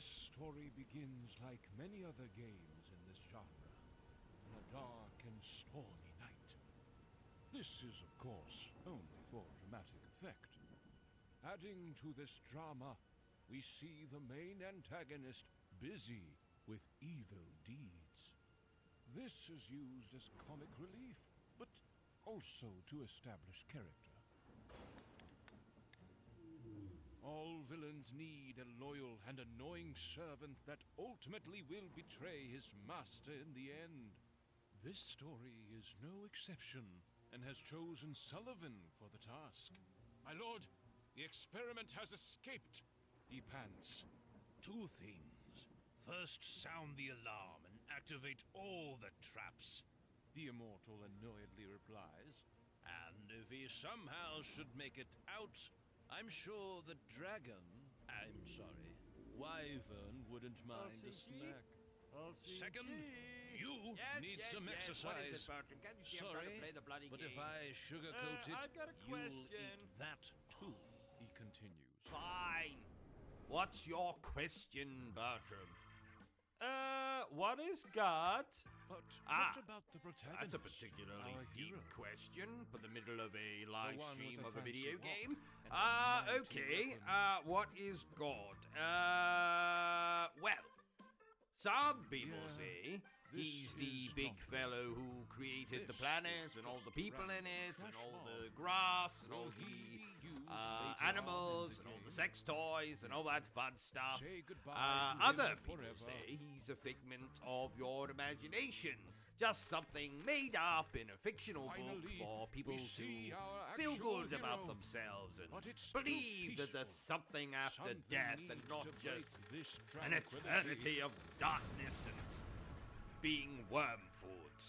This story begins like many other games in this genre, on a dark and stormy night. This is, of course, only for dramatic effect. Adding to this drama, we see the main antagonist busy with evil deeds. This is used as comic relief, but also to establish character. All villains need a loyal and annoying servant that ultimately will betray his master in the end. This story is no exception, and has chosen Sullivan for the task. My lord, the experiment has escaped, he pants. Two things. First, sound the alarm and activate all the traps, The immortal annoyedly replies. and if he somehow should make it out, I'm sure the dragon, I'm sorry, wyvern wouldn't mind a O.C.G? snack. O.C.G? Second, you need some exercise. What is it, Bertram? Can't you see I'm trying to play the bloody but game? if I sugarcoat it, I've got a you'll question. eat that too. He continues. Fine. What's your question, Bertram? What is God? But Ah, what about the protagonist? That's a particularly our deep hero? question for the middle of a live one stream with the of a fancy video walk game. and the mighty Okay. weapon. What is God? Well, some people Yeah, say this he's the is big not fellow who created the This planet is and all the just people round in it and trash all mob. the grass and all Will the he use later on in animals the and all the game? sex toys and all that fun stuff. Say goodbye to Other him people forever. say he's a figment of your imagination. Just something made up in a fictional book Finally, for people we to see our feel actual good about hero. themselves and But it's too believe that there's peaceful. something after Something death and needs not to break just this an tranquility. eternity of darkness and being worm food.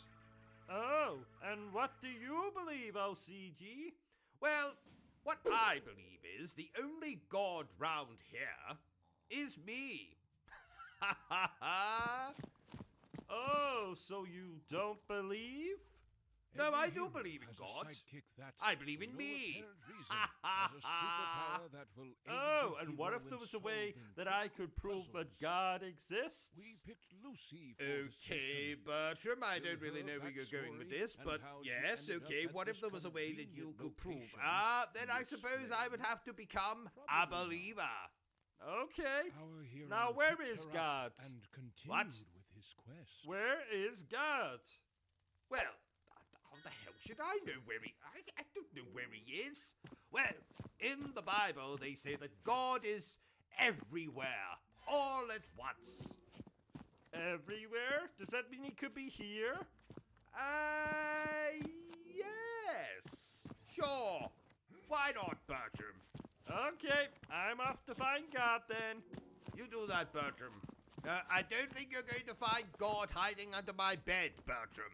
Oh, and what do you believe, O.C.G? Well, what I believe is the only god round here is me. Ha ha ha! Oh, so you don't believe? No, Every I do hero believe in has a God. sidekick that, I believe in for no me. apparent reason, has a superpower that will aid Oh, the and what hero if there in was a way solving that I critical could prove that puzzles. God exists? We picked Lucy for this Okay, mission. Bertram, I Tell don't really her know where you're going with backstory this, and but how she yes, ended up okay, at what if this there was a way that you convenient could prove? location Then you I suppose I would explain. have to become a Probably believer. Okay. Our hero Now where picked is her up God? and continued What? with his quest. Where is God? Well, how the hell should I know where he... I don't know where he is. Well, in the Bible, they say that God is everywhere, all at once. Everywhere? Does that mean he could be here? Yes. Sure. Why not, Bertram? Okay, I'm off to find God then. You do that, Bertram. I don't think you're going to find God hiding under my bed, Bertram.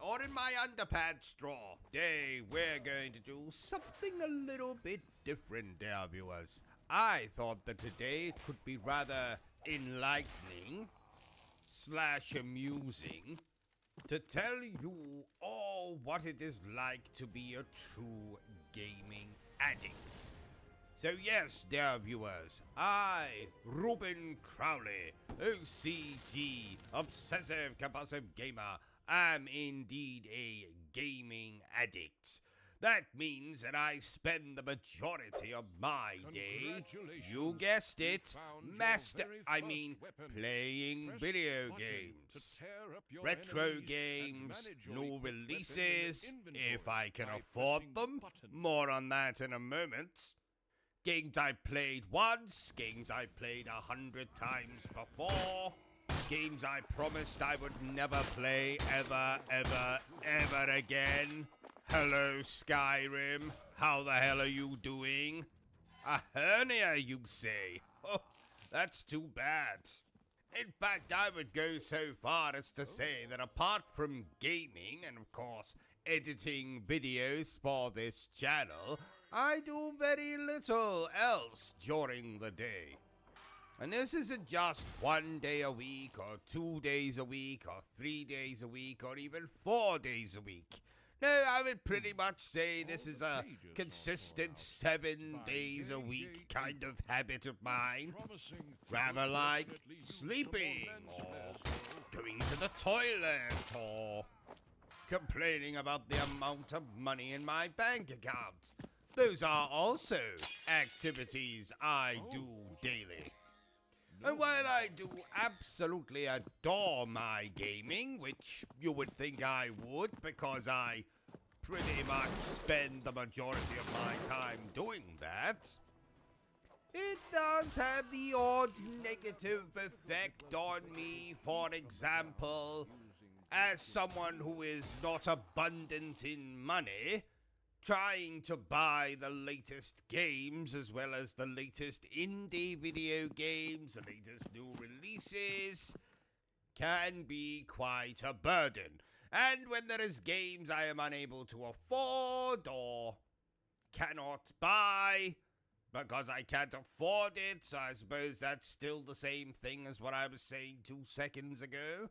Or in my underpants straw. Today, we're going to do something a little bit different, dear viewers. I thought that today it could be rather enlightening / amusing to tell you all what it is like to be a true gaming addict. So yes, dear viewers, I, Ruben Crowley, O.C.G, Obsessive Compulsive Gamer, am indeed a gaming addict. That means that I spend the majority of my day, Congratulations. you guessed You it, found your master, very I first mean, weapon. playing Press video button games. to tear up your Retro enemies and games, manage your new equipped weapons in the releases, inventory if I can by afford pressing them. button. More on that in a moment. Games I played once, games I played 100 times before, games I promised I would never play ever again. Hello, Skyrim. How the hell are you doing? A hernia, you say? Oh, that's too bad. In fact, I would go so far as to say that apart from gaming and, of course, editing videos for this channel, I do very little else during the day. And this isn't just 1 day a week, or 2 days a week, or 3 days a week, or even 4 days a week. No, I would pretty much say this is a consistent 7 days a week kind of habit of mine. Rather like sleeping, or going to the toilet, or complaining about the amount of money in my bank account. Those are also activities I do daily. And while I do absolutely adore my gaming, which you would think I would because I pretty much spend the majority of my time doing that, it does have the odd negative effect on me. For example, as someone who is not abundant in money, trying to buy the latest games as well as the latest indie video games, the latest new releases, can be quite a burden. And when there is games I am unable to afford or cannot buy because I can't afford it, so I suppose that's still the same thing as what I was saying 2 seconds ago,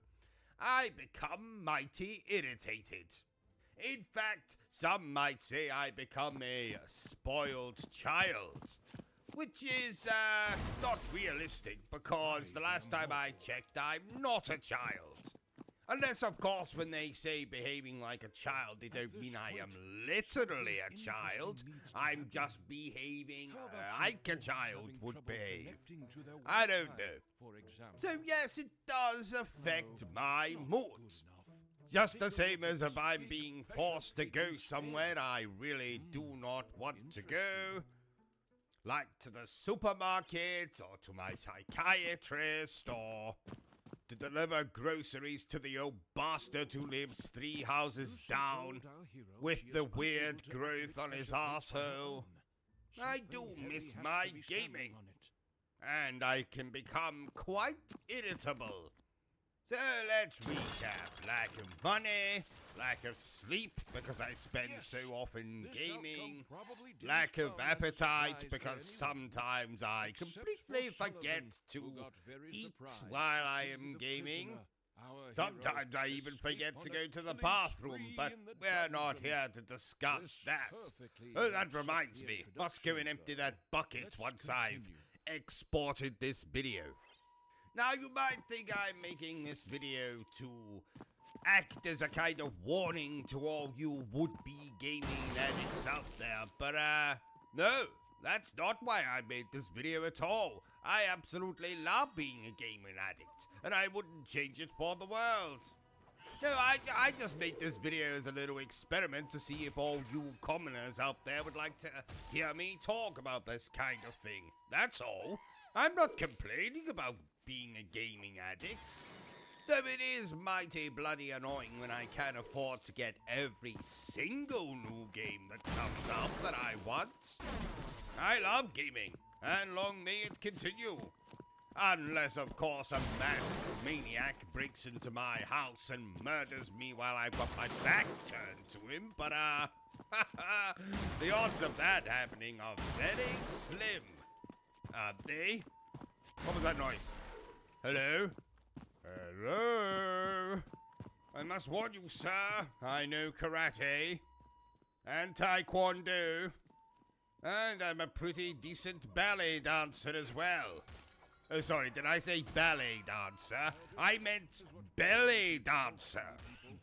I become mighty irritated. In fact, some might say I become a spoiled child, which is not realistic because the last time I checked, I'm not a child. Unless, of course, when they say behaving like a child, they don't mean I am literally a child. I'm just behaving like a child would behave. I don't know. So yes, it does affect my mood. Just the same as if I'm being forced to go somewhere I really do not want to go, like to the supermarket or to my psychiatrist or to deliver groceries to the old bastard who lives 3 houses down with the weird growth on his arsehole. I do miss my gaming, and I can become quite irritable. So let's recap. Lack of money, lack of sleep because I spend so often gaming, lack of appetite because sometimes I completely forget to eat while I am gaming. Sometimes I even forget to go to the bathroom, but we're not here to discuss that. Oh, that reminds me. Must go and empty that bucket once I've exported this video. Now, you might think I'm making this video to act as a kind of warning to all you would-be gaming addicts out there, but, no, that's not why I made this video at all. I absolutely love being a gaming addict, and I wouldn't change it for the world. No, I just made this video as a little experiment to see if all you commoners out there would like to hear me talk about this kind of thing. That's all. I'm not complaining about being a gaming addict, though it is mighty bloody annoying when I can't afford to get every single new game that comes out that I want. I love gaming, and long may it continue. Unless, of course, a masked maniac breaks into my house and murders me while I've got my back turned to him, but, the odds of that happening are very slim. Aren't they? What was that noise? Hello? Hello? I must warn you, sir, I know karate and taekwondo, and I'm a pretty decent ballet dancer as well. Oh, sorry, did I say ballet dancer? I meant belly dancer.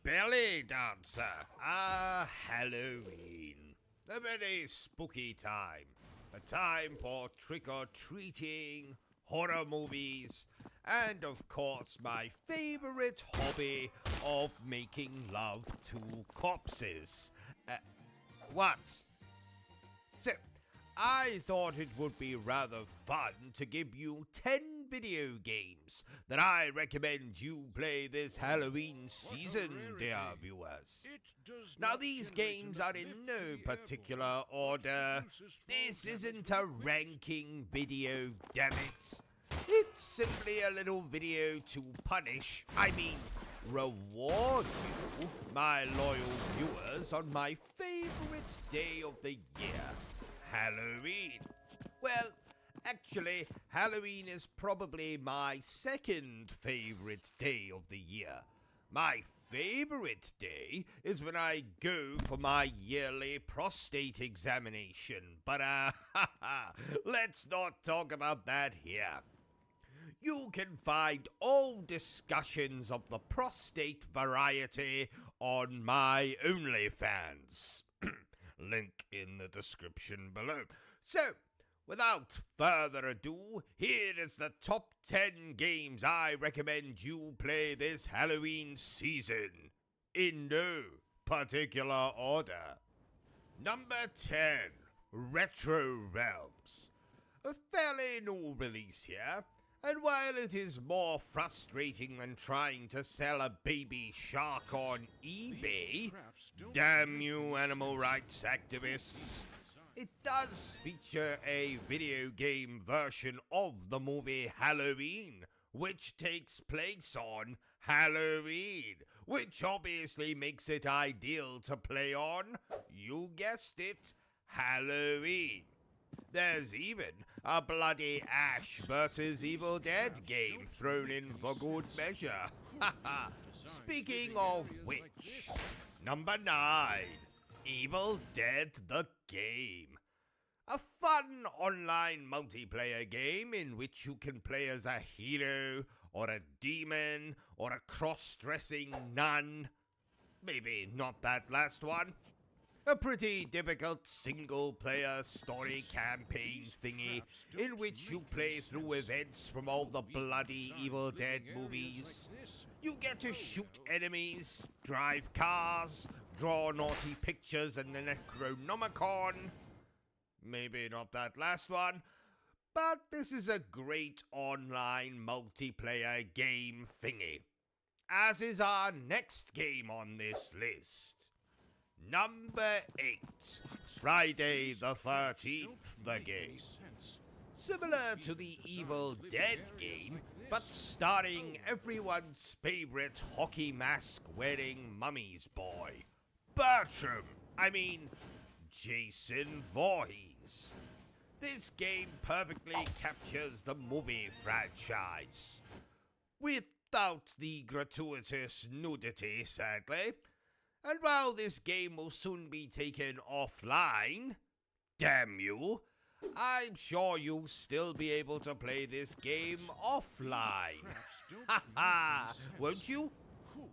Belly dancer. Ah, Halloween. A very spooky time. A time for trick-or-treating, horror movies, and of course my favorite hobby of making love to corpses. What? So, I thought it would be rather fun to give you 10 video games that I recommend you play this Halloween season, dear viewers. Now, these games are in no particular order. This isn't a ranking video, damn it. It's simply a little video to reward you, my loyal viewers, on my favorite day of the year, Halloween. Well, actually, Halloween is probably my second favorite day of the year. My favorite day is when I go for my yearly prostate examination, but let's not talk about that here. You can find all discussions of the prostate variety on my OnlyFans. Link in the description below. So, without further ado, here is the top 10 games I recommend you play this Halloween season, in no particular order. Number 10, Retro Realms. A fairly new release here, and while it is more frustrating than trying to sell a baby shark on eBay, damn you animal rights activists, it does feature a video game version of the movie Halloween, which takes place on Halloween, which obviously makes it ideal to play on, you guessed it, Halloween. There's even a bloody Ash vs. Evil Dead game thrown in for good measure. Speaking of which, number 9, Evil Dead the Game. A fun online multiplayer game in which you can play as a hero, or a demon, or a cross-dressing nun. Maybe not that last one. A pretty difficult single-player story campaign thingy in which you play through events from all the bloody Evil Dead movies. You get to shoot enemies, drive cars, draw naughty pictures in the Necronomicon. Maybe not that last one, but this is a great online multiplayer game thingy, as is our next game on this list. Number 8, Friday the 13th, the game. Similar to the Evil Dead game, but starring everyone's favorite hockey mask wearing mummy's boy, Jason Voorhees. This game perfectly captures the movie franchise, without the gratuitous nudity, sadly. And while this game will soon be taken offline, damn you, I'm sure you'll still be able to play this game offline. Ha won't you? Won't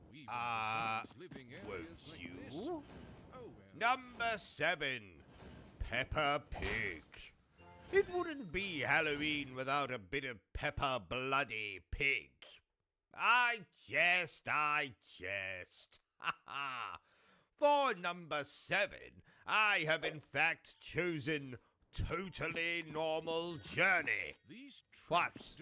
you? Number 7, Peppa Pig. It wouldn't be Halloween without a bit of Peppa Bloody Pig. I jest. For number 7, I have in fact chosen Totally Normal Journey. What?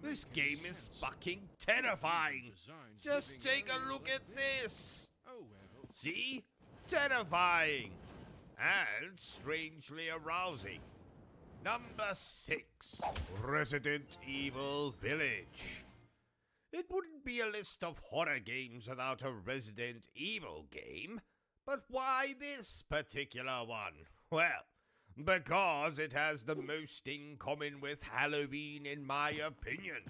This game is fucking terrifying. Just take a look at this. See? Terrifying. And strangely arousing. Number 6, Resident Evil Village. It wouldn't be a list of horror games without a Resident Evil game, but why this particular one? Well, because it has the most in common with Halloween in my opinion.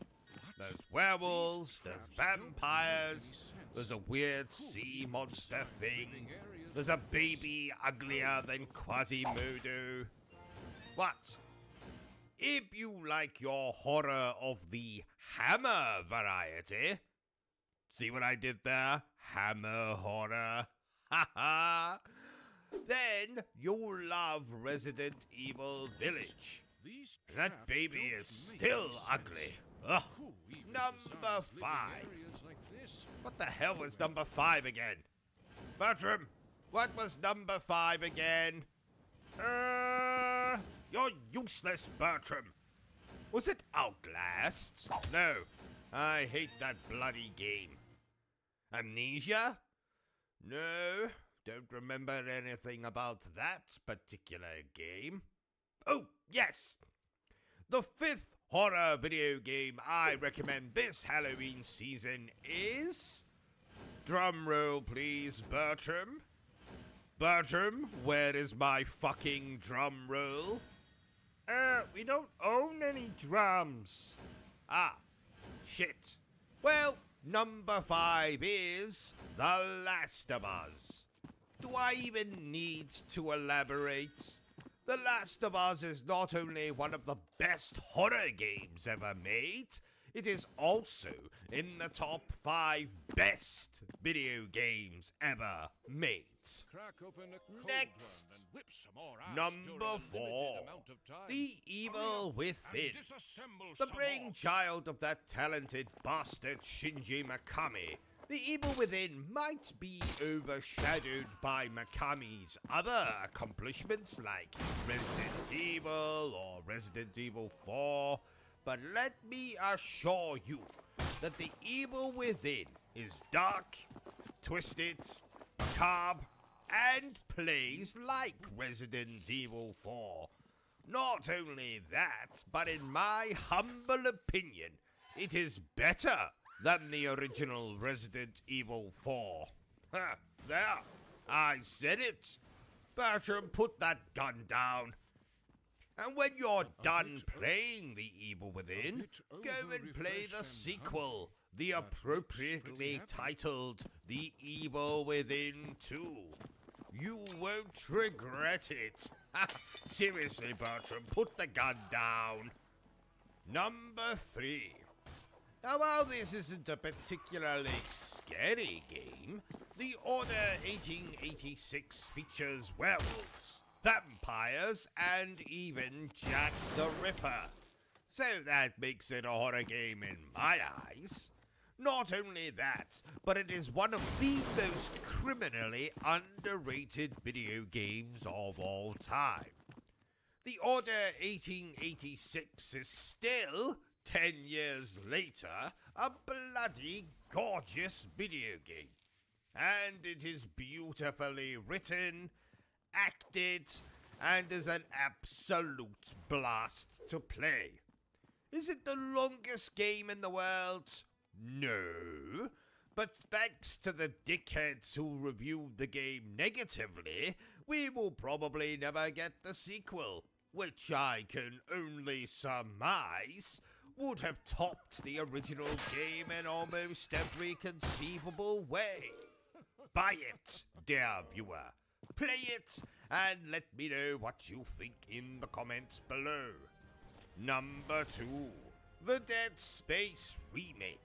There's werewolves, there's vampires, there's a weird sea monster thing, there's a baby uglier than Quasimodo. What? If you like your horror of the Hammer variety, see what I did there? Hammer horror. Haha. Then you'll love Resident Evil Village. That baby is still ugly. Ugh. Number 5. What the hell was number 5 again? Bertram, what was number 5 again? You're useless, Bertram. Was it Outlast? No, I hate that bloody game. Amnesia? No, don't remember anything about that particular game. Oh, yes! The 5th horror video game I recommend this Halloween season is... Drum roll, please, Bertram. Bertram, where is my fucking drum roll? We don't own any drums. Ah, shit. Well, Number 5 is The Last of Us. Do I even need to elaborate? The Last of Us is not only one of the best horror games ever made, it is also in the top 5 best video games ever made. Crack open a cold Next. one and whip some more ass Number during a 4. limited amount of time. The Evil Within. And disassemble The some brainchild of that talented bastard Shinji Mikami. The Evil Within might be overshadowed by Mikami's other accomplishments like Resident Evil or Resident Evil 4, but let me assure you that The Evil Within is dark, twisted, macabre, and plays like Resident Evil 4. Not only that, but in my humble opinion, it is better than the original Resident Evil 4. Ha, there, I said it. Bertram, put that gun down. And when you're done playing The Evil Within, go and play the sequel, the appropriately titled The Evil Within 2. You won't regret it. Seriously, Bertram, put the gun down. Number 3. Now, while this isn't a particularly scary game, The Order 1886 features werewolves, vampires, and even Jack the Ripper. So that makes it a horror game in my eyes. Not only that, but it is one of the most criminally underrated video games of all time. The Order 1886 is still, 10 years later, a bloody gorgeous video game. And it is beautifully written, acted, and is an absolute blast to play. Is it the longest game in the world? No, but thanks to the dickheads who reviewed the game negatively, we will probably never get the sequel, which I can only surmise would have topped the original game in almost every conceivable way. Buy it, dear viewer. Play it, and let me know what you think in the comments below. Number 2. The Dead Space Remake.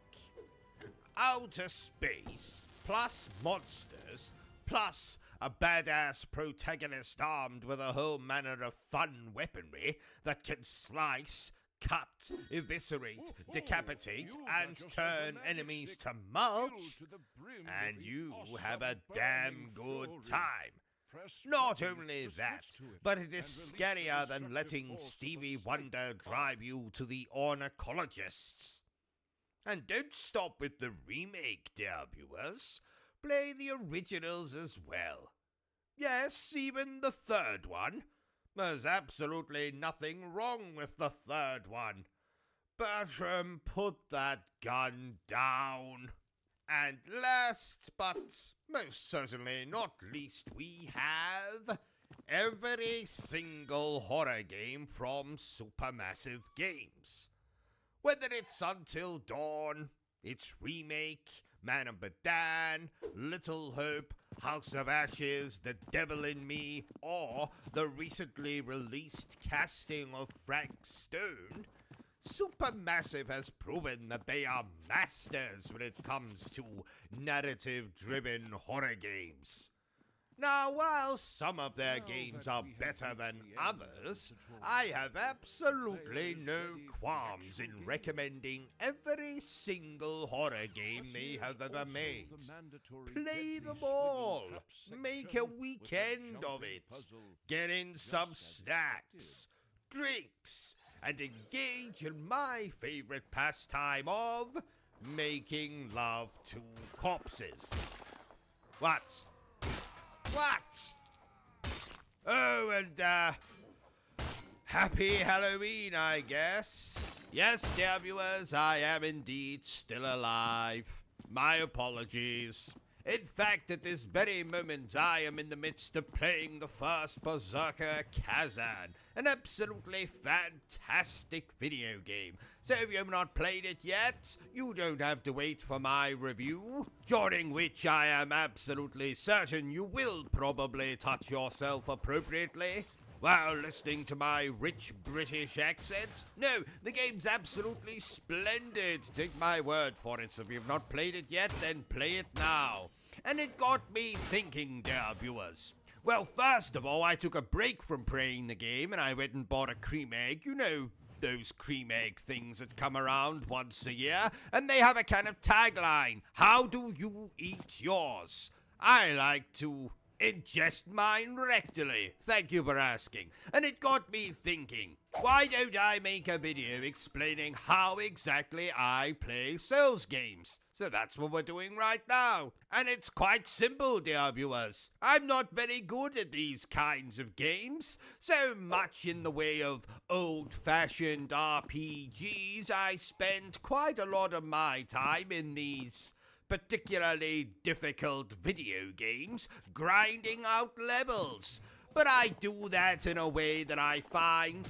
Outer space, plus monsters, plus a badass protagonist armed with a whole manner of fun weaponry that can slice, cut, eviscerate, decapitate, and turn enemies to mulch, and you have a damn good time. Not only that, but it is scarier than letting Stevie Wonder drive you to the ornithologists. And don't stop with the remake, dear viewers. Play the originals as well. Yes, even the third one. There's absolutely nothing wrong with the third one. Bertram, put that gun down. And last, but most certainly not least, we have every single horror game from Supermassive Games. Whether it's Until Dawn, its remake, Man of Medan, Little Hope, House of Ashes, The Devil in Me, or the recently released casting of Frank Stone, Supermassive has proven that they are masters when it comes to narrative-driven horror games. Now, while some of their games are better than others, I have absolutely no qualms in recommending every single horror game they have ever made. Play them all. Make a weekend of it. Get in some snacks, drinks, and engage in my favorite pastime of making love to corpses. What? Oh, and, happy Halloween, I guess. Yes, dear viewers, I am indeed still alive. My apologies. In fact, at this very moment, I am in the midst of playing the first Berserker Kazan, an absolutely fantastic video game. So if you have not played it yet, you don't have to wait for my review, during which I am absolutely certain you will probably touch yourself appropriately while listening to my rich British accent. No, the game's absolutely splendid. Take my word for it. So if you've not played it yet, then play it now. And it got me thinking, dear viewers. Well, first of all, I took a break from playing the game and I went and bought a cream egg. You know, those cream egg things that come around once a year. And they have a kind of tagline. How do you eat yours? I like to ingest mine rectally. Thank you for asking. And it got me thinking, why don't I make a video explaining how exactly I play Souls games? So that's what we're doing right now. And it's quite simple, dear viewers. I'm not very good at these kinds of games. So much in the way of old-fashioned RPGs, I spend quite a lot of my time in these particularly difficult video games, grinding out levels. But I do that in a way that I find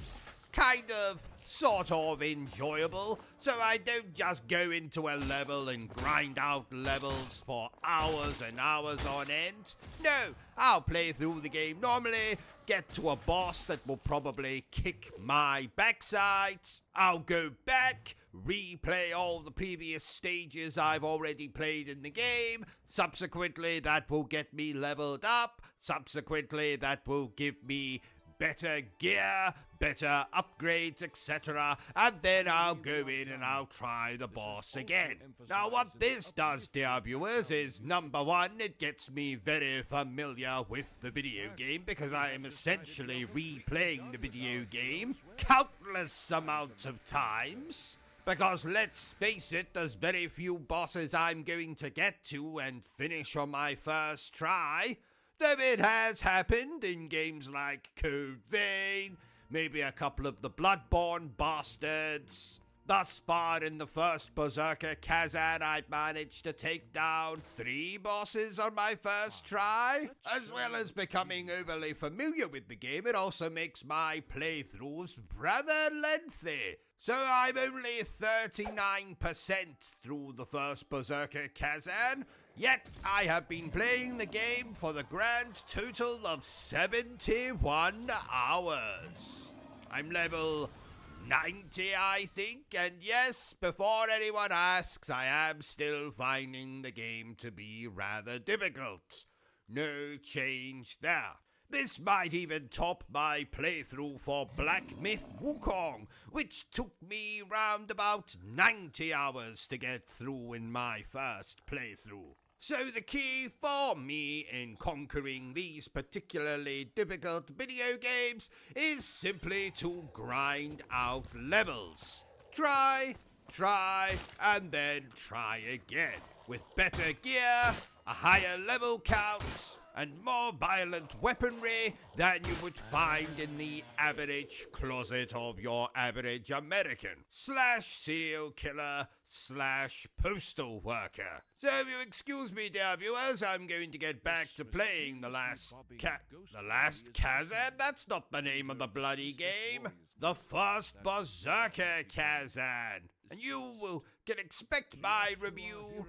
kind of, sort of enjoyable, so I don't just go into a level and grind out levels for hours and hours on end. No, I'll play through the game normally, get to a boss that will probably kick my backside. I'll go back, replay all the previous stages I've already played in the game. Subsequently, that will get me leveled up. Subsequently, that will give me better gear, better upgrades, etc. And then I'll go in and I'll try the boss again. Now what this does, dear viewers, is number one, it gets me very familiar with the video game because I am essentially replaying the video game countless amounts of times. Because let's face it, there's very few bosses I'm going to get to and finish on my first try. Though it has happened in games like Code Vein, maybe a couple of the Bloodborne bastards. Thus far in the first Berserker Kazan, I've managed to take down 3 bosses on my first try. As well as becoming overly familiar with the game, it also makes my playthroughs rather lengthy. So I'm only 39% through the first Berserker Kazan, yet I have been playing the game for the grand total of 71 hours. I'm level 90, I think, and yes, before anyone asks, I am still finding the game to be rather difficult. No change there. This might even top my playthrough for Black Myth Wukong, which took me round about 90 hours to get through in my first playthrough. So the key for me in conquering these particularly difficult video games is simply to grind out levels. Try, and then try again. With better gear, a higher level count, and more violent weaponry than you would find in the average closet of your average American / serial killer / postal worker. So if you excuse me, dear viewers, I'm going to get back to playing the last Kazan? That's not the name of the bloody game. The first Berserker Kazan. And you can expect my review,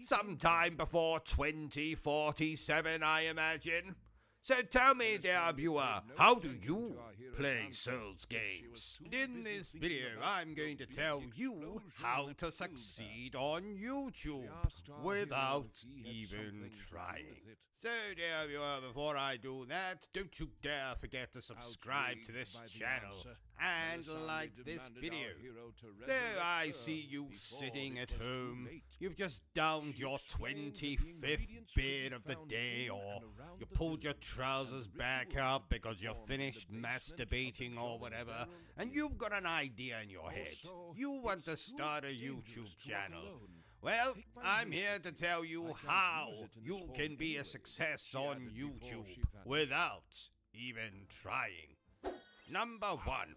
sometime before 2047, I imagine. So tell me, dear viewer, how do you play Souls games? And in this video, I'm going to tell you how to succeed on YouTube without even trying. So, dear viewer, before I do that, don't you dare forget to subscribe to this channel and like this video. So I see you sitting at home, you've just downed your 25th beer of the day, or you pulled your trousers back up because you're finished masturbating or whatever, and you've got an idea in your head. You want to start a YouTube channel. Well, I'm here to tell you how you can be a success on YouTube without even trying. Number 1.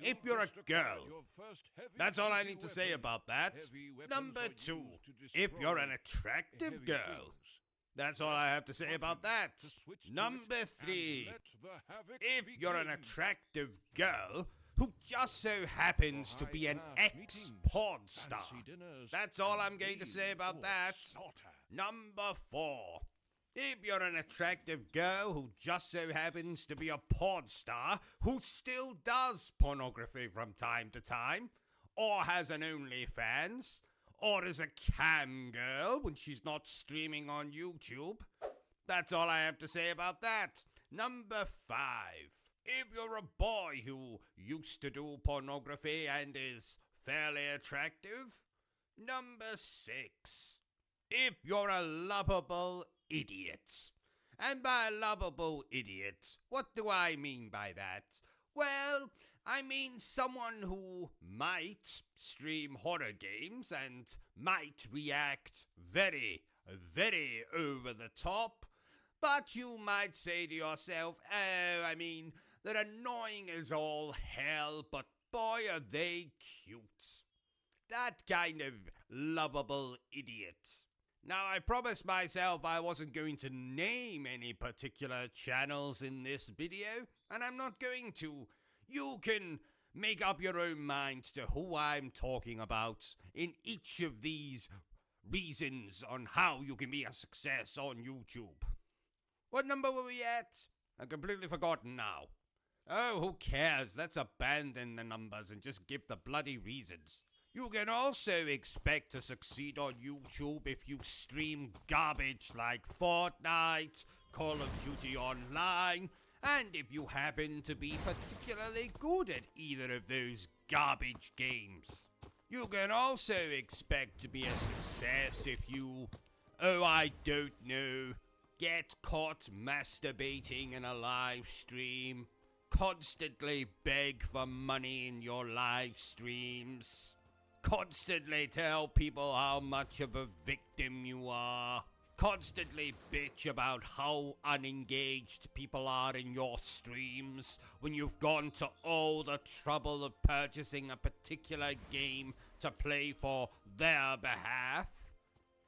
if you're a just acquired girl. your first That's all I heavy-duty need to say weapon. about that. Heavy weapons Number are 2, used to if you're destroy an attractive heavy girl. things. That's all I have to say about that. To switch to Number it and 3, let the havoc if you're an begin. attractive girl who just so happens to be an high-class ex-pod meetings, star. fancy dinners, That's all and I'm going to game say about or that. slaughter. Number 4, if you're an attractive girl who just so happens to be a pod star who still does pornography from time to time, or has an OnlyFans, or is a cam girl when she's not streaming on YouTube. That's all I have to say about that. Number 5, if you're a boy who used to do pornography and is fairly attractive. Number 6, if you're a lovable idiot. And by lovable idiot, what do I mean by that? Well, I mean someone who might stream horror games and might react very, very over the top, but you might say to yourself, oh, I mean, they're annoying as all hell, but boy are they cute. That kind of lovable idiot. Now, I promised myself I wasn't going to name any particular channels in this video, and I'm not going to. You can make up your own mind to who I'm talking about in each of these reasons on how you can be a success on YouTube. What number were we at? I've completely forgotten now. Oh, who cares? Let's abandon the numbers and just give the bloody reasons. You can also expect to succeed on YouTube if you stream garbage like Fortnite, Call of Duty Online, and if you happen to be particularly good at either of those garbage games. You can also expect to be a success if you, oh I don't know, get caught masturbating in a live stream, constantly beg for money in your live streams, constantly tell people how much of a victim you are, constantly bitch about how unengaged people are in your streams when you've gone to all the trouble of purchasing a particular game to play for their behalf.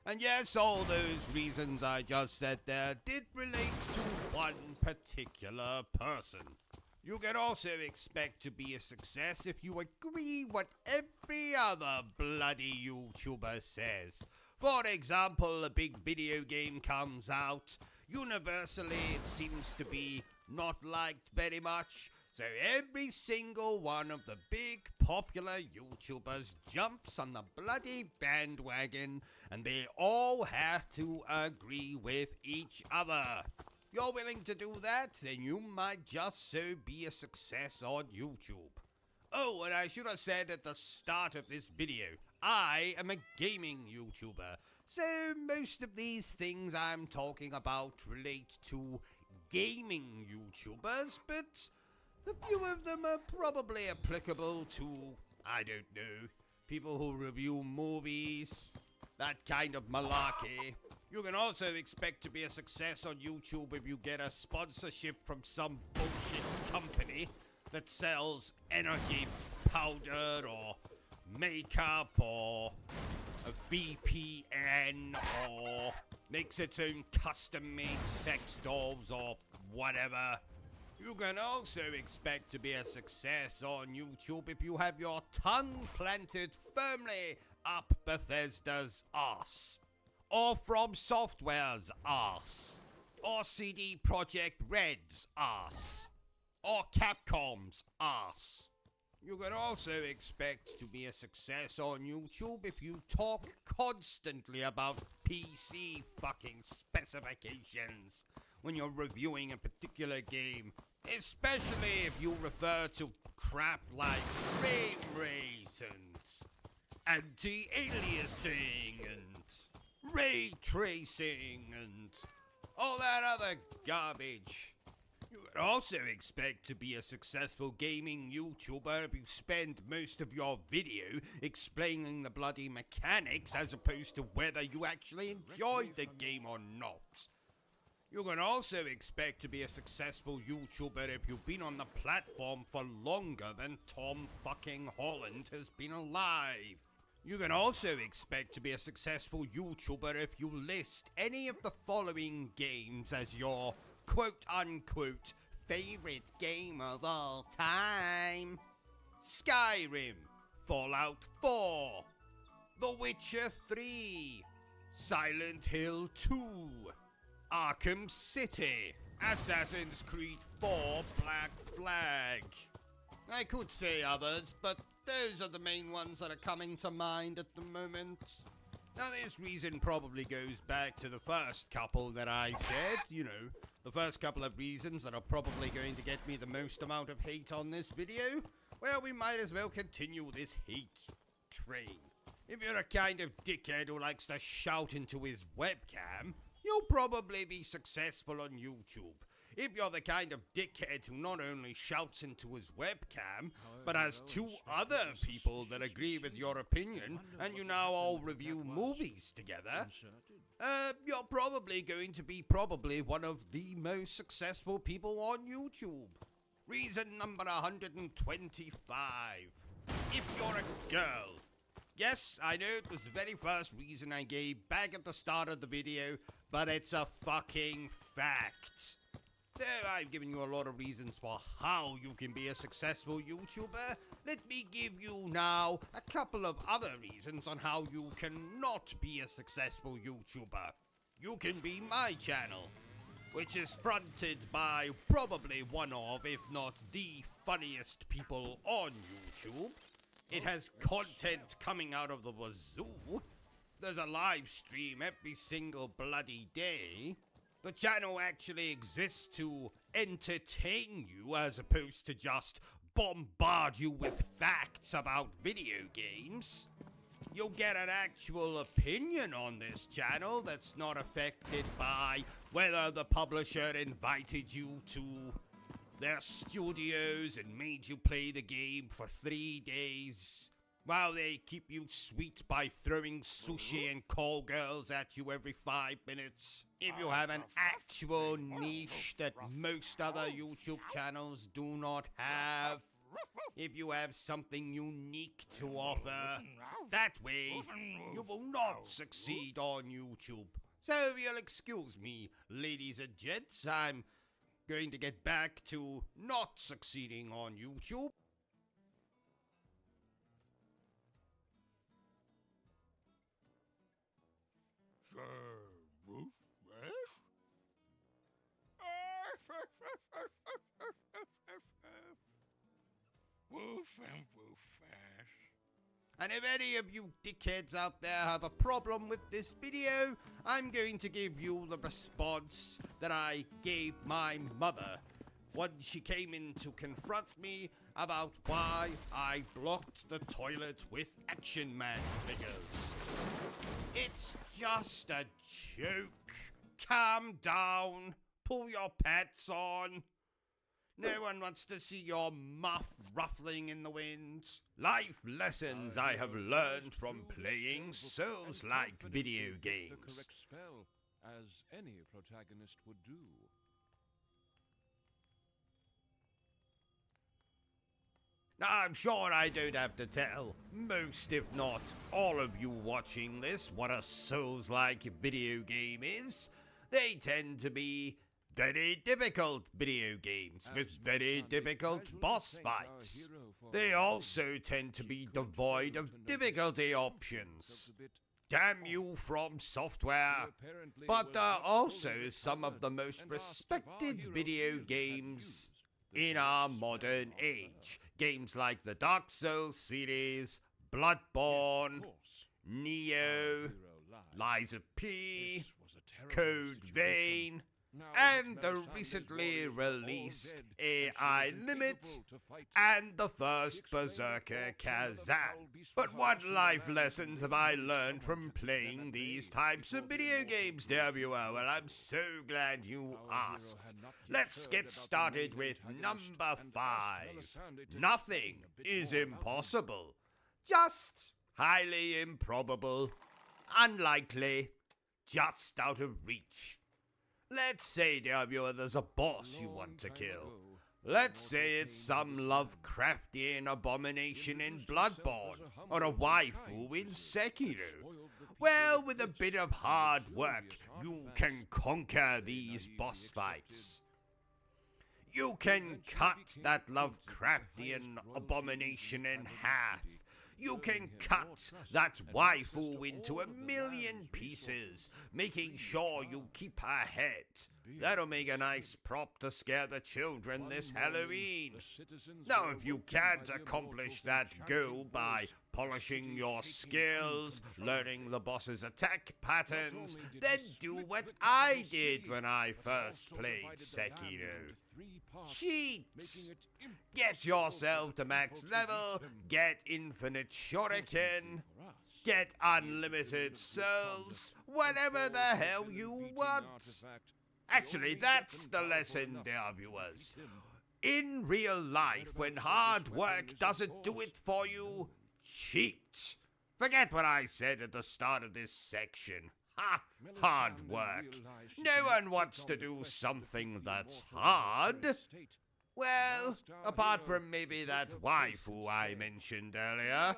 And yes, all those reasons I just said there did relate to one particular person. You can also expect to be a success if you agree what every other bloody YouTuber says. For example, a big video game comes out. Universally, it seems to be not liked very much. So every single one of the big popular YouTubers jumps on the bloody bandwagon, and they all have to agree with each other. You're willing to do that, then you might just so be a success on YouTube. Oh, and I should have said at the start of this video, I am a gaming YouTuber, so most of these things I'm talking about relate to gaming YouTubers, but a few of them are probably applicable to, I don't know, people who review movies, that kind of malarkey. You can also expect to be a success on YouTube if you get a sponsorship from some bullshit company that sells energy powder or makeup or a VPN or makes its own custom-made sex dolls or whatever. You can also expect to be a success on YouTube if you have your tongue planted firmly up Bethesda's arse, or From Software's arse, or CD Projekt Red's arse, or Capcom's arse. You can also expect to be a success on YouTube if you talk constantly about PC fucking specifications when you're reviewing a particular game, especially if you refer to crap like frame rate and anti-aliasing and ray tracing and all that other garbage. You can also expect to be a successful gaming YouTuber if you spend most of your video explaining the bloody mechanics as opposed to whether you actually enjoyed the game or not. You can also expect to be a successful YouTuber if you've been on the platform for longer than Tom fucking Holland has been alive. You can also expect to be a successful YouTuber if you list any of the following games as your quote-unquote favorite game of all time. Skyrim, Fallout 4, The Witcher 3, Silent Hill 2, Arkham City, Assassin's Creed 4 Black Flag. I could say others, but those are the main ones that are coming to mind at the moment. Now this reason probably goes back to the first couple that I said, you know, the first couple of reasons that are probably going to get me the most amount of hate on this video. Well, we might as well continue this hate train. If you're a kind of dickhead who likes to shout into his webcam, you'll probably be successful on YouTube. If you're the kind of dickhead who not only shouts into his webcam, but has two other people that agree with your opinion, and you now all review movies together, you're probably going to be one of the most successful people on YouTube. Reason number 125. If you're a girl. Yes, I know it was the very first reason I gave back at the start of the video, but it's a fucking fact. So I've given you a lot of reasons for how you can be a successful YouTuber. Let me give you now a couple of other reasons on how you cannot be a successful YouTuber. You can be my channel, which is fronted by probably one of, if not the funniest people on YouTube. It has content coming out of the wazoo. There's a live stream every single bloody day. The channel actually exists to entertain you as opposed to just bombard you with facts about video games. You'll get an actual opinion on this channel that's not affected by whether the publisher invited you to their studios and made you play the game for 3 days, while they keep you sweet by throwing sushi and call girls at you every 5 minutes. If you have an actual niche that most other YouTube channels do not have, if you have something unique to offer, that way you will not succeed on YouTube. So if you'll excuse me, ladies and gents, I'm going to get back to not succeeding on YouTube. And if any of you dickheads out there have a problem with this video, I'm going to give you the response that I gave my mother when she came in to confront me about why I blocked the toilet with Action Man figures. It's just a joke. Calm down. Pull your pants on. No one wants to see your muff ruffling in the wind. Life lessons I have learned from playing Souls-like video games. The correct spell, as any protagonist would do. Now, I'm sure I don't have to tell most, if not all of you watching this, what a Souls-like video game is. They tend to be very difficult video games with very difficult boss fights. They also tend to be devoid of difficulty options. Damn you From Software. But there are also some of the most respected video games in our modern age. Games like the Dark Souls series, Bloodborne, Neo, Lies of P, Code Vein, and the recently released AI Limit, and the first Berserker Kazan. But what life lessons have I learned from playing these types of video games, dear viewer? Well, I'm so glad you asked. Let's get started with number 5. Nothing is impossible. Just highly improbable, unlikely, just out of reach. Let's say, dear viewer, there's a boss you want to kill. Let's say it's some Lovecraftian abomination in Bloodborne, or a waifu in Sekiro. Well, with a bit of hard work, you can conquer these boss fights. You can cut that Lovecraftian abomination in half. You can cut that waifu into 1,000,000 pieces, making sure you keep her head. That'll make a nice prop to scare the children this Halloween. Now, if you can't accomplish that goal by polishing your skills, learning the boss's attack patterns, then do what I did when I first played Sekiro. Cheat! Get yourself to max level, get infinite shuriken, get unlimited souls, whatever the hell you want. Actually, that's the lesson, dear viewers. In real life, when hard work doesn't do it for you, cheat. Forget what I said at the start of this section. Ha! Hard work. No one wants to do something that's hard. Well, apart from maybe that waifu I mentioned earlier.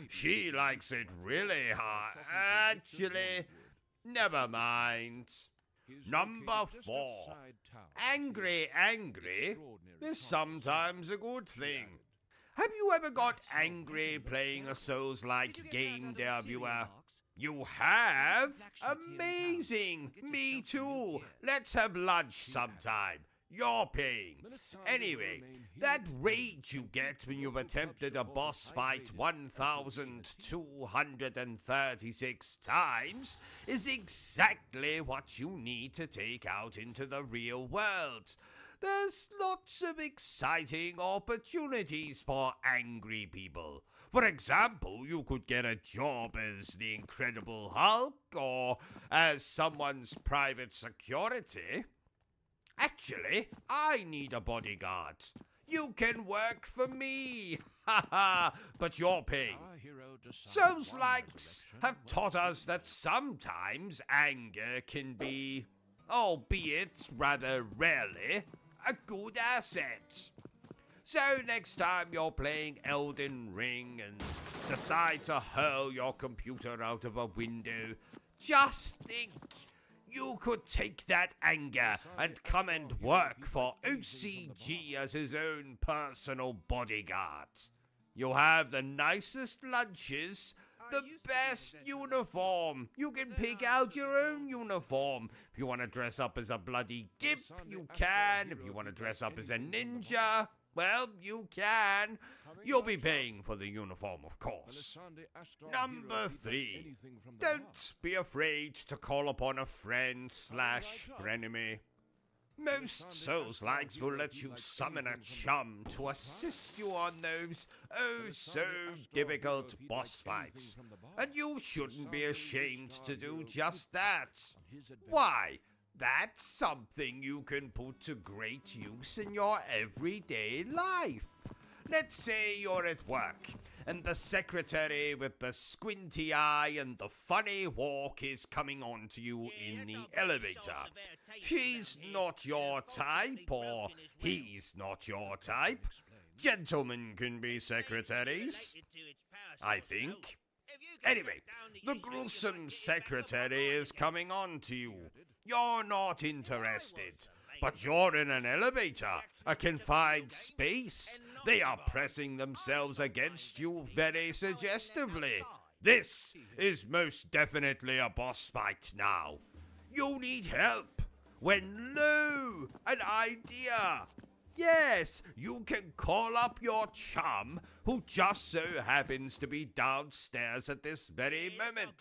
She likes it really hard. Actually, never mind. Number 4. Angry is sometimes a good thing. Have you ever got angry playing a Souls-like game, dear viewer? You have? Amazing! Me too! Let's have lunch sometime. You're paying. Anyway, that rage you get when you've attempted a boss fight 1,236 times is exactly what you need to take out into the real world. There's lots of exciting opportunities for angry people. For example, you could get a job as the Incredible Hulk or as someone's private security. Actually, I need a bodyguard. You can work for me. Ha ha, but you're paying. Souls-likes have taught us that sometimes anger can be, albeit rather rarely, a good asset. So next time you're playing Elden Ring and decide to hurl your computer out of a window, just think. You could take that anger and come and work for O.C.G as his own personal bodyguard. You'll have the nicest lunches, the best uniform. You can pick out your own uniform. If you want to dress up as a bloody gimp, you can. If you want to dress up as a ninja, well, you can. You'll be paying for the uniform, of course. Number 3. Don't be afraid to call upon a friend/frenemy. Most Souls-likes will let you summon a chum to assist you on those oh-so-difficult boss fights. And you shouldn't be ashamed to do just that. Why? That's something you can put to great use in your everyday life. Let's say you're at work, and the secretary with the squinty eye and the funny walk is coming on to you in the elevator. She's not your type, or he's not your type. Gentlemen can be secretaries, I think. Anyway, the gruesome secretary is coming on to you. You're not interested, but you're in an elevator, a confined space. They are pressing themselves against you very suggestively. This is most definitely a boss fight now. You need help. When lo, an idea. Yes, you can call up your chum, who just so happens to be downstairs at this very moment.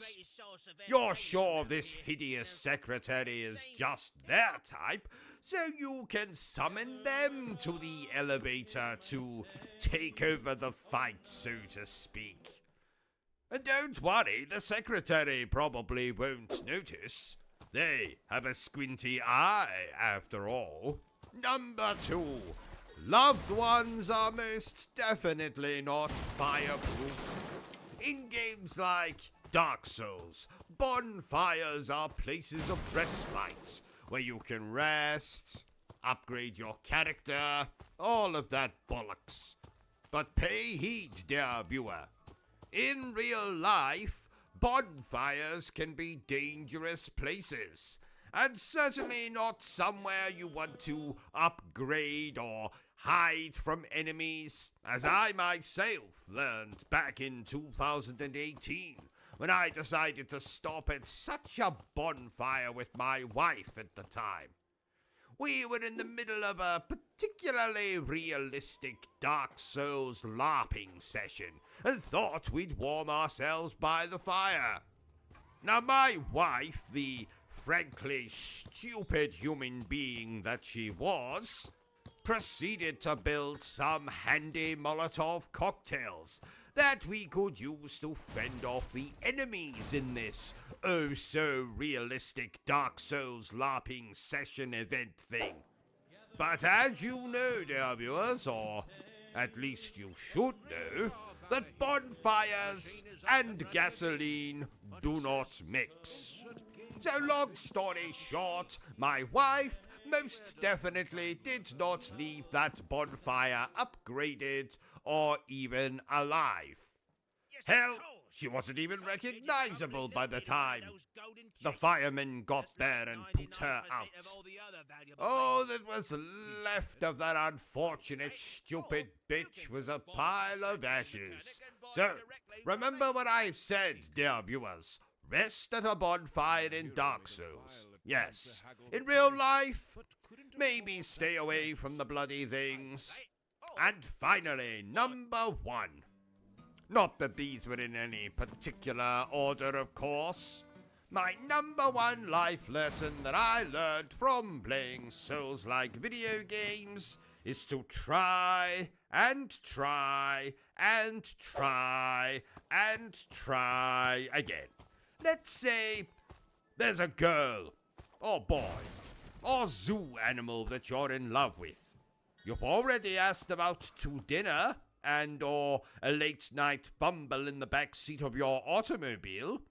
You're sure this hideous secretary is just their type, so you can summon them to the elevator to take over the fight, so to speak. And don't worry, the secretary probably won't notice. They have a squinty eye, after all. Number 2. Loved ones are most definitely not fireproof. In games like Dark Souls, bonfires are places of respite, where you can rest, upgrade your character, all of that bollocks. But pay heed, dear viewer. In real life, bonfires can be dangerous places, and certainly not somewhere you want to upgrade or hide from enemies, as I myself learned back in 2018 when I decided to stop at such a bonfire with my wife at the time. We were in the middle of a particularly realistic Dark Souls LARPing session and thought we'd warm ourselves by the fire. Now my wife, the frankly stupid human being that she was, proceeded to build some handy Molotov cocktails that we could use to fend off the enemies in this oh-so-realistic Dark Souls LARPing session event thing. But as you know, dear viewers, or at least you should know, that bonfires and gasoline do not mix. So long story short, my wife most definitely did not leave that bonfire upgraded or even alive. Hell, she wasn't even recognizable by the time the firemen got there and put her out. All that was left of that unfortunate stupid bitch was a pile of ashes. So, remember what I've said, dear viewers. Rest at a bonfire in Dark Souls. Yes. In real life, maybe stay away from the bloody things. And finally, number 1. Not that these were in any particular order, of course. My number 1 life lesson that I learned from playing Souls-like video games is to try and try and try and try again. Let's say there's a girl, or boy, or zoo animal that you're in love with. You've already asked them out to dinner, or a late-night bumble in the back seat of your automobile,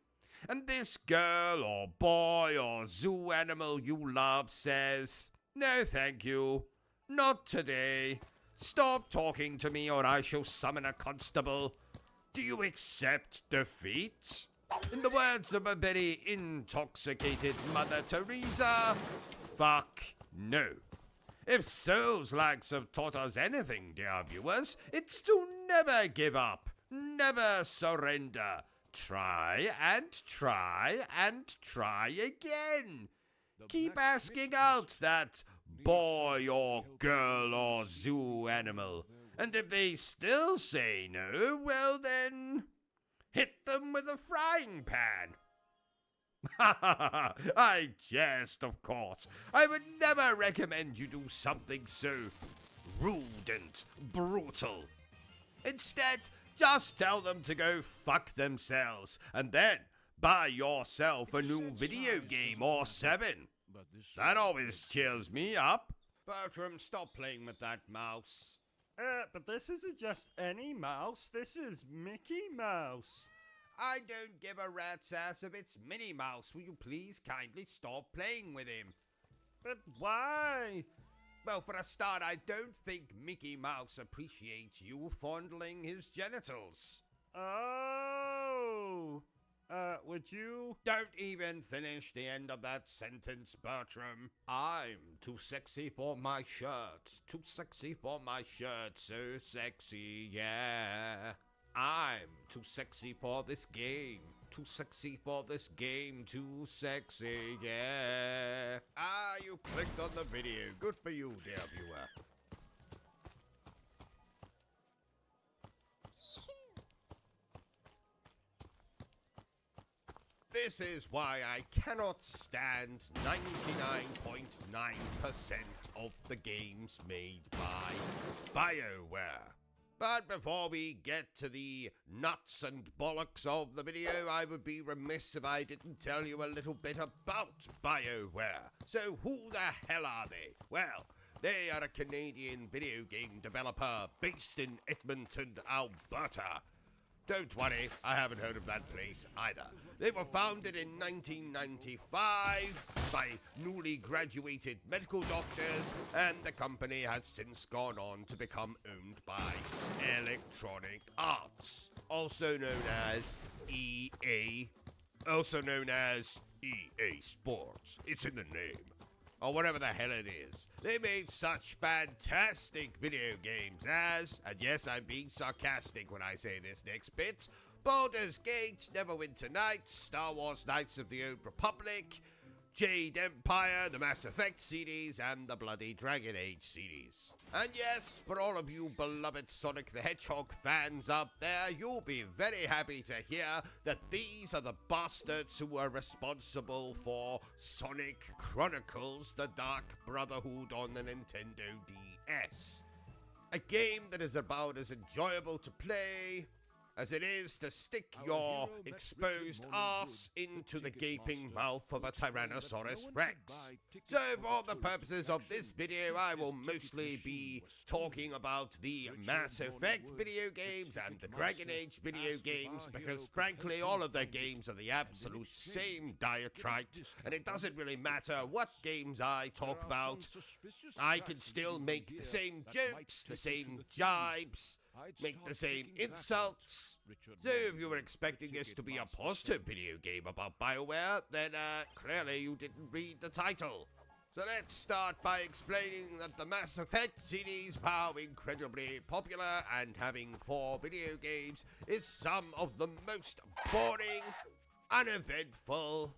and this girl, or boy, or zoo animal you love says, "No, thank you. Not today. Stop talking to me or I shall summon a constable." Do you accept defeat? In the words of a very intoxicated Mother Teresa, fuck no. If Souls-likes have taught us anything, dear viewers, it's to never give up, never surrender. Try and try and try again. Keep asking out that boy or girl or zoo animal, and if they still say no, well then, hit them with a frying pan. I jest, of course. I would never recommend you do something so rude and brutal. Instead, just tell them to go fuck themselves, and then buy yourself a new video game or 7. That always cheers me up. Bertram, stop playing with that mouse. But this isn't just any mouse, this is Mickey Mouse. I don't give a rat's ass if it's Minnie Mouse. Will you please kindly stop playing with him? But why? Well, for a start, I don't think Mickey Mouse appreciates you fondling his genitals. Oh. Would you? Don't even finish the end of that sentence, Bertram. I'm too sexy for my shirt. Too sexy for my shirt. So sexy, yeah. I'm too sexy for this game. Too sexy for this game. Too sexy, yeah. Ah, you clicked on the video. Good for you, dear viewer. This is why I cannot stand 99.9% of the games made by BioWare. But before we get to the nuts and bollocks of the video, I would be remiss if I didn't tell you a little bit about BioWare. So who the hell are they? Well, they are a Canadian video game developer based in Edmonton, Alberta. Don't worry, I haven't heard of that place either. They were founded in 1995 by newly graduated medical doctors, and the company has since gone on to become owned by Electronic Arts, also known as EA, also known as EA Sports. It's in the name. Or whatever the hell it is. They made such fantastic video games as, and yes, I'm being sarcastic when I say this next bit, Baldur's Gate, Neverwinter Nights, Star Wars Knights of the Old Republic, Jade Empire, the Mass Effect series, and the bloody Dragon Age series. And yes, for all of you beloved Sonic the Hedgehog fans out there, you'll be very happy to hear that these are the bastards who were responsible for Sonic Chronicles: The Dark Brotherhood on the Nintendo DS. A game that is about as enjoyable to play as it is to stick your exposed arse into the gaping mouth of a Tyrannosaurus Rex. So for the purposes of this video, I will mostly be talking about the Mass Effect video games and the Dragon Age video games, because frankly all of their games are the absolute same diatribe, and it doesn't really matter what games I talk about. I can still make the same jokes, the same jibes, make the same insults. So if you were expecting this to be a positive video game about BioWare, then clearly you didn't read the title. So let's start by explaining that the Mass Effect series, while incredibly popular and having 4 video games, is some of the most boring, uneventful,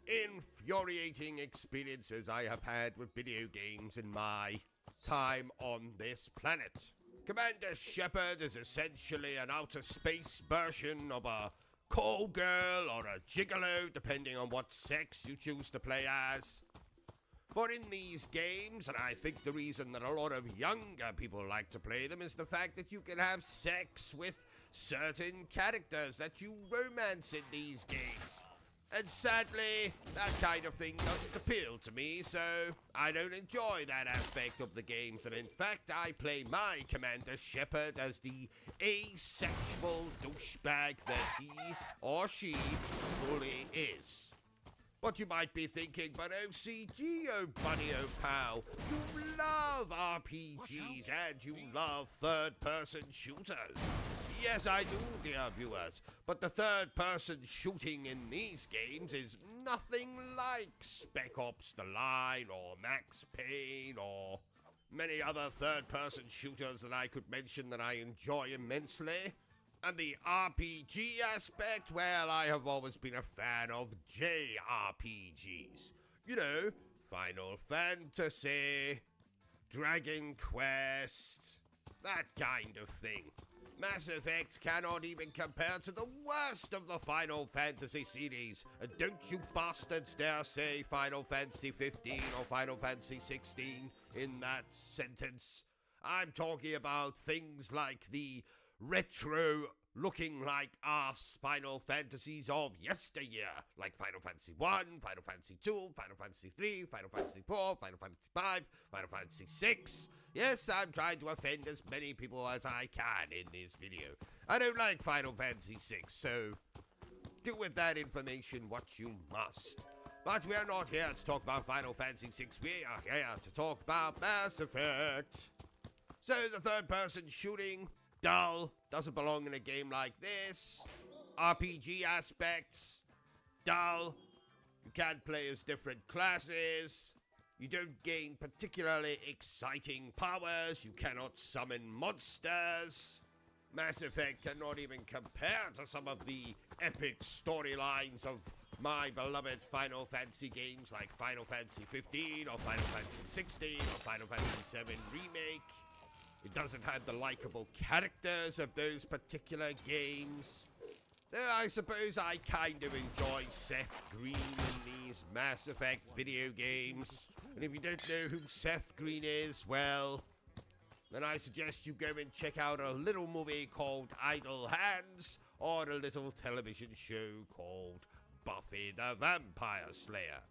infuriating experiences I have had with video games in my time on this planet. Commander Shepard is essentially an outer space version of a call girl or a gigolo, depending on what sex you choose to play as. For in these games, and I think the reason that a lot of younger people like to play them is the fact that you can have sex with certain characters that you romance in these games. And sadly, that kind of thing doesn't appeal to me, so I don't enjoy that aspect of the games, and in fact I play my Commander Shepard as the asexual douchebag that he or she fully is. But you might be thinking, but O.C.G, oh buddy, oh pal, you love RPGs and you love third-person shooters. Yes, I do, dear viewers, but the third-person shooting in these games is nothing like Spec Ops The Line or Max Payne or many other third-person shooters that I could mention that I enjoy immensely. And the RPG aspect, well, I have always been a fan of JRPGs. You know, Final Fantasy, Dragon Quest, that kind of thing. Mass Effect cannot even compare to the worst of the Final Fantasy series. And don't you bastards dare say Final Fantasy 15 or Final Fantasy 16 in that sentence. I'm talking about things like the retro looking like ass Final Fantasies of yesteryear, like Final Fantasy 1, Final Fantasy 2, Final Fantasy 3, Final Fantasy 4, Final Fantasy 5, Final Fantasy 6. Yes, I'm trying to offend as many people as I can in this video. I don't like Final Fantasy 6, so do with that information what you must. But we are not here to talk about Final Fantasy 6, we are here to talk about Mass Effect. So the third-person shooting, dull, doesn't belong in a game like this. RPG aspects, dull. You can't play as different classes. You don't gain particularly exciting powers. You cannot summon monsters. Mass Effect cannot even compare to some of the epic storylines of my beloved Final Fantasy games like Final Fantasy 15 or Final Fantasy 16 or Final Fantasy 7 Remake. It doesn't have the likable characters of those particular games. Though I suppose I kind of enjoy Seth Green in these Mass Effect video games. And if you don't know who Seth Green is, well, then I suggest you go and check out a little movie called Idle Hands, or a little television show called Buffy the Vampire Slayer.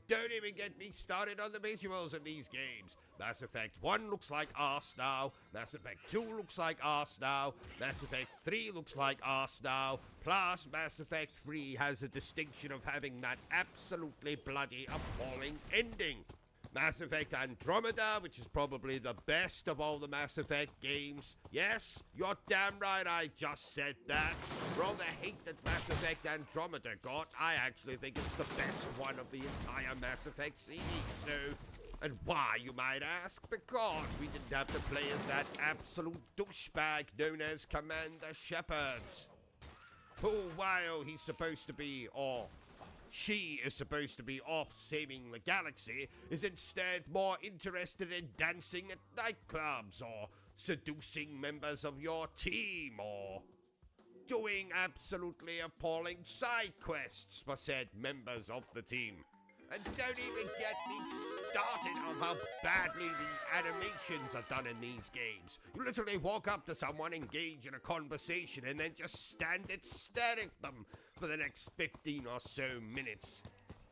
Don't even get me started on the visuals in these games. Mass Effect 1 looks like arse now. Mass Effect 2 looks like arse now. Mass Effect 3 looks like arse now. Plus, Mass Effect 3 has the distinction of having that absolutely bloody appalling ending. Mass Effect Andromeda, which is probably the best of all the Mass Effect games. Yes, you're damn right I just said that. For all the hate that Mass Effect Andromeda got, I actually think it's the best one of the entire Mass Effect series, so... And why, you might ask? Because we didn't have to play as that absolute douchebag known as Commander Shepard. Who, while he's supposed to be, or... she is supposed to be off saving the galaxy, is instead more interested in dancing at nightclubs, or seducing members of your team, or doing absolutely appalling side quests for said members of the team. And don't even get me started on how badly the animations are done in these games. You literally walk up to someone, engage in a conversation, and then just stand and stare at them for the next 15 or so minutes.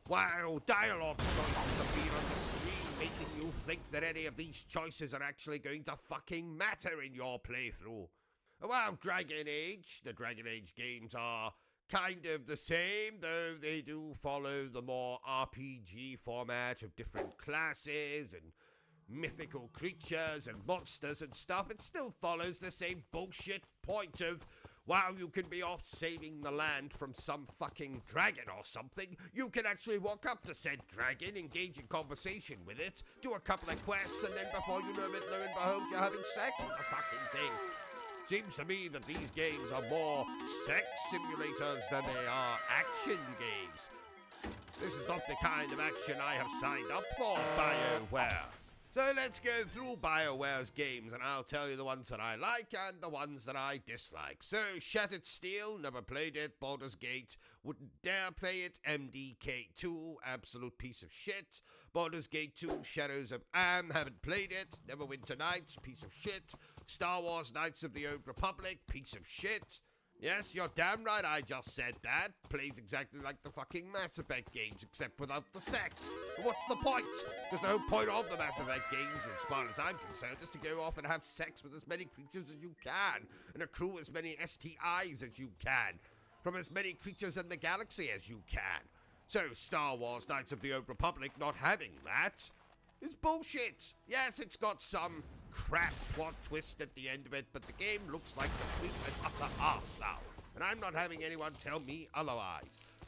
While dialogue choices appear on the screen, making you think that any of these choices are actually going to fucking matter in your playthrough. While the Dragon Age games are kind of the same, though they do follow the more RPG format of different classes and mythical creatures and monsters and stuff. It still follows the same bullshit point of, while you can be off saving the land from some fucking dragon or something, you can actually walk up to said dragon, engage in conversation with it, do a couple of quests, and then before you know it, lo and behold, you're having sex with the fucking thing. Seems to me that these games are more sex simulators than they are action games. This is not the kind of action I have signed up for, BioWare. So let's go through BioWare's games, and I'll tell you the ones that I like and the ones that I dislike. So, Shattered Steel, never played it. Baldur's Gate, wouldn't dare play it. MDK2, absolute piece of shit. Baldur's Gate 2, Shadows of Am, haven't played it. Neverwinter Nights, piece of shit. Star Wars Knights of the Old Republic, piece of shit. Yes, you're damn right I just said that. Plays exactly like the fucking Mass Effect games, except without the sex. But what's the point? Because the whole point of the Mass Effect games, as far as I'm concerned, is to go off and have sex with as many creatures as you can, and accrue as many STIs as you can, from as many creatures in the galaxy as you can. So Star Wars Knights of the Old Republic not having that is bullshit. Yes, it's got some crap plot twist at the end of it, but the game looks like complete and utter arse now, and I'm not having anyone tell me otherwise.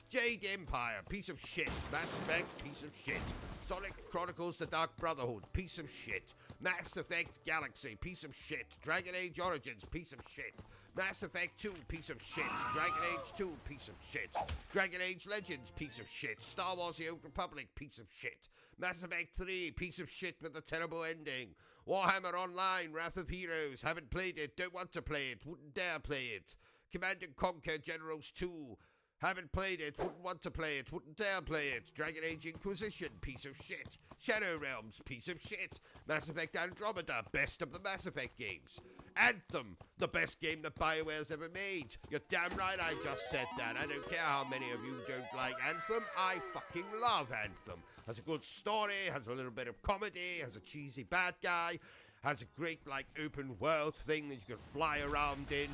Jade Empire, piece of shit. Mass Effect, piece of shit. Sonic Chronicles The Dark Brotherhood, piece of shit. Mass Effect Galaxy, piece of shit. Dragon Age Origins, piece of shit. Mass Effect 2, piece of shit. Dragon Age 2, piece of shit. Dragon Age Legends, piece of shit. Star Wars The Old Republic, piece of shit. Mass Effect 3, piece of shit with a terrible ending. Warhammer Online, Wrath of Heroes, haven't played it, don't want to play it, wouldn't dare play it. Command & Conquer Generals 2, haven't played it, wouldn't want to play it, wouldn't dare play it. Dragon Age Inquisition, piece of shit. Shadow Realms, piece of shit. Mass Effect Andromeda, best of the Mass Effect games. Anthem, the best game that BioWare's ever made. You're damn right I just said that. I don't care how many of you don't like Anthem, I fucking love Anthem. Has a good story, has a little bit of comedy, has a cheesy bad guy, has a great, open world thing that you can fly around in.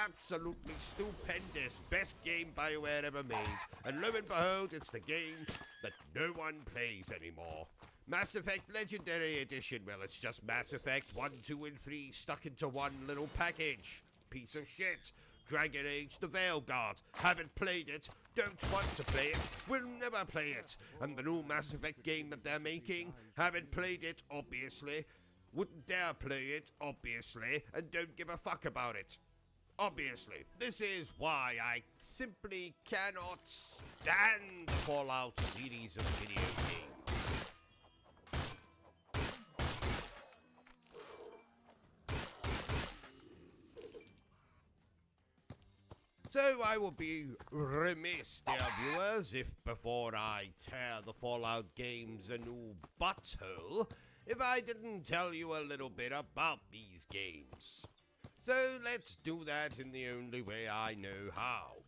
Absolutely stupendous. Best game BioWare ever made. And lo and behold, it's the game that no one plays anymore. Mass Effect Legendary Edition. Well, it's just Mass Effect 1, 2, and 3 stuck into one little package. Piece of shit. Dragon Age The Veilguard. Haven't played it. Don't want to play it. Will never play it. And the new Mass Effect game that they're making. Haven't played it, obviously. Wouldn't dare play it, obviously. And don't give a fuck about it. Obviously. This is why I simply cannot stand the Fallout series of video games. So I will be remiss, dear viewers, if before I tear the Fallout games a new butthole, if I didn't tell you a little bit about these games. So let's do that in the only way I know how.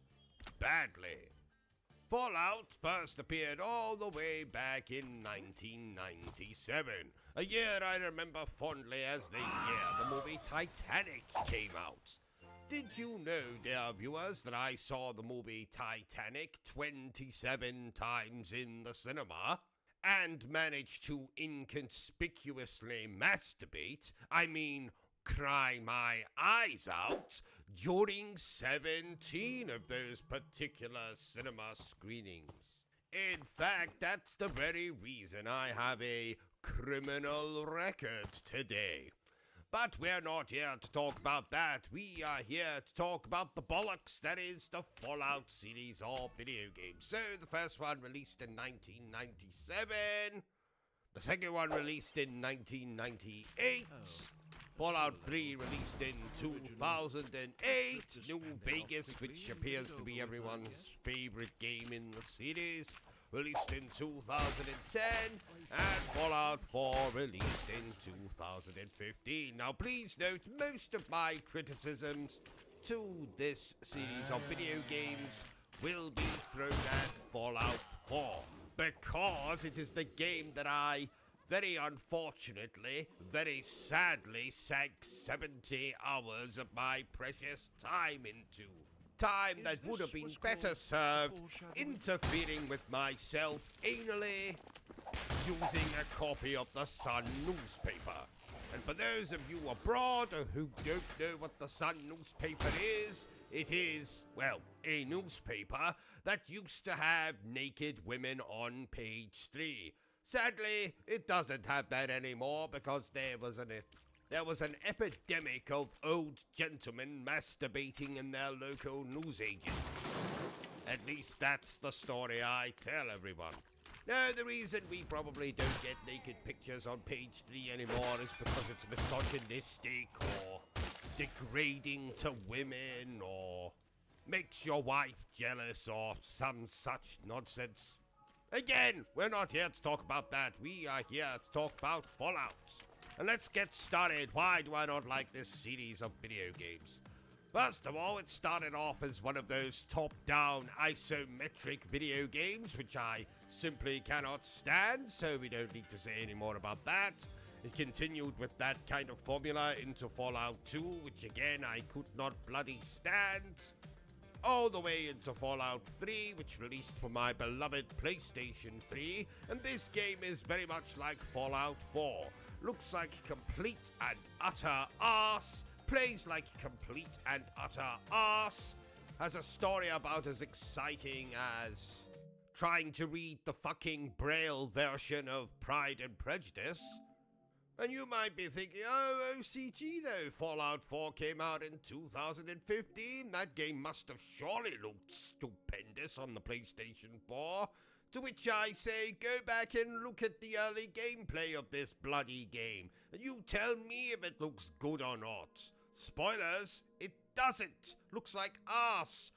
Badly. Fallout first appeared all the way back in 1997, a year I remember fondly as the year the movie Titanic came out. Did you know, dear viewers, that I saw the movie Titanic 27 times in the cinema and managed to inconspicuously masturbate, cry my eyes out, during 17 of those particular cinema screenings? In fact, that's the very reason I have a criminal record today. But we're not here to talk about that. We are here to talk about the bollocks that is the Fallout series of video games. So, the first one released in 1997, the second one released in 1998, Fallout 3 released in 2008, New Vegas, which appears to be everyone's favorite game in the series, released in 2010, and Fallout 4 released in 2015. Now please note, most of my criticisms to this series of video games will be thrown at Fallout 4, because it is the game that I very unfortunately, very sadly, sank 70 hours of my precious time into. Time that would have been better served interfering with myself anally using a copy of the Sun newspaper. And for those of you abroad who don't know what the Sun newspaper is, it is, well, a newspaper that used to have naked women on page 3. Sadly, it doesn't have that anymore because there was an epidemic of old gentlemen masturbating in their local newsagents. At least that's the story I tell everyone. No, the reason we probably don't get naked pictures on page 3 anymore is because it's misogynistic or degrading to women or makes your wife jealous or some such nonsense. Again, we're not here to talk about that. We are here to talk about Fallout. And let's get started. Why do I not like this series of video games? First of all, it started off as one of those top-down isometric video games, which I simply cannot stand, so we don't need to say any more about that. It continued with that kind of formula into Fallout 2, which again I could not bloody stand. All the way into Fallout 3, which released for my beloved PlayStation 3, and this game is very much like Fallout 4. Looks like complete and utter arse, plays like complete and utter arse, has a story about as exciting as trying to read the fucking Braille version of Pride and Prejudice. And you might be thinking, oh, O.C.G. though, Fallout 4 came out in 2015. That game must have surely looked stupendous on the PlayStation 4. To which I say, go back and look at the early gameplay of this bloody game, and you tell me if it looks good or not. Spoilers, it doesn't. Looks like arse.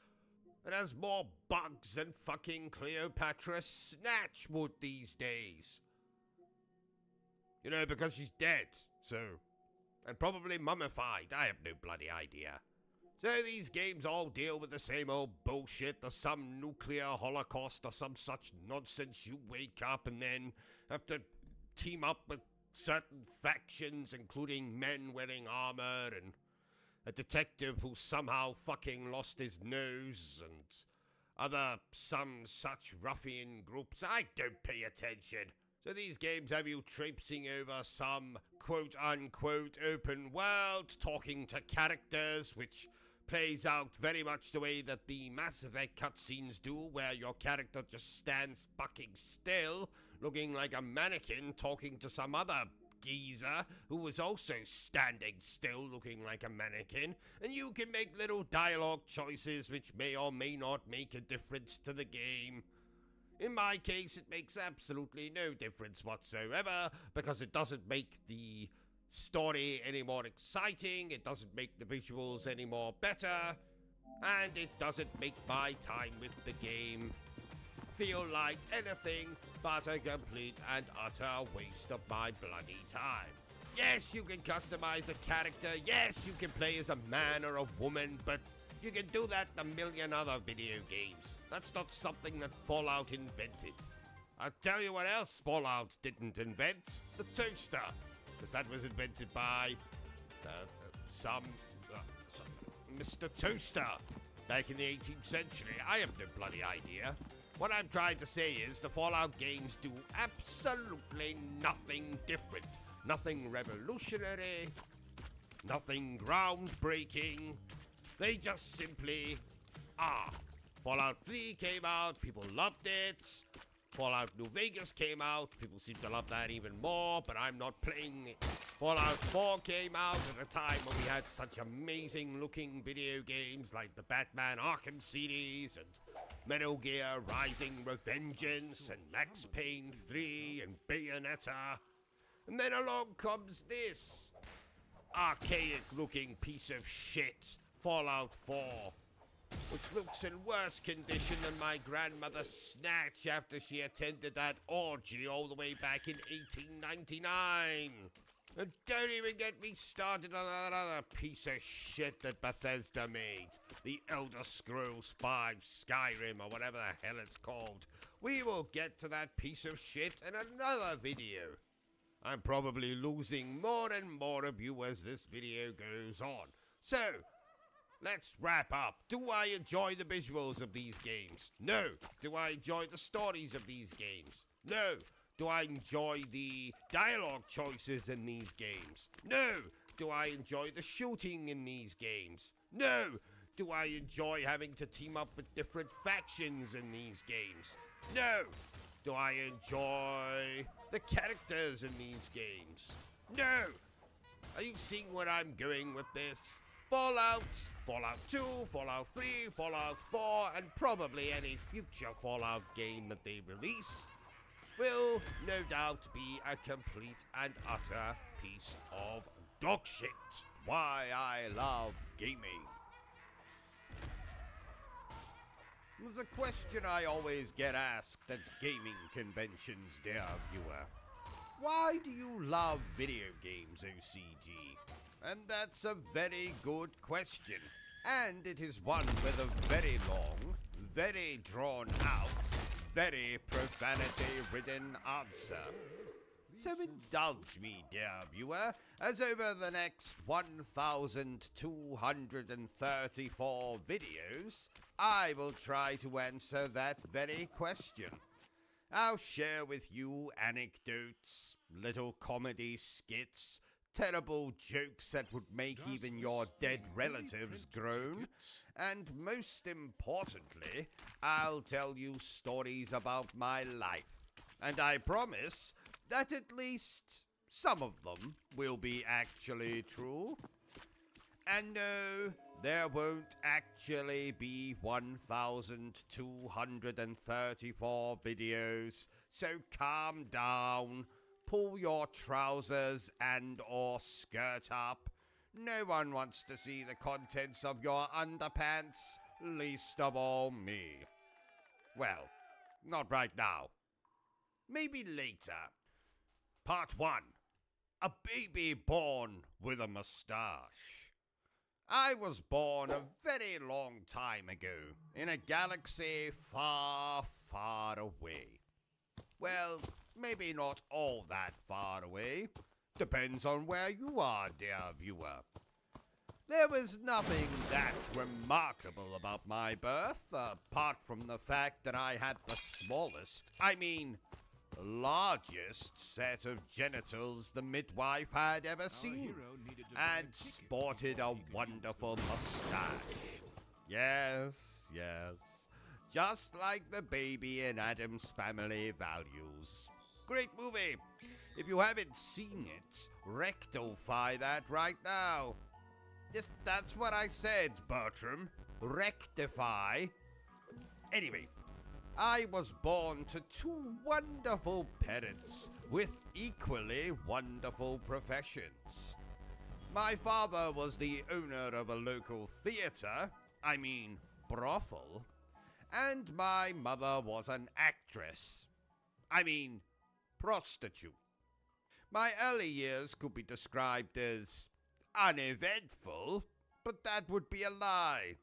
It has more bugs than fucking Cleopatra Snatchwood these days. You know, because she's dead, so, and probably mummified. I have no bloody idea. So these games all deal with the same old bullshit, the some nuclear holocaust or some such nonsense. You wake up and then have to team up with certain factions, including men wearing armor and a detective who somehow fucking lost his nose and other some such ruffian groups. I don't pay attention. So these games have you traipsing over some quote-unquote open world, talking to characters, which plays out very much the way that the Mass Effect cutscenes do, where your character just stands fucking still, looking like a mannequin, talking to some other geezer who was also standing still, looking like a mannequin, and you can make little dialogue choices which may or may not make a difference to the game. In my case, it makes absolutely no difference whatsoever, because it doesn't make the story any more exciting, it doesn't make the visuals any more better, and it doesn't make my time with the game feel like anything but a complete and utter waste of my bloody time. Yes, you can customize a character, yes, you can play as a man or a woman, but You can do that in a million other video games. That's not something that Fallout invented. I'll tell you what else Fallout didn't invent. The toaster. Because that was invented by some Mr. Toaster back in the 18th century. I have no bloody idea. What I'm trying to say is the Fallout games do absolutely nothing different. Nothing revolutionary. Nothing groundbreaking. They just simply are. Fallout 3 came out, people loved it. Fallout New Vegas came out, people seem to love that even more, but I'm not playing it. Fallout 4 came out at a time when we had such amazing looking video games like the Batman Arkham series and Metal Gear Rising Revengeance and Max Payne 3 and Bayonetta. And then along comes this archaic looking piece of shit, Fallout 4, which looks in worse condition than my grandmother's snatch after she attended that orgy all the way back in 1899. And don't even get me started on that other piece of shit that Bethesda made, the Elder Scrolls V Skyrim or whatever the hell it's called. We will get to that piece of shit in another video. I'm probably losing more and more of you as this video goes on. So, let's wrap up. Do I enjoy the visuals of these games? No. Do I enjoy the stories of these games? No. Do I enjoy the dialogue choices in these games? No. Do I enjoy the shooting in these games? No. Do I enjoy having to team up with different factions in these games? No. Do I enjoy the characters in these games? No. Are you seeing where I'm going with this? Fallout, Fallout 2, Fallout 3, Fallout 4, and probably any future Fallout game that they release will no doubt be a complete and utter piece of dog shit. Why I love gaming. There's a question I always get asked at gaming conventions, dear viewer. Why do you love video games, O.C.G? And that's a very good question. And it is one with a very long, very drawn out, very profanity-ridden answer. So indulge me, dear viewer, as over the next 1,234 videos, I will try to answer that very question. I'll share with you anecdotes, little comedy skits, terrible jokes that would make even your dead relatives groan, and most importantly, I'll tell you stories about my life. And I promise that at least some of them will be actually true. And no, there won't actually be 1,234 videos, so calm down, pull your trousers and or skirt up. No one wants to see the contents of your underpants, least of all me. Well, not right now. Maybe later. Part 1. A baby born with a mustache. I was born a very long time ago in a galaxy far, far away. Well, maybe not all that far away. Depends on where you are, dear viewer. There was nothing that remarkable about my birth, apart from the fact that I had the smallest, largest set of genitals the midwife had ever seen, and sported a wonderful mustache. Yes, yes. Just like the baby in Addams Family Values. Great movie. If you haven't seen it, rectify that right now. Yes, that's what I said, Bertram. Rectify. Anyway, I was born to two wonderful parents with equally wonderful professions. My father was the owner of a local theater, brothel, and my mother was an actress. Prostitute. My early years could be described as uneventful, but that would be a lie.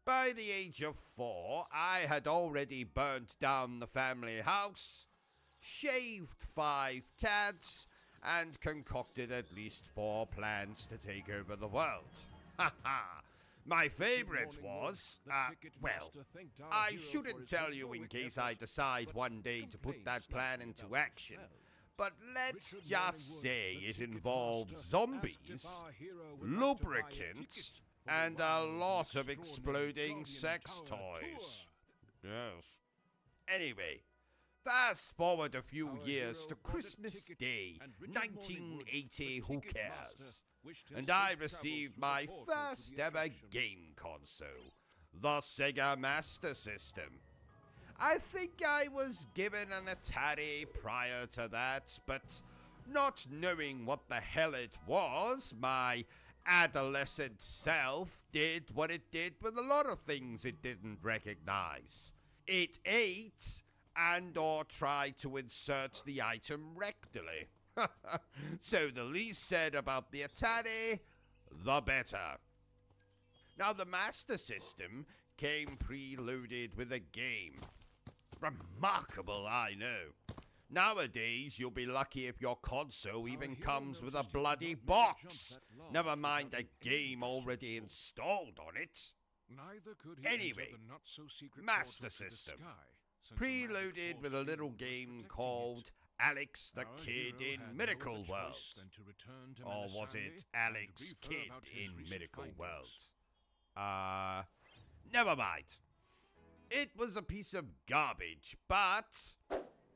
By the age of 4, I had already burnt down the family house, shaved 5 cats, and concocted at least 4 plans to take over the world. Ha ha! My favorite was, well, I shouldn't tell you in case I decide one day to put that plan into action, but let's just say it involves zombies, lubricants, and a lot of exploding sex toys. Yes. Anyway, fast forward a few years to Christmas Day, 1980, who cares? And I received my first ever game console, the Sega Master System. I think I was given an Atari prior to that, but not knowing what the hell it was, my adolescent self did what it did with a lot of things it didn't recognize. It ate and or tried to insert the item rectally. So the least said about the Atari, the better. Now the Master System came preloaded with a game. Remarkable, I know. Nowadays, you'll be lucky if your console even comes with a bloody box. Never mind a game already installed on it. Anyway, Master System. Preloaded with a little game called Alex the Kid in Miracle World. Or was it Alex Kid in Miracle World? Never mind. It was a piece of garbage, but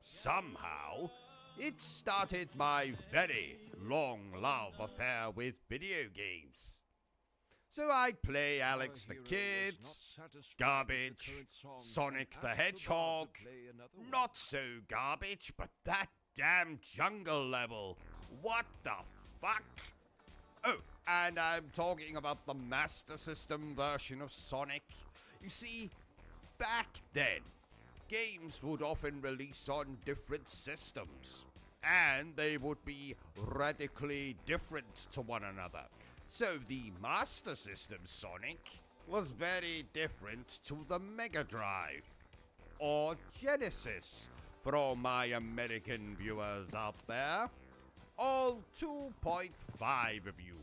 somehow it started my very long love affair with video games. So I'd play Alex the Kid, garbage, Sonic the Hedgehog, not so garbage, but that damn jungle level. What the fuck? Oh, and I'm talking about the Master System version of Sonic. You see, back then, games would often release on different systems, and they would be radically different to one another. So the Master System Sonic was very different to the Mega Drive, or Genesis, for all my American viewers out there. All 2.5 of you.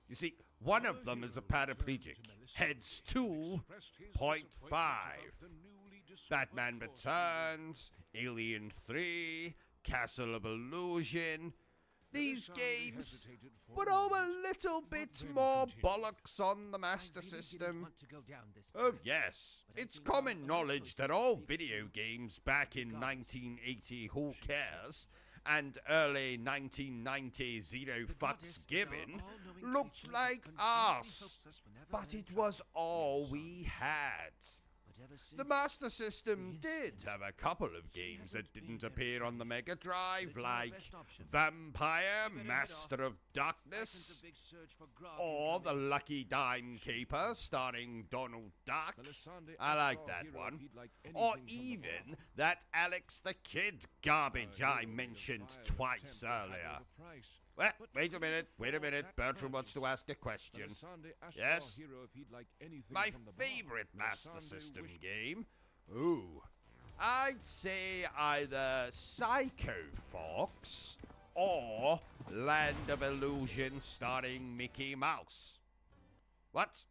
You see, one of them is a paraplegic, heads 2.5. Batman Returns, Alien 3, Castle of Illusion. These games were all a little bit more bollocks on the Master System. Oh yes, it's common knowledge that all video games back in 1980 Who Cares and early 1990 Zero Fucks Given looked like arse, but it was all we had. The Master System did have a couple of games that didn't appear on the Mega Drive, like Vampire, Master of Darkness, or The Lucky Dime Caper starring Donald Duck. I like that one. Or even that Alex the Kid garbage I mentioned twice earlier. Well, wait a minute, Bertram wants to ask a question. Yes? My favorite Master System game? Ooh, I'd say either Psycho Fox or Land of Illusion starring Mickey Mouse. What?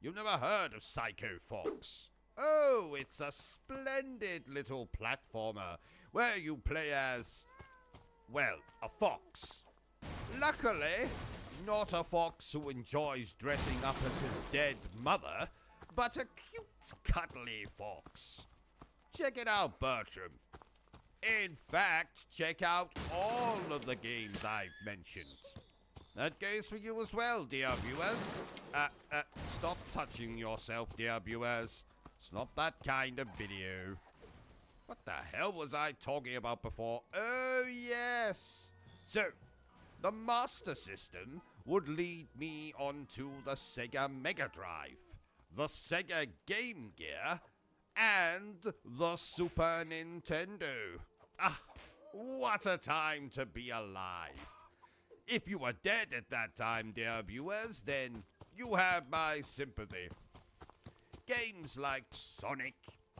You've never heard of Psycho Fox? Oh, it's a splendid little platformer where you play as, well, a fox. Luckily, not a fox who enjoys dressing up as his dead mother, but a cute, cuddly fox. Check it out, Bertram. In fact, check out all of the games I've mentioned. That goes for you as well, dear viewers. Stop touching yourself, dear viewers. It's not that kind of video. What the hell was I talking about before? Oh, yes. So, the Master System would lead me onto the Sega Mega Drive, the Sega Game Gear, and the Super Nintendo. Ah, what a time to be alive. If you were dead at that time, dear viewers, then you have my sympathy. Games like Sonic,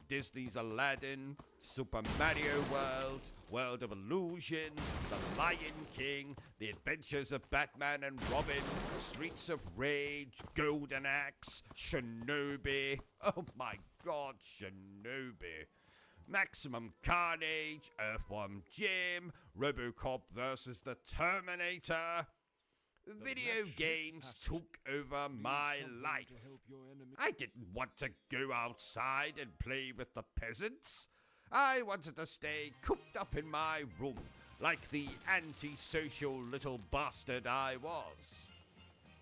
Disney's Aladdin, Super Mario World, World of Illusion, The Lion King, The Adventures of Batman and Robin, Streets of Rage, Golden Axe, Shinobi, oh my god, Shinobi, Maximum Carnage, Earthworm Jim, RoboCop vs. the Terminator. Video games took over my life. I didn't want to go outside and play with the peasants. I wanted to stay cooped up in my room, like the antisocial little bastard I was.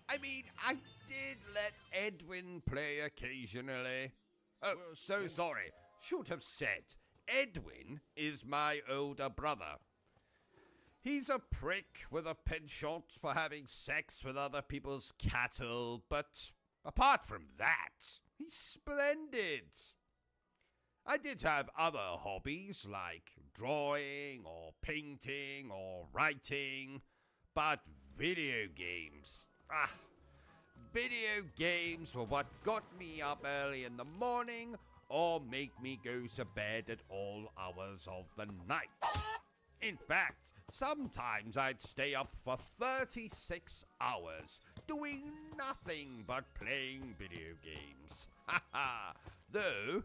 I mean, I did let Edwin play occasionally. Oh, so sorry. Should have said, Edwin is my older brother. He's a prick with a penchant for having sex with other people's cattle, but apart from that, he's splendid. I did have other hobbies like drawing or painting or writing, but video games, video games were what got me up early in the morning or make me go to bed at all hours of the night. In fact, sometimes I'd stay up for 36 hours doing nothing but playing video games. Though,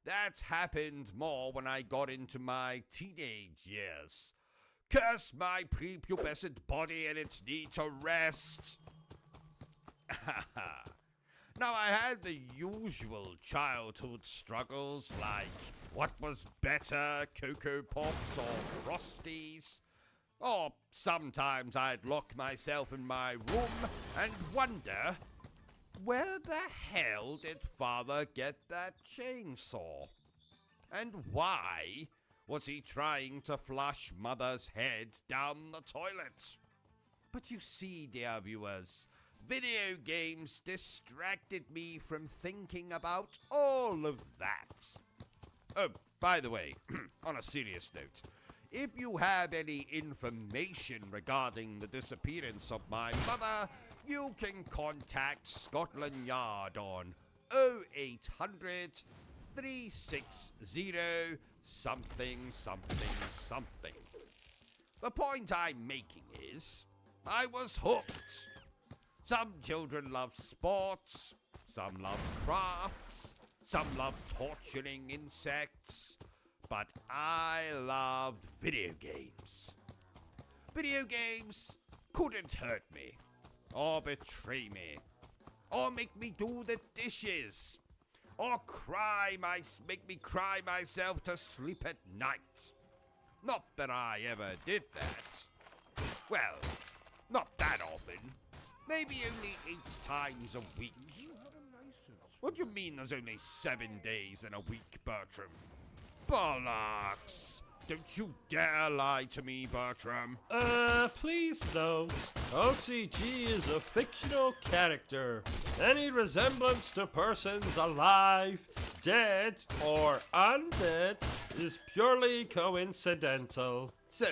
that's happened more when I got into my teenage years. Curse my prepubescent body and its need to rest. Now, I had the usual childhood struggles like what was better, Cocoa Pops or Frosties? Or sometimes I'd lock myself in my room and wonder, where the hell did Father get that chainsaw? And why was he trying to flush Mother's head down the toilet? But you see, dear viewers, video games distracted me from thinking about all of that. Oh, by the way, on a serious note, if you have any information regarding the disappearance of my mother, you can contact Scotland Yard on 0800 360 something something something. The point I'm making is, I was hooked. Some children love sports, some love crafts, some love torturing insects, but I loved video games. Video games couldn't hurt me, or betray me, or make me do the dishes, or make me cry myself to sleep at night. Not that I ever did that. Well, not that often. Maybe only 8 times a week. What do you mean there's only 7 days in a week, Bertram? Bollocks! Don't you dare lie to me, Bertram. Please don't. O.C.G. is a fictional character. Any resemblance to persons alive, dead, or undead is purely coincidental. So,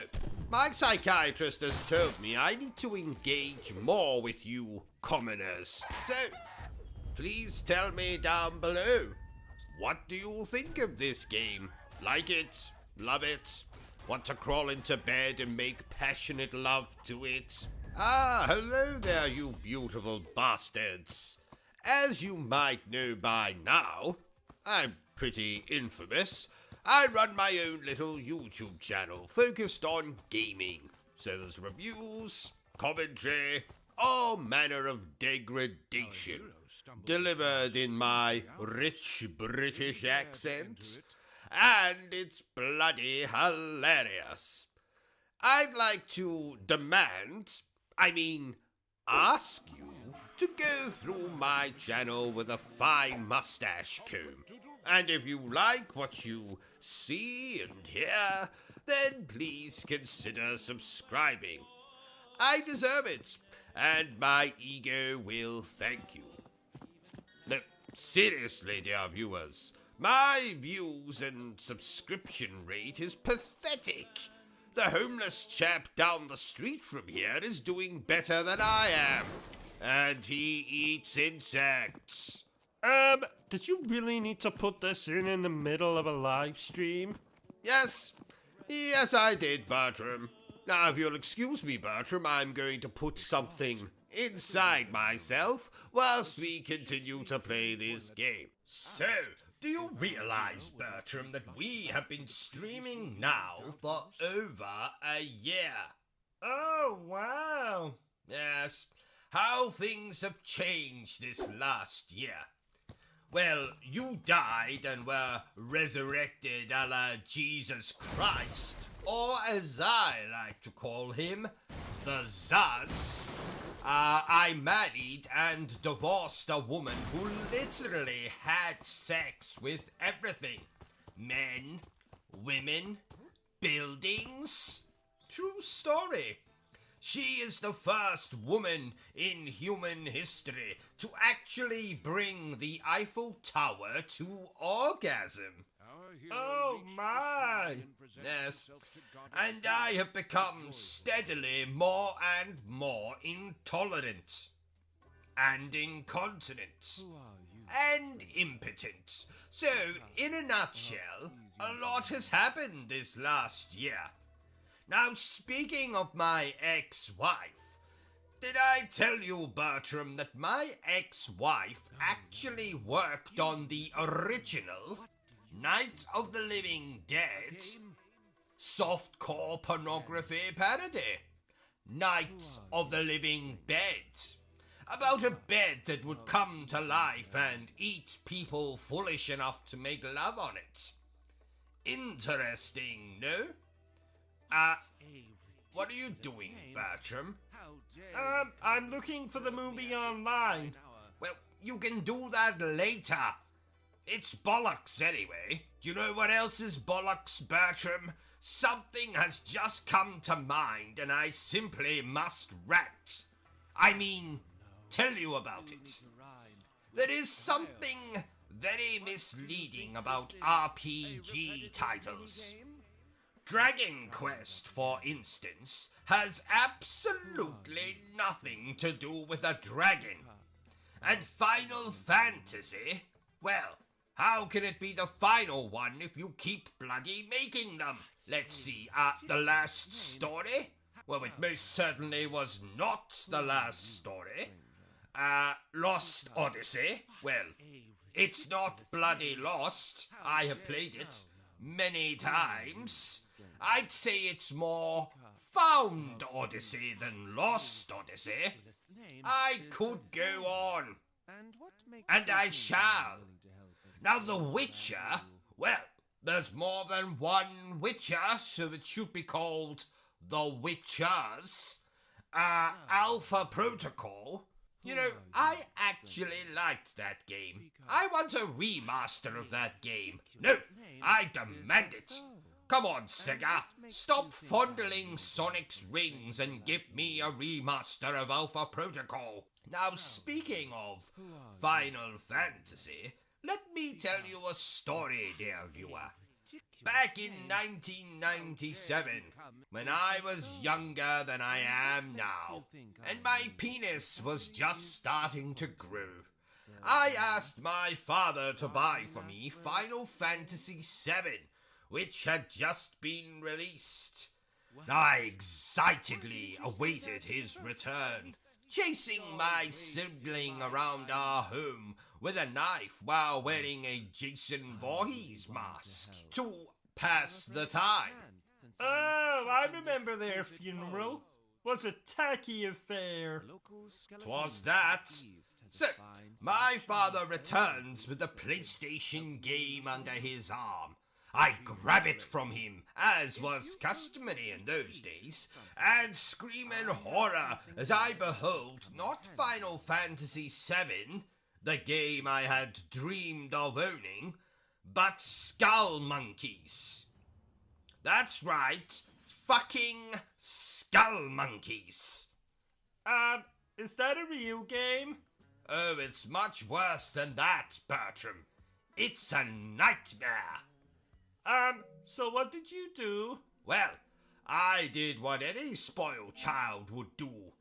my psychiatrist has told me I need to engage more with you commoners. So, please tell me down below, what do you think of this game? Like it? Love it? Want to crawl into bed and make passionate love to it? Ah, hello there, you beautiful bastards. As you might know by now, I'm pretty infamous. I run my own little YouTube channel focused on gaming. So there's reviews, commentary, all manner of degradation, delivered in my rich British accent, and it's bloody hilarious. I'd like to ask you to go through my channel with a fine mustache comb. And if you like what you see and hear, then please consider subscribing. I deserve it, and my ego will thank you. No, seriously, dear viewers, my views and subscription rate is pathetic. The homeless chap down the street from here is doing better than I am, and he eats insects. Did you really need to put this in the middle of a live stream? Yes. Yes, I did, Bertram. Now, if you'll excuse me, Bertram, I'm going to put something inside myself whilst we continue to play this game. So, do you realize, Bertram, that we have been streaming now for over a year? Oh, wow. Yes, how things have changed this last year. Well, you died and were resurrected a la Jesus Christ, or as I like to call him, the Zaz. I married and divorced a woman who literally had sex with everything. Men, women, buildings. True story. She is the first woman in human history to actually bring the Eiffel Tower to orgasm. Oh my! Yes, and I have become steadily more and more intolerant, and incontinent, and impotent. So, in a nutshell, a lot has happened this last year. Now, speaking of my ex-wife, did I tell you, Bertram, that my ex-wife actually worked on the original Night of the Living Dead softcore pornography parody? Night of the Living Bed. About a bed that would come to life and eat people foolish enough to make love on it. Interesting, no? What are you doing, Bertram? I'm looking for the movie online. Well, you can do that later. It's bollocks anyway. Do you know what else is bollocks, Bertram? Something has just come to mind and I simply must rant. I mean, tell you about it. There is something very misleading about RPG titles. Dragon Quest, for instance, has absolutely nothing to do with a dragon. And Final Fantasy, well, how can it be the final one if you keep bloody making them? Let's see, the last story? Well, it most certainly was not the last story. Lost Odyssey? Well, it's not bloody lost. I have played it many times. I'd say it's more found Odyssey than lost Odyssey. I could go on. And I shall. Now The Witcher, well, there's more than one Witcher, so it should be called The Witchers. Alpha Protocol. You know, I actually liked that game. I want a remaster of that game. No, I demand it. Come on, Sega. Stop fondling Sonic's rings and give me a remaster of Alpha Protocol. Now, speaking of Final Fantasy, let me tell you a story, dear viewer. Back in 1997, when I was younger than I am now, and my penis was just starting to grow, I asked my father to buy for me Final Fantasy VII, which had just been released. I excitedly awaited his return, chasing my sibling around our home with a knife while wearing a Jason Voorhees mask to pass the time. Oh, I remember their funeral. Was a tacky affair. 'Twas that. So, my father returns with the PlayStation game under his arm. I grab it from him, as was customary in those days, and scream in horror as I behold not Final Fantasy VII, the game I had dreamed of owning, but Skull Monkeys. That's right, fucking Skull Monkeys. Is that a real game? Oh, it's much worse than that, Bertram. It's a nightmare. So what did you do? Well, I did what any spoiled child would do.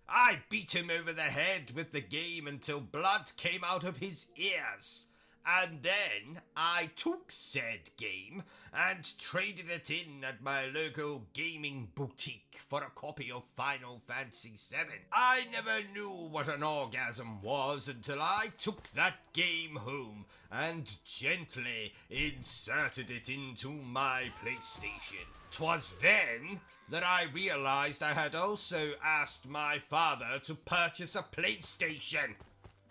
I beat him over the head with the game until blood came out of his ears. And then I took said game and traded it in at my local gaming boutique for a copy of Final Fantasy VII. I never knew what an orgasm was until I took that game home and gently inserted it into my PlayStation. 'Twas then that I realized I had also asked my father to purchase a PlayStation,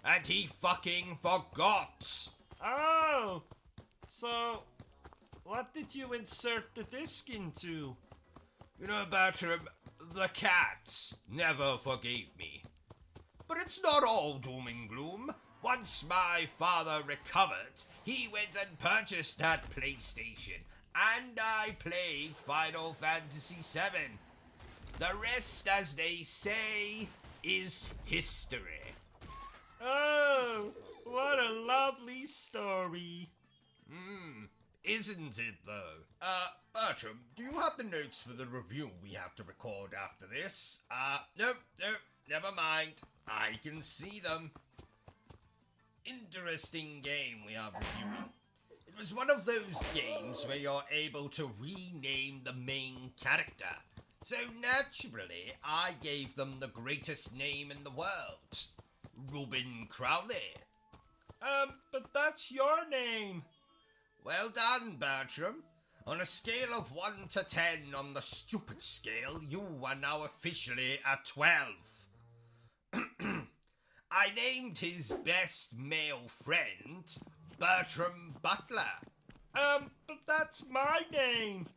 and he fucking forgot. Oh! So, what did you insert the disc into? You know, Bertram, the cats never forgave me. But it's not all doom and gloom. Once my father recovered, he went and purchased that PlayStation, and I played Final Fantasy VII. The rest, as they say, is history. Oh, what a lovely story. Isn't it, though? Bertram, do you have the notes for the review we have to record after this? Nope, never mind. I can see them. Interesting game we are reviewing. It was one of those games where you're able to rename the main character. So naturally, I gave them the greatest name in the world. Reuben Crowley. But that's your name. Well done, Bertram. On a scale of 1 to 10 on the stupid scale, you are now officially a 12. I named his best male friend Bertram Butler. But that's my name.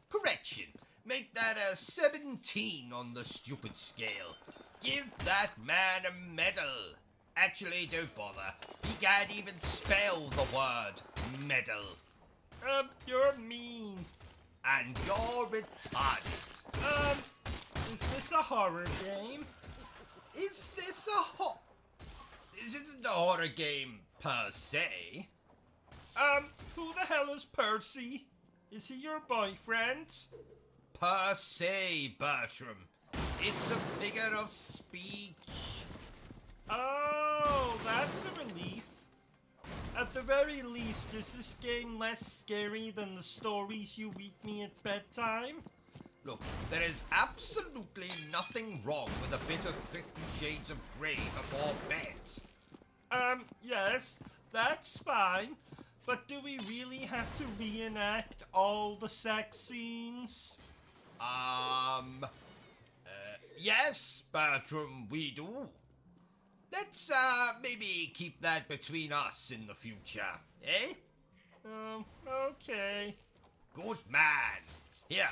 Correction. Make that a 17 on the stupid scale. Give that man a medal. Actually, don't bother. He can't even spell the word medal. You're mean. And you're retarded. Is this a horror game? Is this a This isn't a horror game per se. Who the hell is Percy? Is he your boyfriend? Per se, Bertram. It's a figure of speech. Oh, that's a relief. At the very least, is this game less scary than the stories you read me at bedtime? Look, there is absolutely nothing wrong with a bit of 50 Shades of Grey before bed. Yes, that's fine. But do we really have to reenact all the sex scenes? Yes, Bertram, we do. Let's, maybe keep that between us in the future, eh? Okay. Good man. Here,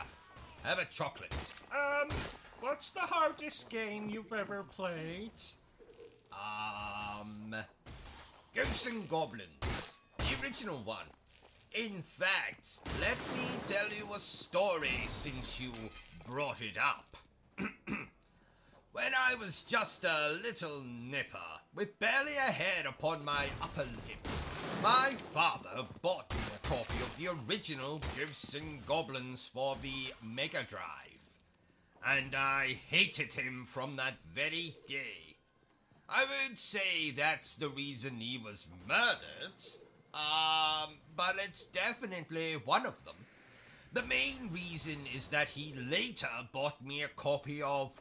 have a chocolate. What's the hardest game you've ever played? Ghosts and Goblins. The original one. In fact, let me tell you a story since you brought it up. When I was just a little nipper, with barely a hair upon my upper lip, my father bought me a copy of the original Ghosts and Goblins for the Mega Drive. And I hated him from that very day. I won't say that's the reason he was murdered, but it's definitely one of them. The main reason is that he later bought me a copy of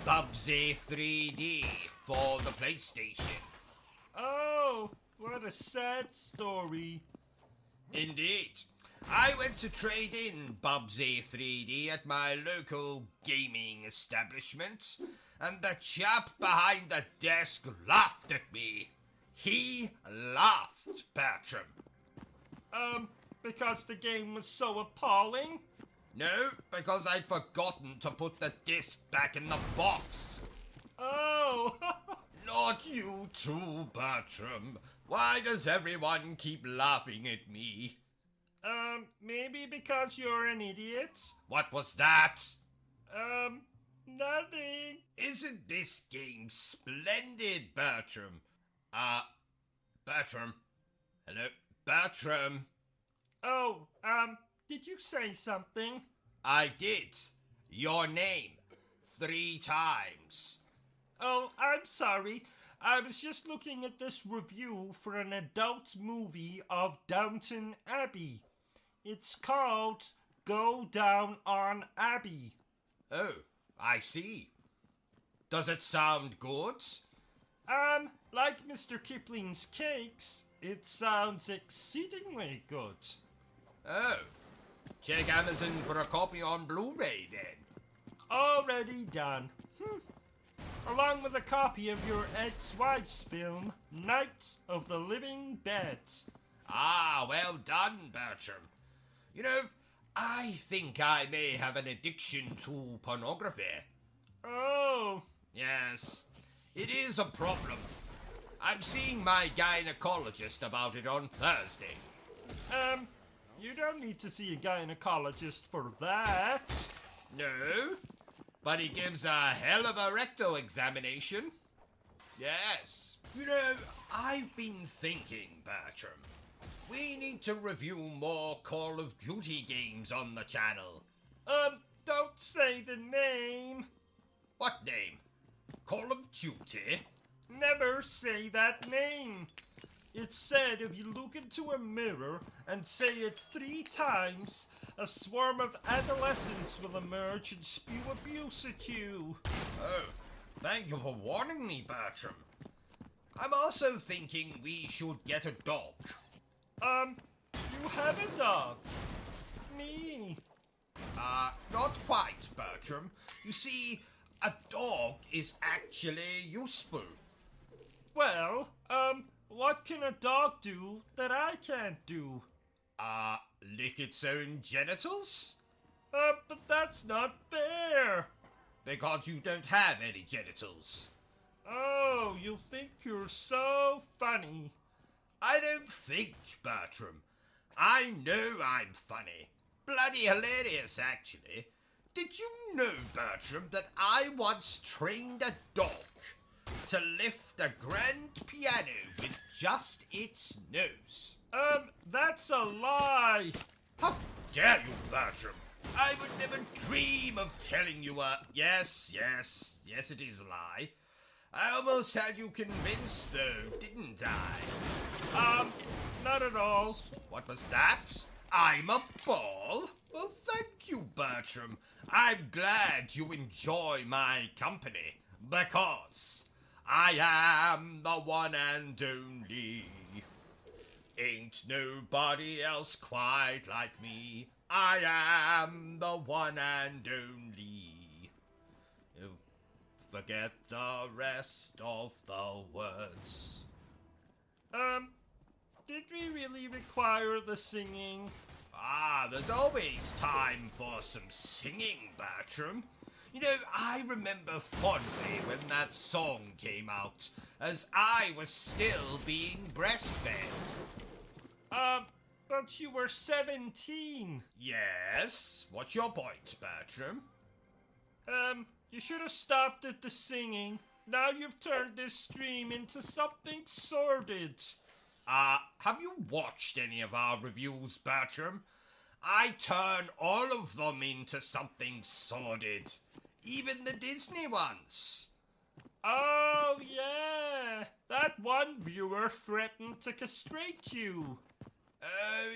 Bubsy 3D for the PlayStation. Oh, what a sad story. Indeed. I went to trade in Bubsy 3D at my local gaming establishment, and the chap behind the desk laughed at me. He laughed, Bertram. Because the game was so appalling? No, because I'd forgotten to put the disc back in the box. Oh! Not you too, Bertram. Why does everyone keep laughing at me? Maybe because you're an idiot? What was that? Nothing. Isn't this game splendid, Bertram? Bertram. Hello? Bertram. Oh, did you say something? I did. Your name. 3 times. Oh, I'm sorry. I was just looking at this review for an adult movie of Downton Abbey. It's called Go Down on Abbey. Oh, I see. Does it sound good? Like Mr. Kipling's cakes, it sounds exceedingly good. Oh, check Amazon for a copy on Blu-ray then. Already done. Along with a copy of your ex-wife's film, Night of the Living Dead. Ah, well done, Bertram. You know, I think I may have an addiction to pornography. Oh. Yes, it is a problem. I'm seeing my gynecologist about it on Thursday. You don't need to see a gynecologist for that. No, but he gives a hell of a rectal examination. Yes. You know, I've been thinking, Bertram. We need to review more Call of Duty games on the channel. Don't say the name. What name? Call of Duty? Never say that name. It's said if you look into a mirror and say it 3 times, a swarm of adolescents will emerge and spew abuse at you. Oh, thank you for warning me, Bertram. I'm also thinking we should get a dog. You have a dog. Me. Not quite, Bertram. You see, a dog is actually useful. Well, what can a dog do that I can't do? Lick its own genitals? But that's not fair. Because you don't have any genitals. Oh, you think you're so funny. I don't think, Bertram. I know I'm funny. Bloody hilarious, actually. Did you know, Bertram, that I once trained a dog to lift a grand piano with just its nose? That's a lie. How dare you, Bertram? I would never dream of telling you a... Yes, it is a lie. I almost had you convinced, though, didn't I? Not at all. What was that? I'm a ball? Well, thank you, Bertram. I'm glad you enjoy my company, because I am the one and only. Ain't nobody else quite like me. I am the one and only. Forget the rest of the words. Did we really require the singing? There's always time for some singing, Bertram. You know, I remember fondly when that song came out, as I was still being breastfed. But you were 17. Yes? What's your point, Bertram? You should have stopped at the singing. Now you've turned this stream into something sordid. Have you watched any of our reviews, Bertram? I turn all of them into something sordid. Even the Disney ones. Oh, yeah. That one viewer threatened to castrate you. Oh,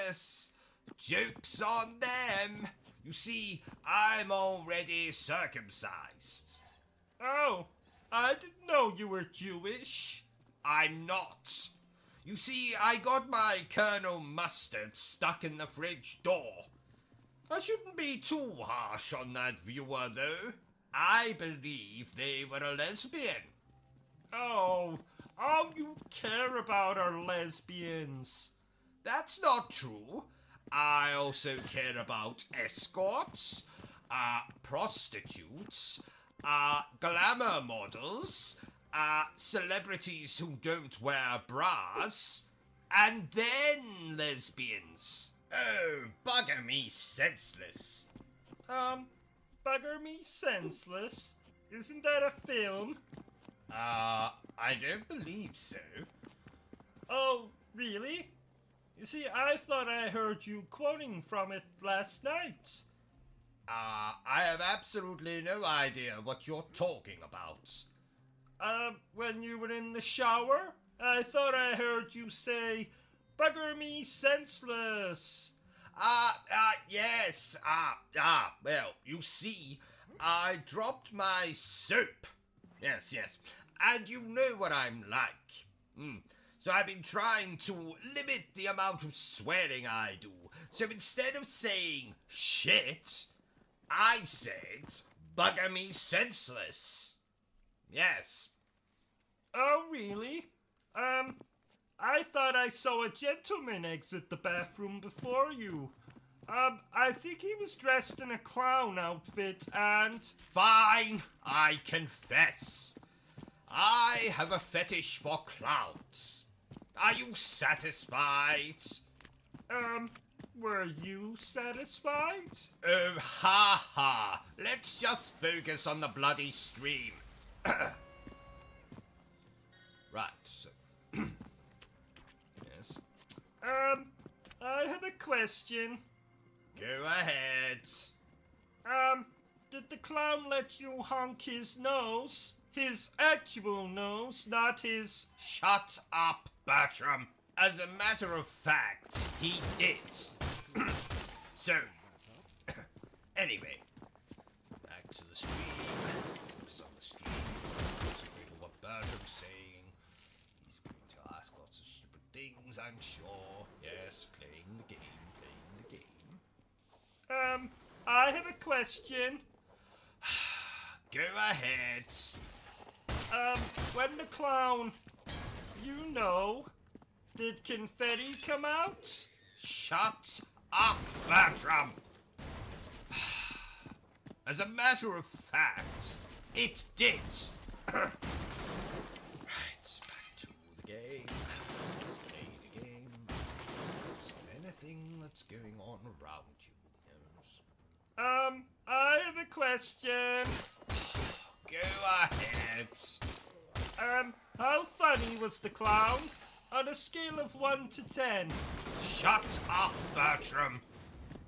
yes. Joke's on them. You see, I'm already circumcised. Oh, I didn't know you were Jewish. I'm not. You see, I got my Colonel Mustard stuck in the fridge door. I shouldn't be too harsh on that viewer, though. I believe they were a lesbian. Oh, all you care about are lesbians. That's not true. I also care about escorts, prostitutes, glamour models, celebrities who don't wear bras, and then lesbians. Oh, bugger me senseless. Bugger me senseless? Isn't that a film? I don't believe so. Oh, really? You see, I thought I heard you quoting from it last night. I have absolutely no idea what you're talking about. When you were in the shower, I thought I heard you say, "Bugger me senseless." Yes. Well, you see, I dropped my soap. Yes. And you know what I'm like. So I've been trying to limit the amount of swearing I do. So instead of saying shit, I said, "Bugger me senseless." Yes. Oh, really? I thought I saw a gentleman exit the bathroom before you. I think he was dressed in a clown outfit and... Fine, I confess. I have a fetish for clowns. Are you satisfied? Were you satisfied? Oh, ha ha. Let's just focus on the bloody stream. Right, so... Yes. I have a question. Go ahead. Did the clown let you honk his nose? His actual nose, not his... Shut up, Bertram. As a matter of fact, he did. So, anyway, back to the stream. It's on the stream. Listening to what Bertram's saying. He's going to ask lots of stupid things, I'm sure. Yes, playing the game. I have a question. Go ahead. When the clown, did confetti come out? Shut up, Bertram. As a matter of fact, it did. Right, back to the game. Let's play the game. So anything that's going on around you. I have a question. Go ahead. How funny was the clown? On a scale of 1 to 10. Shut up, Bertram.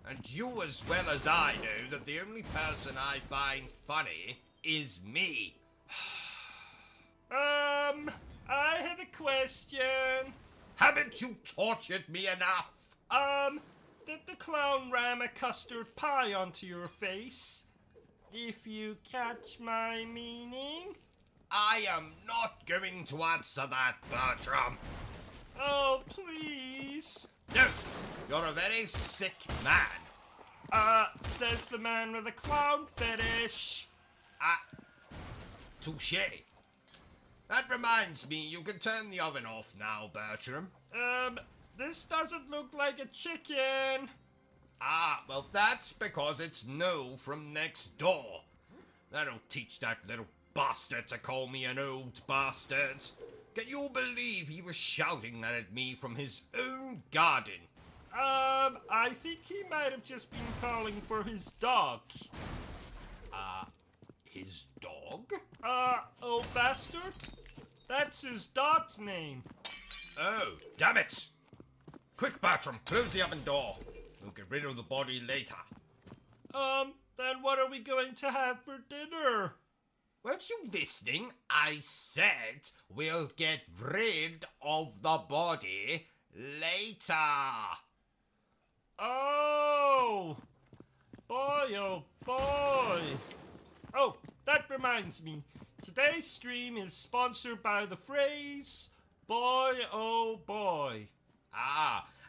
And you as well as I know that the only person I find funny is me. I have a question. Haven't you tortured me enough? Did the clown ram a custard pie onto your face? If you catch my meaning? I am not going to answer that, Bertram. Oh, please. No, you're a very sick man. Says the man with a clown fetish. Touché. That reminds me, you can turn the oven off now, Bertram. This doesn't look like a chicken. Well, that's because it's No from next door. That'll teach that little bastard to call me an old bastard. Can you believe he was shouting that at me from his own garden? I think he might have just been calling for his dog. His dog? Oh, bastard? That's his dog's name. Oh, damn it! Quick, Bertram, close the oven door. We'll get rid of the body later. Then what are we going to have for dinner? Weren't you listening? I said we'll get rid of the body later. Oh! Boy, oh boy! Oh, that reminds me. Today's stream is sponsored by the phrase, "Boy, oh boy."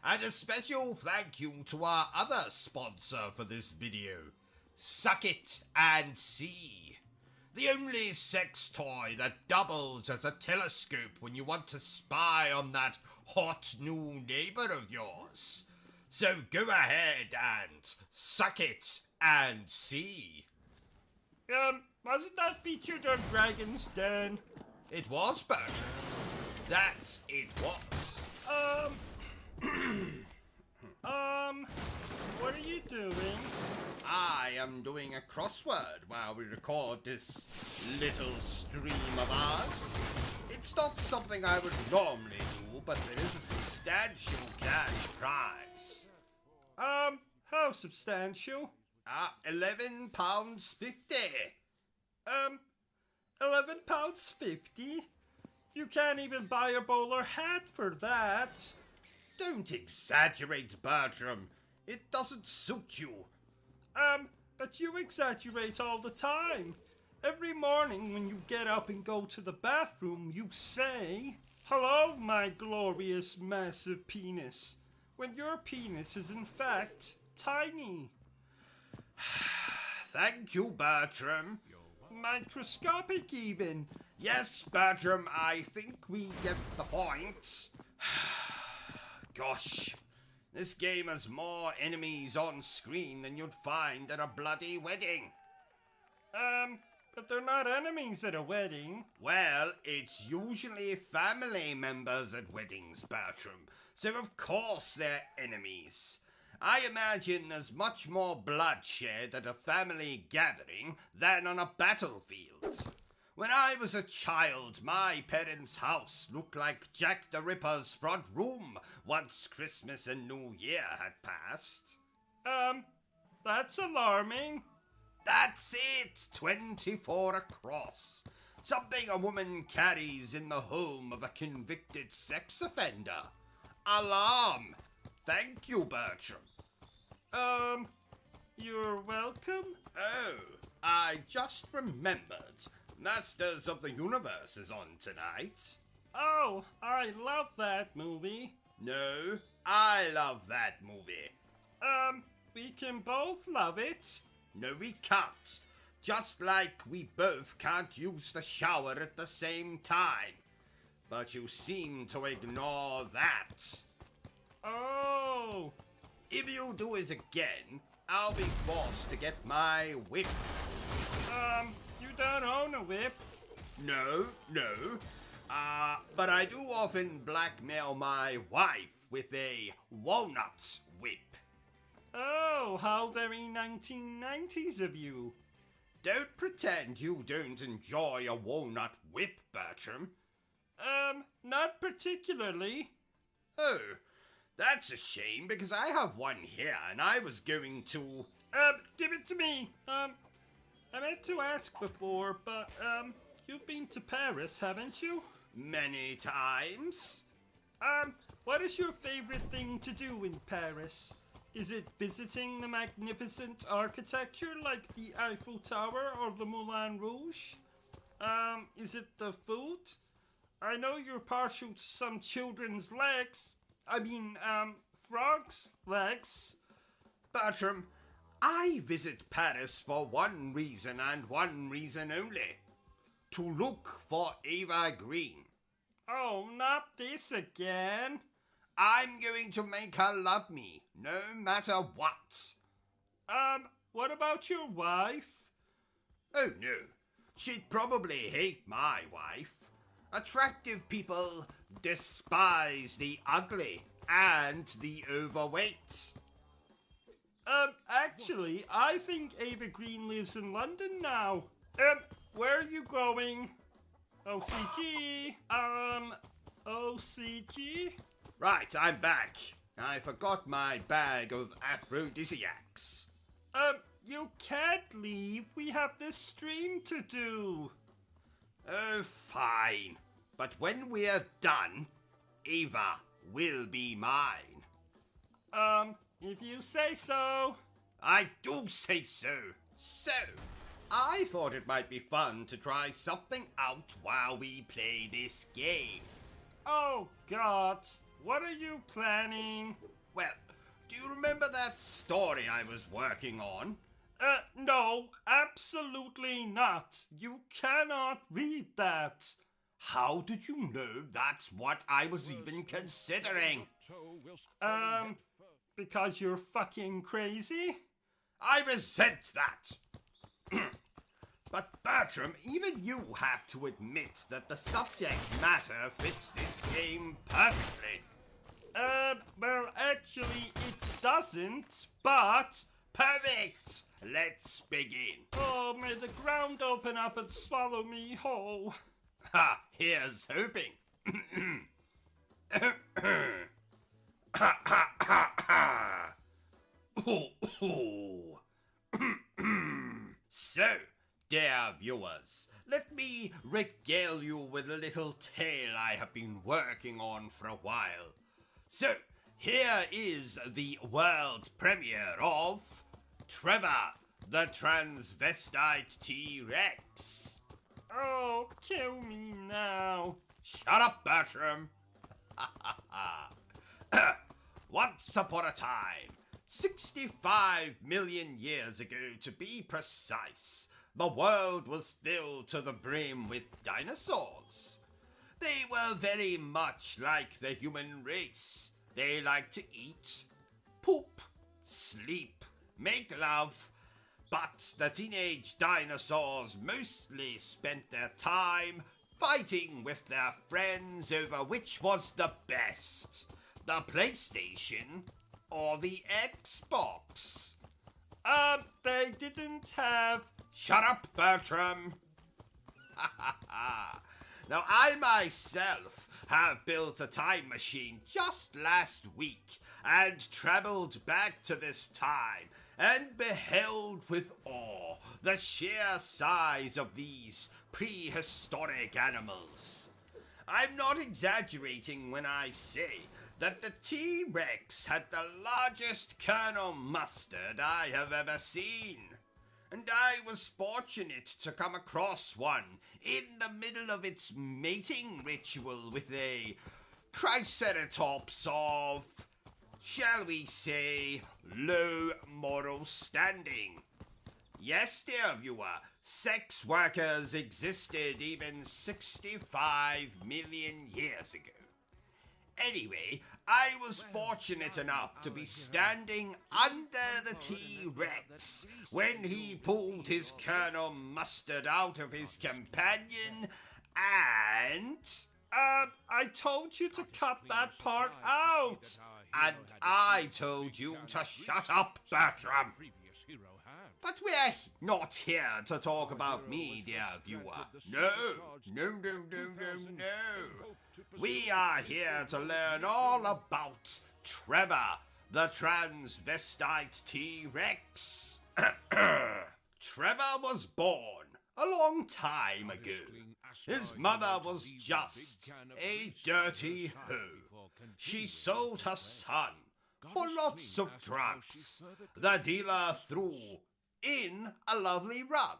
And a special thank you to our other sponsor for this video, Suck It and See. The only sex toy that doubles as a telescope when you want to spy on that hot new neighbor of yours. So go ahead and suck it and see. Wasn't that featured on Dragon's Den? It was, Bertram. That it was. What are you doing? I am doing a crossword while we record this little stream of ours. It's not something I would normally do, but there is a substantial cash prize. How substantial? £11.50. £11.50? You can't even buy a bowler hat for that. Don't exaggerate, Bertram. It doesn't suit you. But you exaggerate all the time. Every morning when you get up and go to the bathroom, you say, "Hello, my glorious massive penis," when your penis is in fact tiny. Thank you, Bertram. Microscopic even. Yes, Bertram, I think we get the point. Gosh, this game has more enemies on screen than you'd find at a bloody wedding. But they're not enemies at a wedding. Well, it's usually family members at weddings, Bertram, so of course they're enemies. I imagine there's much more bloodshed at a family gathering than on a battlefield. When I was a child, my parents' house looked like Jack the Ripper's front room once Christmas and New Year had passed. That's alarming. That's it, 24 across. Something a woman carries in the home of a convicted sex offender. Alarm. Thank you, Bertram. You're welcome? Oh, I just remembered. Masters of the Universe is on tonight. Oh, I love that movie. No, I love that movie. We can both love it. No, we can't. Just like we both can't use the shower at the same time. But you seem to ignore that. Oh. If you do it again, I'll be forced to get my whip. You don't own a whip. No. But I do often blackmail my wife with a walnut whip. Oh, how very 1990s of you. Don't pretend you don't enjoy a walnut whip, Bertram. Not particularly. Oh, that's a shame because I have one here and I was going to... Give it to me. I meant to ask before, but, you've been to Paris, haven't you? Many times. What is your favorite thing to do in Paris? Is it visiting the magnificent architecture like the Eiffel Tower or the Moulin Rouge? Is it the food? I know you're partial to some children's legs. Frogs' legs. Bertram, I visit Paris for one reason and one reason only. To look for Eva Green. Oh, not this again. I'm going to make her love me, no matter what. What about your wife? Oh no, she'd probably hate my wife. Attractive people despise the ugly and the overweight. Actually, I think Ava Green lives in London now. Where are you going? O.C.G. O.C.G. Right, I'm back. I forgot my bag of aphrodisiacs. You can't leave. We have this stream to do. Oh, fine. But when we're done, Eva will be mine. If you say so. I do say so. So, I thought it might be fun to try something out while we play this game. Oh, God. What are you planning? Well, do you remember that story I was working on? No, absolutely not. You cannot read that. How did you know that's what I was even considering? Because you're fucking crazy? I resent that. But Bertram, even you have to admit that the subject matter fits this game perfectly. Well, actually, it doesn't, but... Perfect! Let's begin. Oh, may the ground open up and swallow me whole. Ha! Here's hoping. So, dear viewers, let me regale you with a little tale I have been working on for a while. So, here is the world premiere of Trevor, the transvestite T-Rex. Oh, kill me now. Shut up, Bertram. Once upon a time, 65 million years ago to be precise, the world was filled to the brim with dinosaurs. They were very much like the human race. They liked to eat, poop, sleep, make love, but the teenage dinosaurs mostly spent their time fighting with their friends over which was the best, the PlayStation or the Xbox. They didn't have... Shut up, Bertram. Now, I myself have built a time machine just last week and travelled back to this time and beheld with awe the sheer size of these prehistoric animals. I'm not exaggerating when I say that the T-Rex had the largest Colonel Mustard I have ever seen. And I was fortunate to come across one in the middle of its mating ritual with a Triceratops of, shall we say, low moral standing. Yes, dear viewer, sex workers existed even 65 million years ago. Anyway, I was fortunate enough to be standing under the T-Rex when he pulled his Colonel Mustard out of his companion and... I told you to cut that part out. And I told you to shut up, Bertram. But we're not here to talk about me, dear viewer. No. We are here to learn all about Trevor, the transvestite T-Rex. Trevor was born a long time ago. His mother was just a dirty hoe. She sold her son for lots of drugs. The dealer threw in a lovely rug.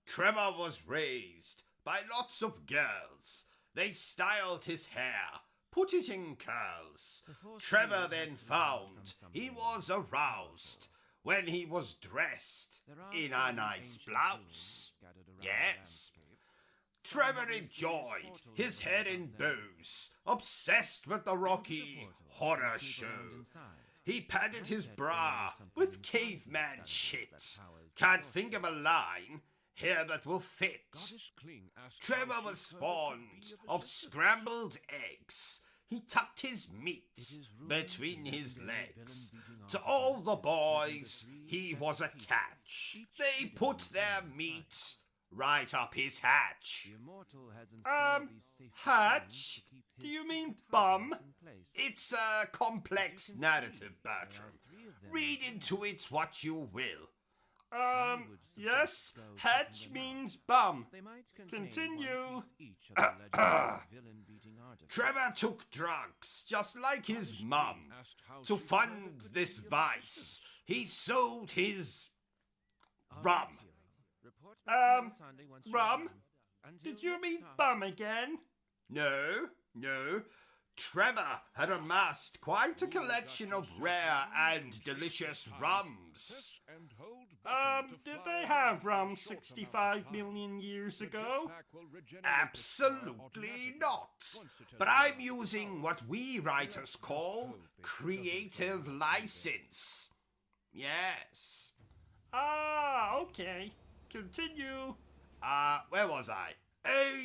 Trevor was raised by lots of girls. They styled his hair, put it in curls. Trevor then found he was aroused when he was dressed in a nice blouse. Yes. Trevor enjoyed his head in bows, obsessed with the Rocky Horror Show. He padded his bra with caveman shit. Can't think of a line here that will fit. Trevor was fond of scrambled eggs. He tucked his meat between his legs. To all the boys, he was a catch. They put their meat right up his hatch. Hatch? Do you mean bum? It's a complex narrative, Bertram. Read into it what you will. Yes, hatch means bum. Continue. Trevor took drugs, just like his mum. To fund this vice, he sold his rum. Rum? Did you mean bum again? No. Trevor had amassed quite a collection of rare and delicious rums. Did they have rum 65 million years ago? Absolutely not. But I'm using what we writers call creative license. Yes. Okay. Continue. Where was I? Oh,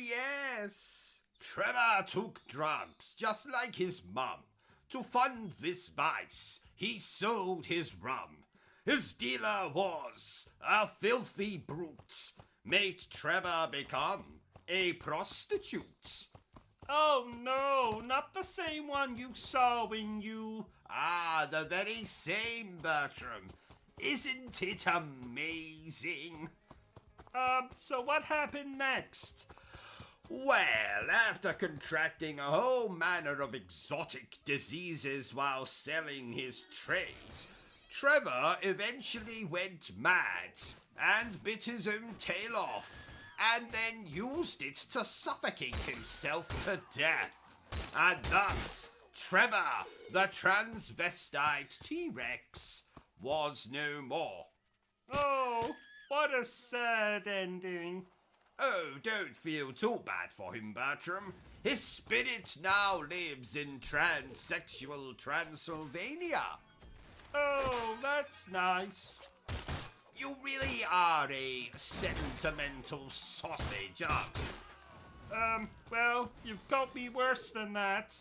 yes. Trevor took drugs, just like his mum. To fund this vice, he sold his rum. His dealer was a filthy brute. Made Trevor become a prostitute. Oh no, not the same one you saw when you... The very same, Bertram. Isn't it amazing? So what happened next? Well, after contracting a whole manner of exotic diseases while selling his trade, Trevor eventually went mad and bit his own tail off, and then used it to suffocate himself to death. And thus, Trevor, the transvestite T-Rex, was no more. Oh, what a sad ending. Oh, don't feel too bad for him, Bertram. His spirit now lives in transsexual Transylvania. Oh, that's nice. You really are a sentimental sausage, aren't you? Well, you've got me worse than that.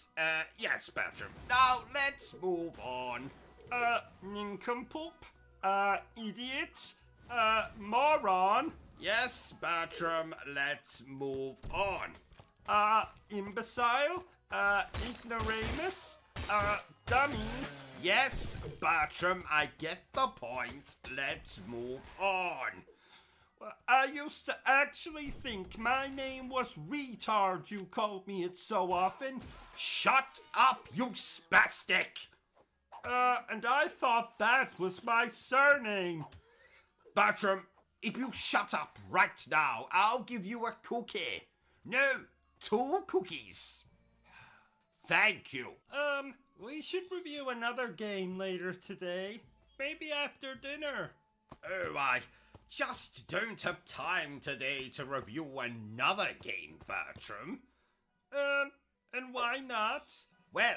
Yes, Bertram. Now, let's move on. Nincompoop, idiot, moron, Yes, Bertram, let's move on. imbecile, ignoramus, dummy. Yes, Bertram, I get the point. Let's move on. Well, I used to actually think my name was retard, you called me it so often. Shut up, you spastic! And I thought that was my surname. Bertram, if you shut up right now, I'll give you a cookie. No, 2 cookies. Thank you. We should review another game later today. Maybe after dinner. Oh, I just don't have time today to review another game, Bertram. And why not? Well,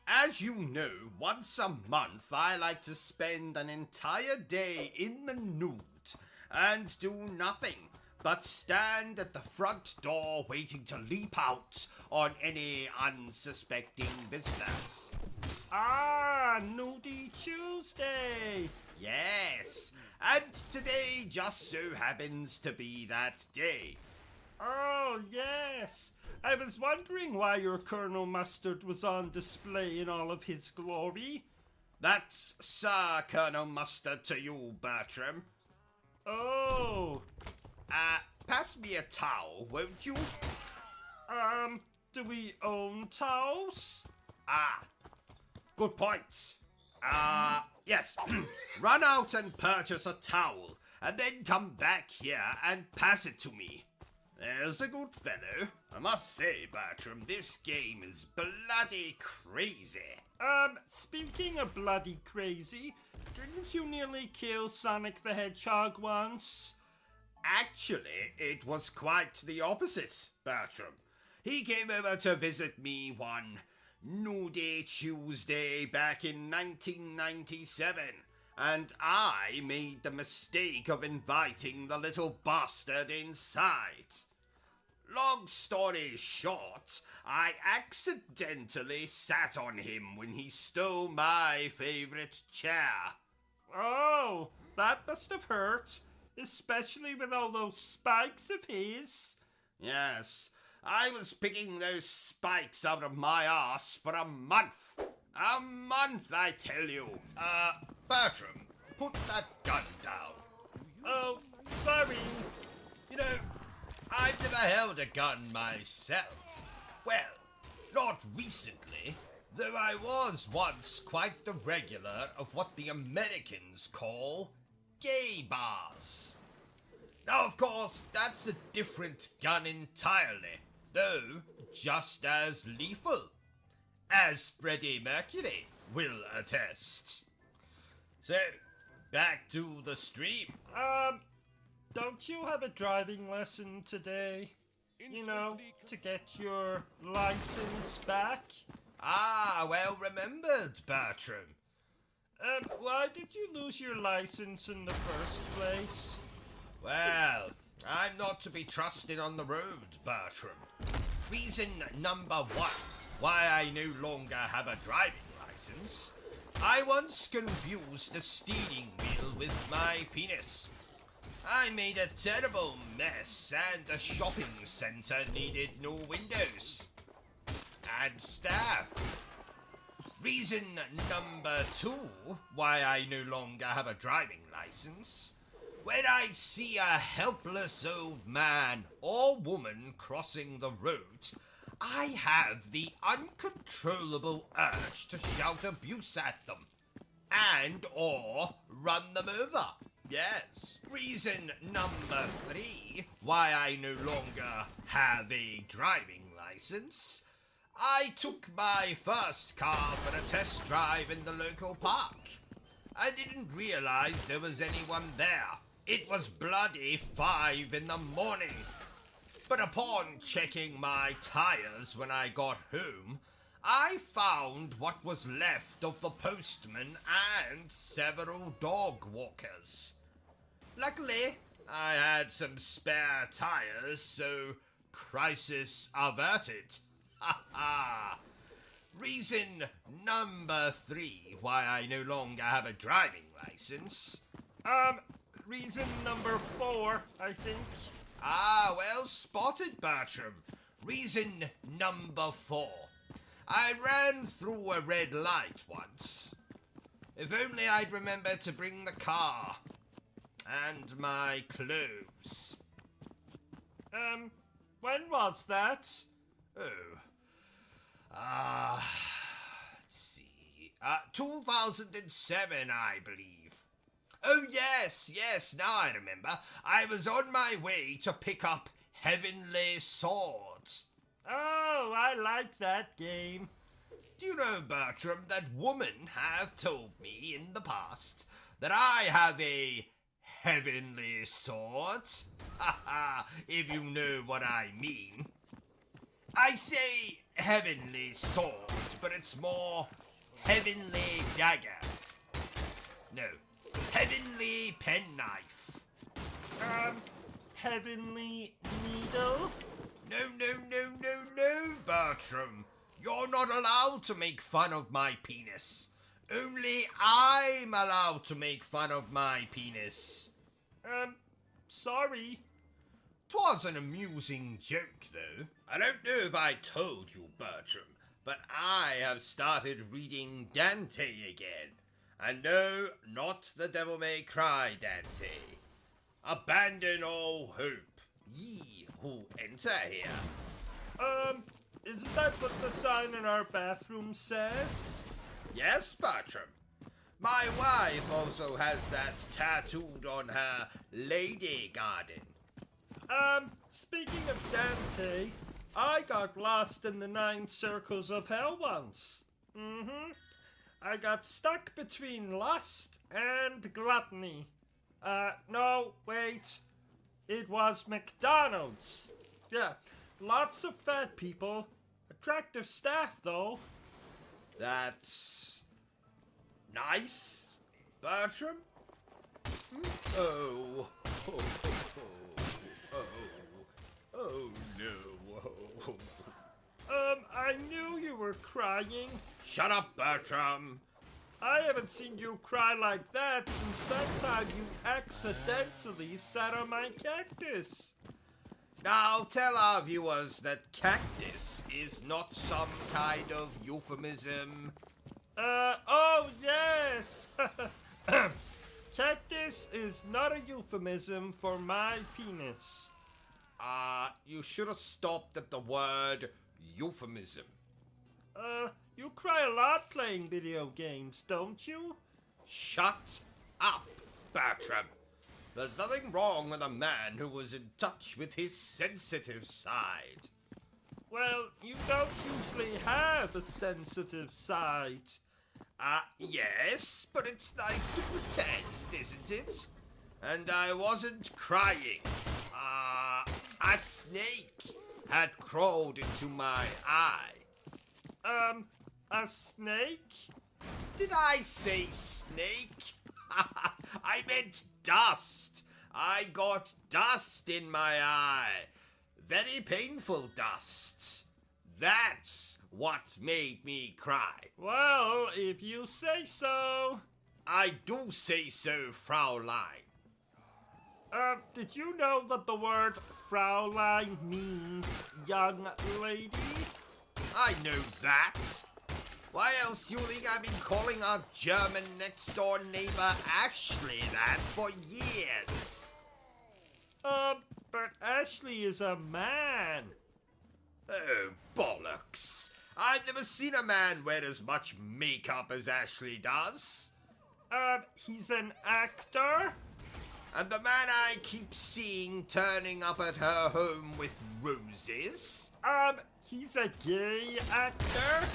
as you know, once a month I like to spend an entire day in the nude and do nothing but stand at the front door waiting to leap out on any unsuspecting visitors. Ah, Nudie Tuesday! Yes, and today just so happens to be that day. Oh, yes! I was wondering why your Colonel Mustard was on display in all of his glory. That's Sir Colonel Mustard to you, Bertram. Oh, Pass me a towel, won't you? do we own towels? Good point. Yes. Run out and purchase a towel, and then come back here and pass it to me. There's a good fellow. I must say, Bertram, this game is bloody crazy. Speaking of bloody crazy, didn't you nearly kill Sonic the Hedgehog once? Actually, it was quite the opposite, Bertram. He came over to visit me one Nudie Tuesday back in 1997, and I made the mistake of inviting the little bastard inside. Long story short, I accidentally sat on him when he stole my favorite chair. Oh, that must have hurt, especially with all those spikes of his. Yes, I was picking those spikes out of my arse for a month. A month, I tell you. Bertram, put that gun down. Oh, sorry. You know, I've never held a gun myself. Well, not recently, though I was once quite the regular of what the Americans call gay bars. Now, of course, that's a different gun entirely, though just as lethal, as Freddie Mercury will attest. So, back to the stream. Don't you have a driving lesson today? You know, to get your license back? Well remembered, Bertram. Why did you lose your license in the first place? Well, I'm not to be trusted on the road, Bertram. Reason number 1 why I no longer have a driving license. I once confused the steering wheel with my penis. I made a terrible mess, and the shopping centre needed no windows and staff. Reason number 2 why I no longer have a driving license. When I see a helpless old man or woman crossing the road, I have the uncontrollable urge to shout abuse at them and or run them over. Yes. Reason number 3 why I no longer have a driving license. I took my first car for a test drive in the local park. I didn't realize there was anyone there. It was bloody 5 in the morning. But upon checking my tires when I got home, I found what was left of the postman and several dog walkers. Luckily, I had some spare tires, so crisis averted. Ha ha! Reason number 3 why I no longer have a driving license. Reason number 4, I think. Ah, well spotted, Bertram. Reason number 4. I ran through a red light once. If only I'd remembered to bring the car. And my clothes. When was that? Oh. Let's see. 2007, I believe. Oh, yes, now I remember. I was on my way to pick up Heavenly Swords. Oh, I like that game. Do you know, Bertram, that women have told me in the past that I have a Heavenly Sword? Ha ha, if you know what I mean. I say Heavenly Sword, but it's more Heavenly Dagger. No, Heavenly Penknife. Heavenly Needle? No, Bertram. You're not allowed to make fun of my penis. Only I'm allowed to make fun of my penis. Sorry. 'Twas an amusing joke, though. I don't know if I told you, Bertram, but I have started reading Dante again. And no, not the Devil May Cry Dante. Abandon all hope, ye who enter here. Isn't that what the sign in our bathroom says? Yes, Bertram. My wife also has that tattooed on her lady garden. Speaking of Dante, I got lost in the 9 circles of hell once. I got stuck between lust and gluttony. No, wait. It was McDonald's. Yeah, lots of fat people. Attractive staff, though. That's nice, Bertram. Oh no. I knew you were crying. Shut up, Bertram. I haven't seen you cry like that since that time you accidentally sat on my cactus. Now tell our viewers that cactus is not some kind of euphemism. Oh yes! Cactus is not a euphemism for my penis. You should have stopped at the word euphemism. You cry a lot playing video games, don't you? Shut up, Bertram. There's nothing wrong with a man who was in touch with his sensitive side. Well, you don't usually have a sensitive side. Yes, but it's nice to pretend, isn't it? And I wasn't crying. A snake had crawled into my eye. A snake? Did I say snake? I meant dust. I got dust in my eye. Very painful dust. That's what made me cry. Well, if you say so. I do say so, Fraulein. Did you know that the word Fraulein means young lady? I know that. Why else you think I've been calling our German next-door neighbor Ashley that for years? But Ashley is a man. Oh, bollocks. I've never seen a man wear as much makeup as Ashley does. He's an actor? And the man I keep seeing turning up at her home with roses? He's a gay actor?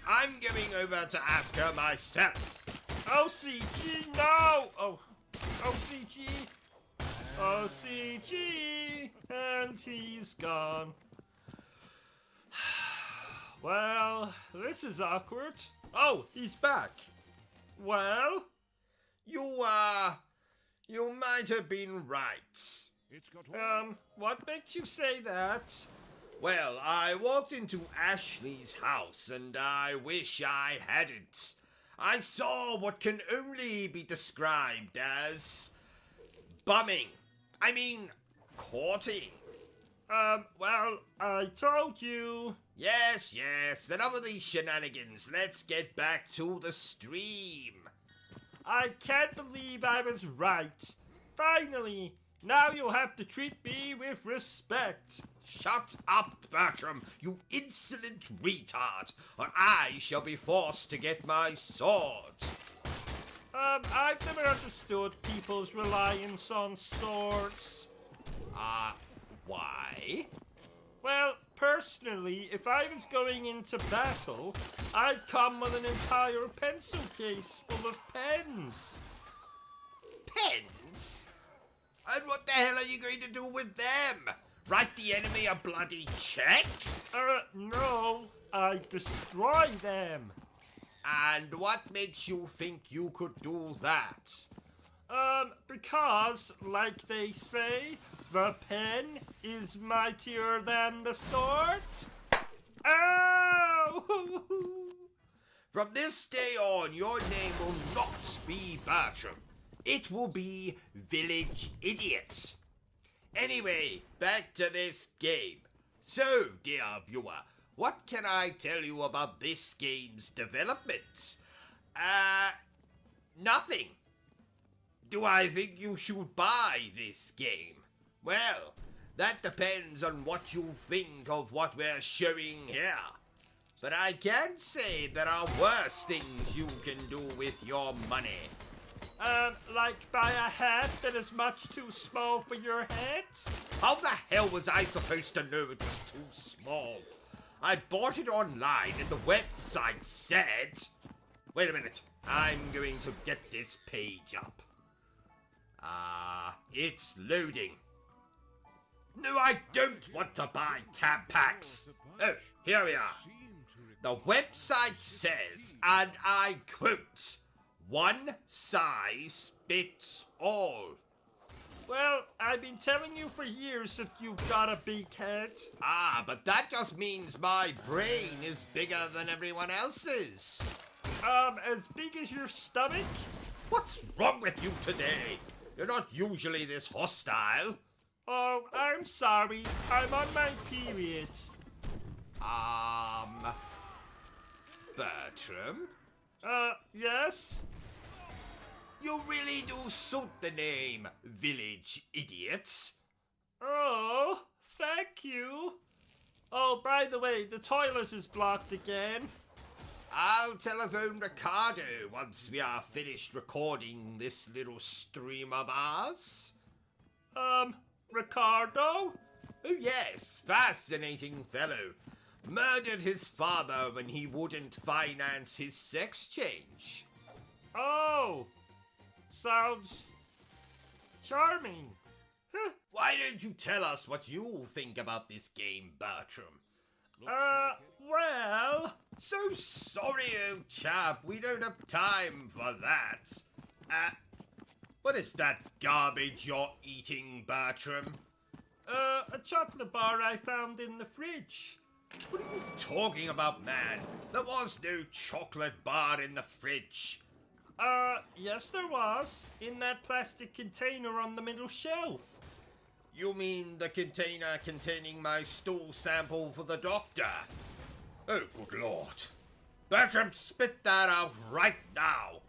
I'm going over to ask her myself. O.C.G, no! Oh, O.C.G. O.C.G, and he's gone. Well, this is awkward. Oh, he's back. Well? You might have been right. It's got What makes you say that? Well, I walked into Ashley's house and I wish I hadn't. I saw what can only be described as bumming. I mean, courting. Well, I told you. Yes, enough of these shenanigans. Let's get back to the stream. I can't believe I was right. Finally, now you'll have to treat me with respect. Shut up, Bertram, you insolent retard, or I shall be forced to get my sword. I've never understood people's reliance on swords. Why? Well, personally, if I was going into battle, I'd come with an entire pencil case full of pens. Pens? And what the hell are you going to do with them? Write the enemy a bloody check? No, I destroy them. And what makes you think you could do that? Because, like they say, the pen is mightier than the sword. Ow! From this day on, your name will not be Bertram. It will be Village Idiot. Anyway, back to this game. So, dear viewer, what can I tell you about this game's development? Nothing. Do I think you should buy this game? Well, that depends on what you think of what we're showing here. But I can say there are worse things you can do with your money. Like buy a hat that is much too small for your head? How the hell was I supposed to know it was too small? I bought it online and the website said... Wait a minute, I'm going to get this page up. It's loading. No, I don't want to buy tab packs. Oh, here we are. The website says, and I quote, "One size fits all." Well, I've been telling you for years that you've got a big head. But that just means my brain is bigger than everyone else's. As big as your stomach? What's wrong with you today? You're not usually this hostile. Oh, I'm sorry. I'm on my period. Bertram? Yes? You really do suit the name Village Idiot. Oh, thank you. Oh, by the way, the toilet is blocked again. I'll telephone Ricardo once we are finished recording this little stream of ours. Ricardo? Oh yes, fascinating fellow. Murdered his father when he wouldn't finance his sex change. Oh, sounds charming. Huh. Why don't you tell us what you think about this game, Bertram? Well... So sorry, old chap, we don't have time for that. What is that garbage you're eating, Bertram? A chocolate bar I found in the fridge. What are you talking about, man? There was no chocolate bar in the fridge. Yes there was. In that plastic container on the middle shelf. You mean the container containing my stool sample for the doctor? Oh, good lord. Bertram, spit that out right now.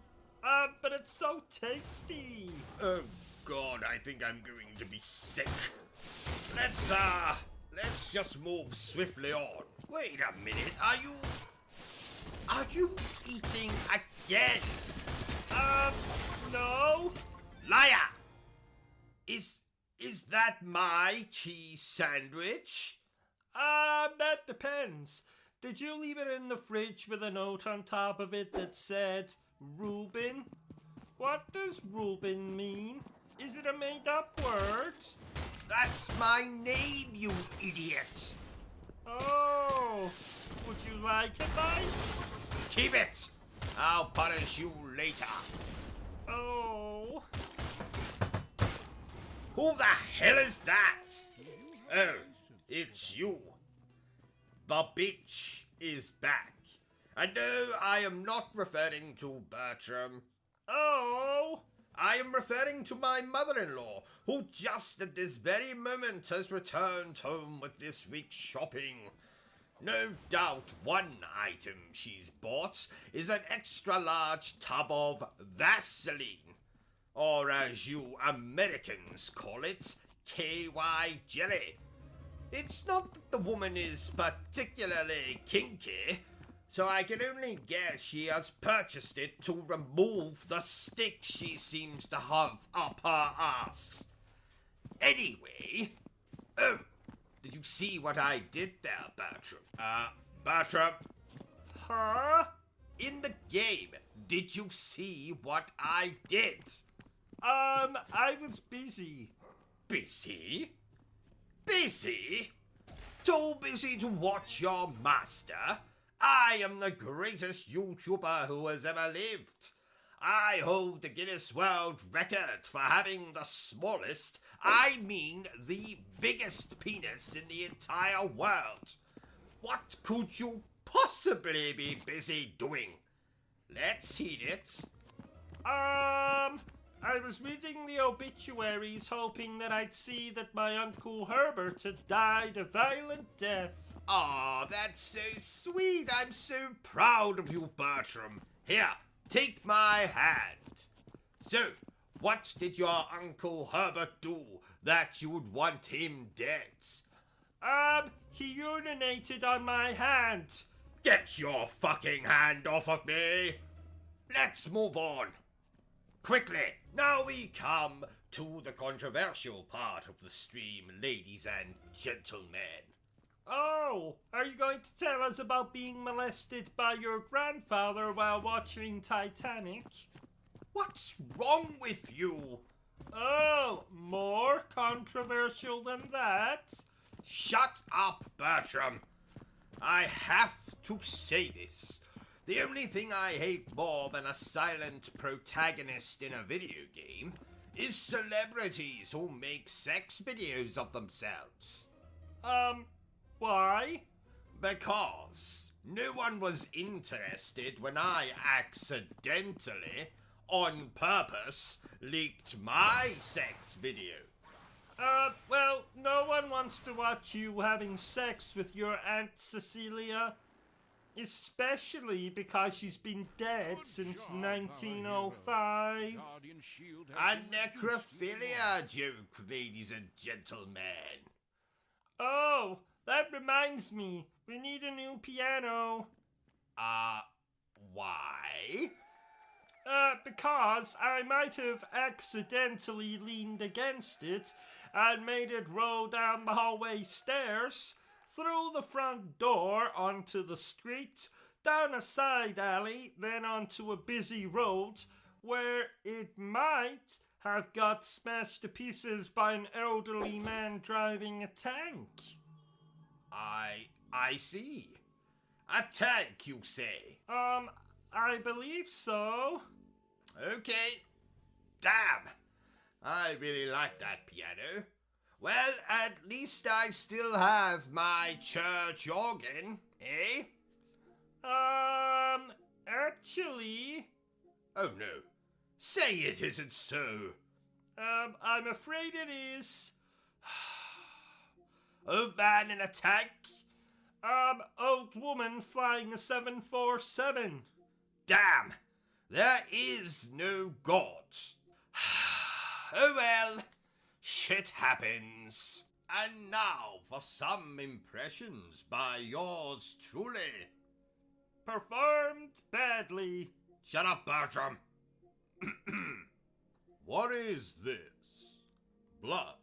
But it's so tasty. Oh God, I think I'm going to be sick. Let's just move swiftly on. Wait a minute, are you eating again? No. Liar! Is that my cheese sandwich? That depends. Did you leave it in the fridge with a note on top of it that said Reuben? What does Reuben mean? Is it a made-up word? That's my name, you idiot! Oh, would you like a bite? Keep it! I'll punish you later. Oh. Who the hell is that? Oh, it's you. The bitch is back. And no, I am not referring to Bertram. Oh. I am referring to my mother-in-law, who just at this very moment has returned home with this week's shopping. No doubt one item she's bought is an extra-large tub of Vaseline, or as you Americans call it, KY jelly. It's not that the woman is particularly kinky, so I can only guess she has purchased it to remove the stick she seems to have up her ass. Anyway, oh, did you see what I did there, Bertram? Bertram? Huh? In the game, did you see what I did? I was busy. Busy? Busy? Too busy to watch your master? I am the greatest YouTuber who has ever lived. I hold the Guinness World Record for having the smallest, I mean the biggest penis in the entire world. What could you possibly be busy doing? Let's hear it. I was reading the obituaries hoping that I'd see that my Uncle Herbert had died a violent death. Aw, that's so sweet. I'm so proud of you, Bertram. Here, take my hand. So, what did your Uncle Herbert do that you would want him dead? He urinated on my hand. Get your fucking hand off of me. Let's move on. Quickly, now we come to the controversial part of the stream, ladies and gentlemen. Oh, are you going to tell us about being molested by your grandfather while watching Titanic? What's wrong with you? Oh, more controversial than that? Shut up, Bertram. I have to say this. The only thing I hate more than a silent protagonist in a video game is celebrities who make sex videos of themselves. Why? Because no one was interested when I accidentally, on purpose, leaked my sex video. Well, no one wants to watch you having sex with your Aunt Cecilia. Especially because she's been dead since 1905. A necrophilia joke, ladies and gentlemen. Oh, that reminds me. We need a new piano. Why? Because I might have accidentally leaned against it and made it roll down the hallway stairs, through the front door onto the street, down a side alley, then onto a busy road, where it might have got smashed to pieces by an elderly man driving a tank. I see. A tank, you say? I believe so. Okay. Damn. I really like that piano. Well, at least I still have my church organ, eh? Actually... Oh no. Say it isn't so. I'm afraid it is. Old man in a tank? Old woman flying a 747. Damn! There is no God. Oh well, shit happens. And now for some impressions by yours truly. Performed badly. Shut up, Bertram. What is this? Blood.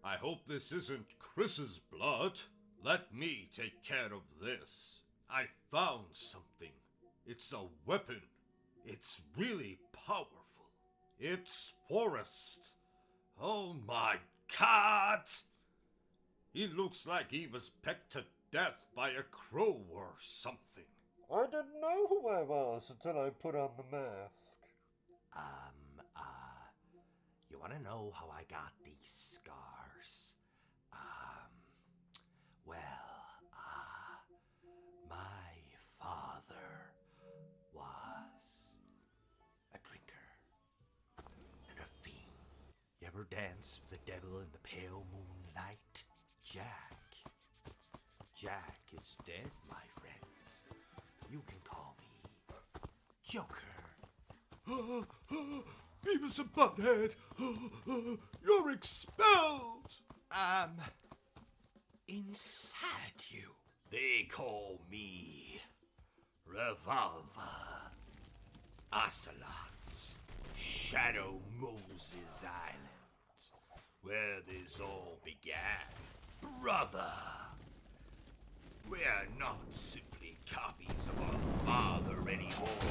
I hope this isn't Chris's blood. Let me take care of this. I found something. It's a weapon. It's really powerful. It's Forrest. Oh my God! He looks like he was pecked to death by a crow or something. I didn't know who I was until I put on the mask. You wanna know how I got these scars? My father was a drinker and a fiend. You ever dance with the devil in the pale moonlight? Jack is dead, my friend. You can call me Joker. Beavis and Butthead, you're expelled! Inside you, they call me Revolver, Ocelot, Shadow Moses Island, where this all began. Brother, we're not simply copies of our father anymore,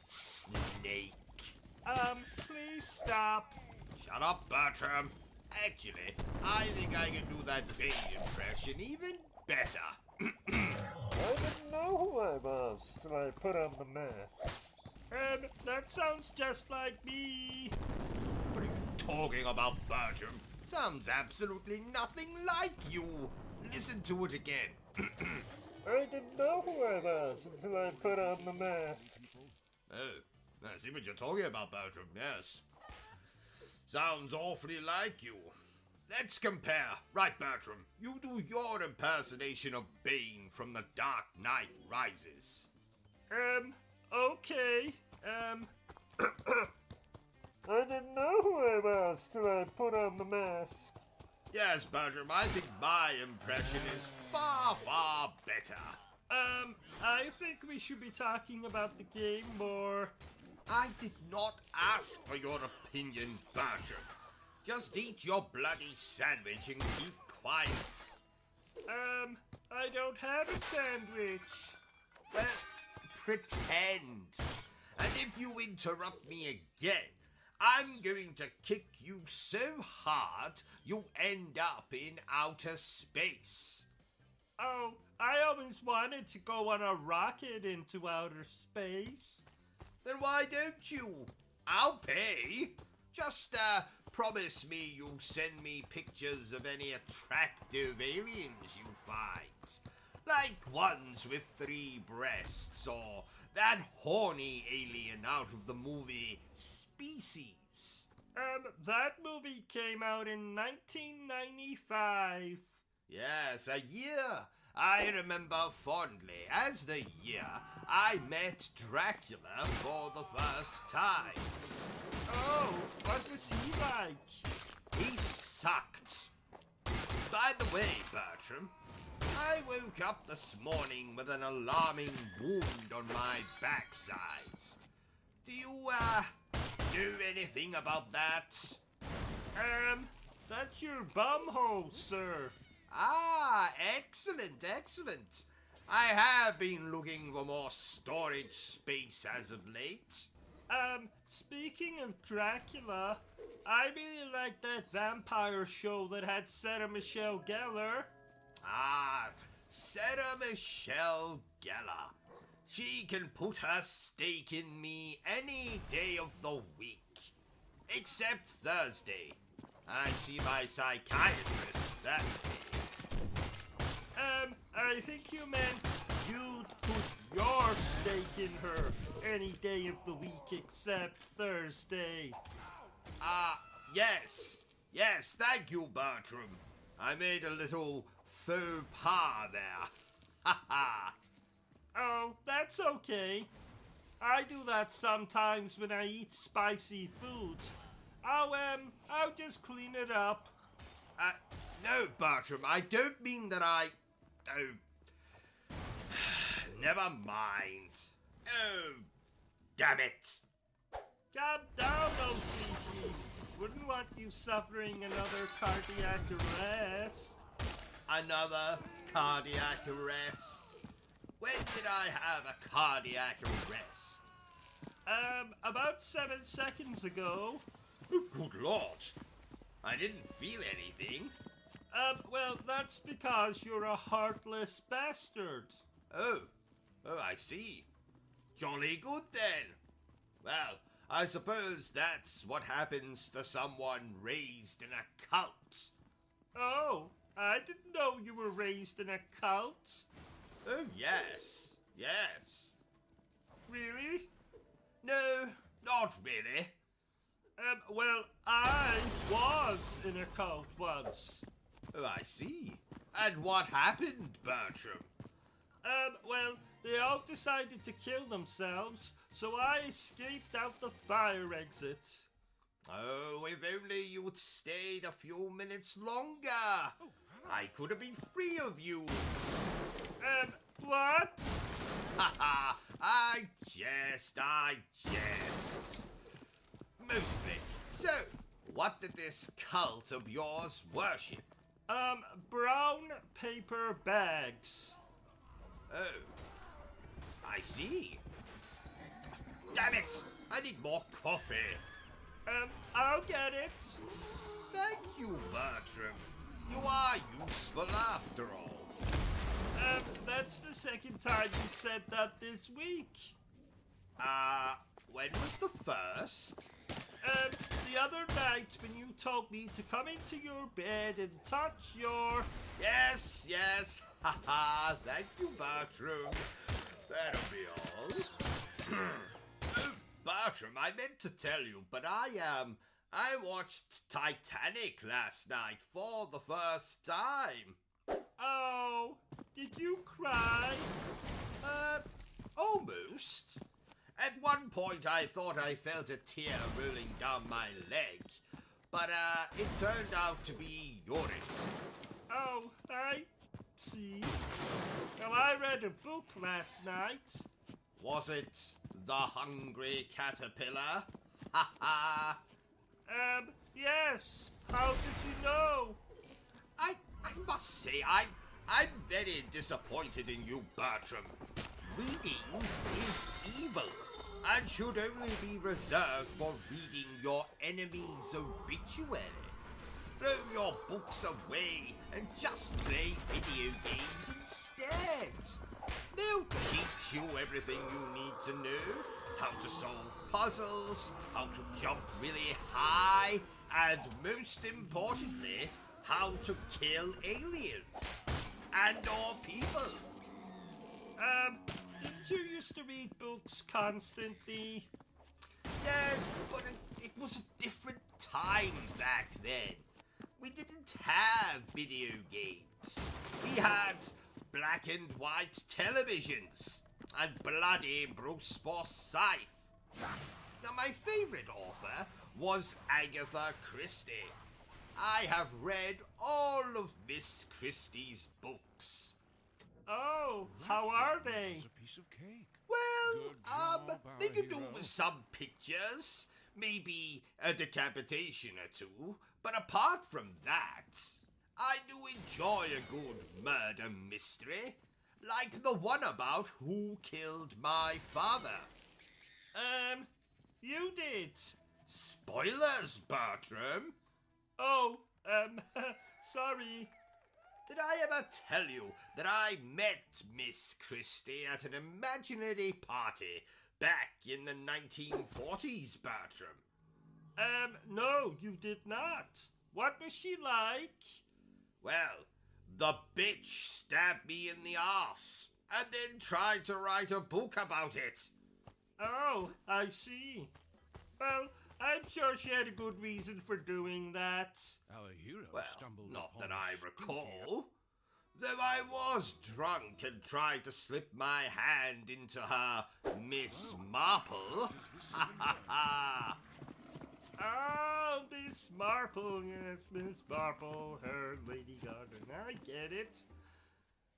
Snake. Please stop. Shut up, Bertram. Actually, I think I can do that Bane impression even better. I didn't know who I was till I put on the mask. That sounds just like me. What are you talking about, Bertram? Sounds absolutely nothing like you. Listen to it again. I didn't know who I was until I put on the mask. Oh, I see what you're talking about, Bertram, yes. Sounds awfully like you. Let's compare. Right, Bertram, you do your impersonation of Bane from The Dark Knight Rises. Okay. I didn't know who I was till I put on the mask. Yes, Bertram, I think my impression is far, far better. I think we should be talking about the game more. I did not ask for your opinion, Bertram. Just eat your bloody sandwich and keep quiet. I don't have a sandwich. Well, pretend. And if you interrupt me again, I'm going to kick you so hard you end up in outer space. Oh, I always wanted to go on a rocket into outer space. Then why don't you? I'll pay. Just, promise me you'll send me pictures of any attractive aliens you find. Like ones with 3 breasts, or that horny alien out of the movie Species. That movie came out in 1995. Yes, a year I remember fondly as the year I met Dracula for the first time. Oh, what was he like? He sucked. By the way, Bertram, I woke up this morning with an alarming wound on my backside. Do you, know anything about that? That's your bumhole, sir. Ah, excellent, excellent. I have been looking for more storage space as of late. Speaking of Dracula, I really like that vampire show that had Sarah Michelle Gellar. Ah, Sarah Michelle Gellar. She can put her stake in me any day of the week. Except Thursday. I see my psychiatrist that day. I think you meant you'd put your stake in her any day of the week except Thursday. Yes. Yes, thank you, Bertram. I made a little faux pas there. Ha ha. Oh, that's okay. I do that sometimes when I eat spicy food. I'll just clean it up. No, Bertram, I don't mean that Oh. Never mind. Oh, damn it. Calm down, O.C.G. Wouldn't want you suffering another cardiac arrest. Another cardiac arrest? When did I have a cardiac arrest? About 7 seconds ago. Oh, good Lord. I didn't feel anything. Well, that's because you're a heartless bastard. Oh, I see. Jolly good then. Well, I suppose that's what happens to someone raised in a cult. Oh, I didn't know you were raised in a cult. Oh, yes. Really? No, not really. Well, I was in a cult once. Oh, I see. And what happened, Bertram? Well, they all decided to kill themselves, so I escaped out the fire exit. Oh, if only you'd stayed a few minutes longer. I could have been free of you. What? Ha ha! I jest. Mostly. So, what did this cult of yours worship? Brown paper bags. Oh, I see. Damn it! I need more coffee. I'll get it. Thank you, Bertram. You are useful after all. That's the second time you said that this week. When was the first? The other night when you told me to come into your bed and touch your... Yes. Haha, thank you, Bertram. That'll be all. Oh, Bertram, I meant to tell you, but I watched Titanic last night for the first time. Oh, did you cry? Almost. At one point I thought I felt a tear rolling down my leg, but it turned out to be urine. Oh, I see. Well, I read a book last night. Was it The Hungry Caterpillar? Ha ha! Yes. How did you know? I must say, I'm very disappointed in you, Bertram. Reading is evil, and should only be reserved for reading your enemy's obituary. Throw your books away and just play video games instead. They'll teach you everything you need to know. How to solve puzzles, how to jump really high, and most importantly, how to kill aliens and or people. Didn't you used to read books constantly? Yes, but it was a different time back then. We didn't have video games. We had black and white televisions and bloody Bruce Forsyth. Now, my favorite author was Agatha Christie. I have read all of Miss Christie's books. Oh, how are they? It's a piece of cake. Well, Good job, they could do hero. with some pictures, maybe a decapitation or two, but apart from that, I do enjoy a good murder mystery, like the one about who killed my father. You did. Spoilers, Bertram. Oh, sorry. Did I ever tell you that I met Miss Christie at an imaginary party back in the 1940s, Bertram? No, you did not. What was she like? Well, the bitch stabbed me in the arse and then tried to write a book about it. Oh, I see. Well, I'm sure she had a good reason for doing that. Our hero Well, stumbled not upon that I a spooky- recall. Though I was drunk and tried to slip my hand into her Miss Marple. Ha ha ha! Oh, Miss Marple, yes, Miss Marple, her Lady Garden. I get it.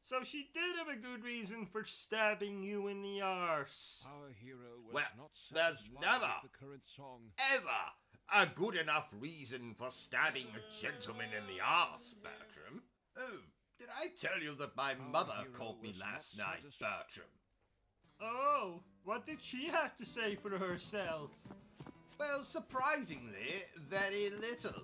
So she did have a good reason for stabbing you in the arse. Our hero was Well, not there's satisfied never with the current song. Ever a good enough reason for stabbing a gentleman in the arse, Bertram. Oh, did I tell you that my mother hero caught me was last not night, satisfied. Bertram? Oh, what did she have to say for herself? Well, surprisingly, very little.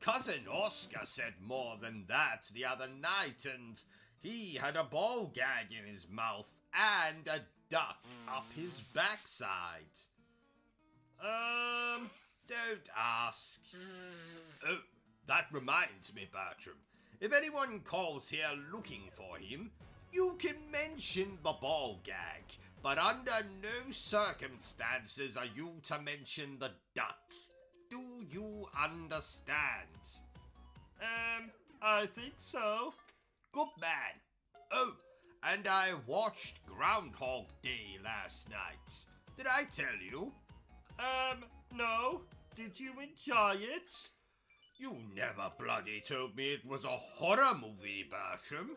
Cousin Oscar said more than that the other night, and he had a ball gag in his mouth and a duck up his backside. Don't ask. Oh, that reminds me, Bertram. If anyone calls here looking for him, you can mention the ball gag, but under no circumstances are you to mention the duck. Do you understand? I think so. Good man. Oh, and I watched Groundhog Day last night. Did I tell you? No. Did you enjoy it? You never bloody told me it was a horror movie, Bertram.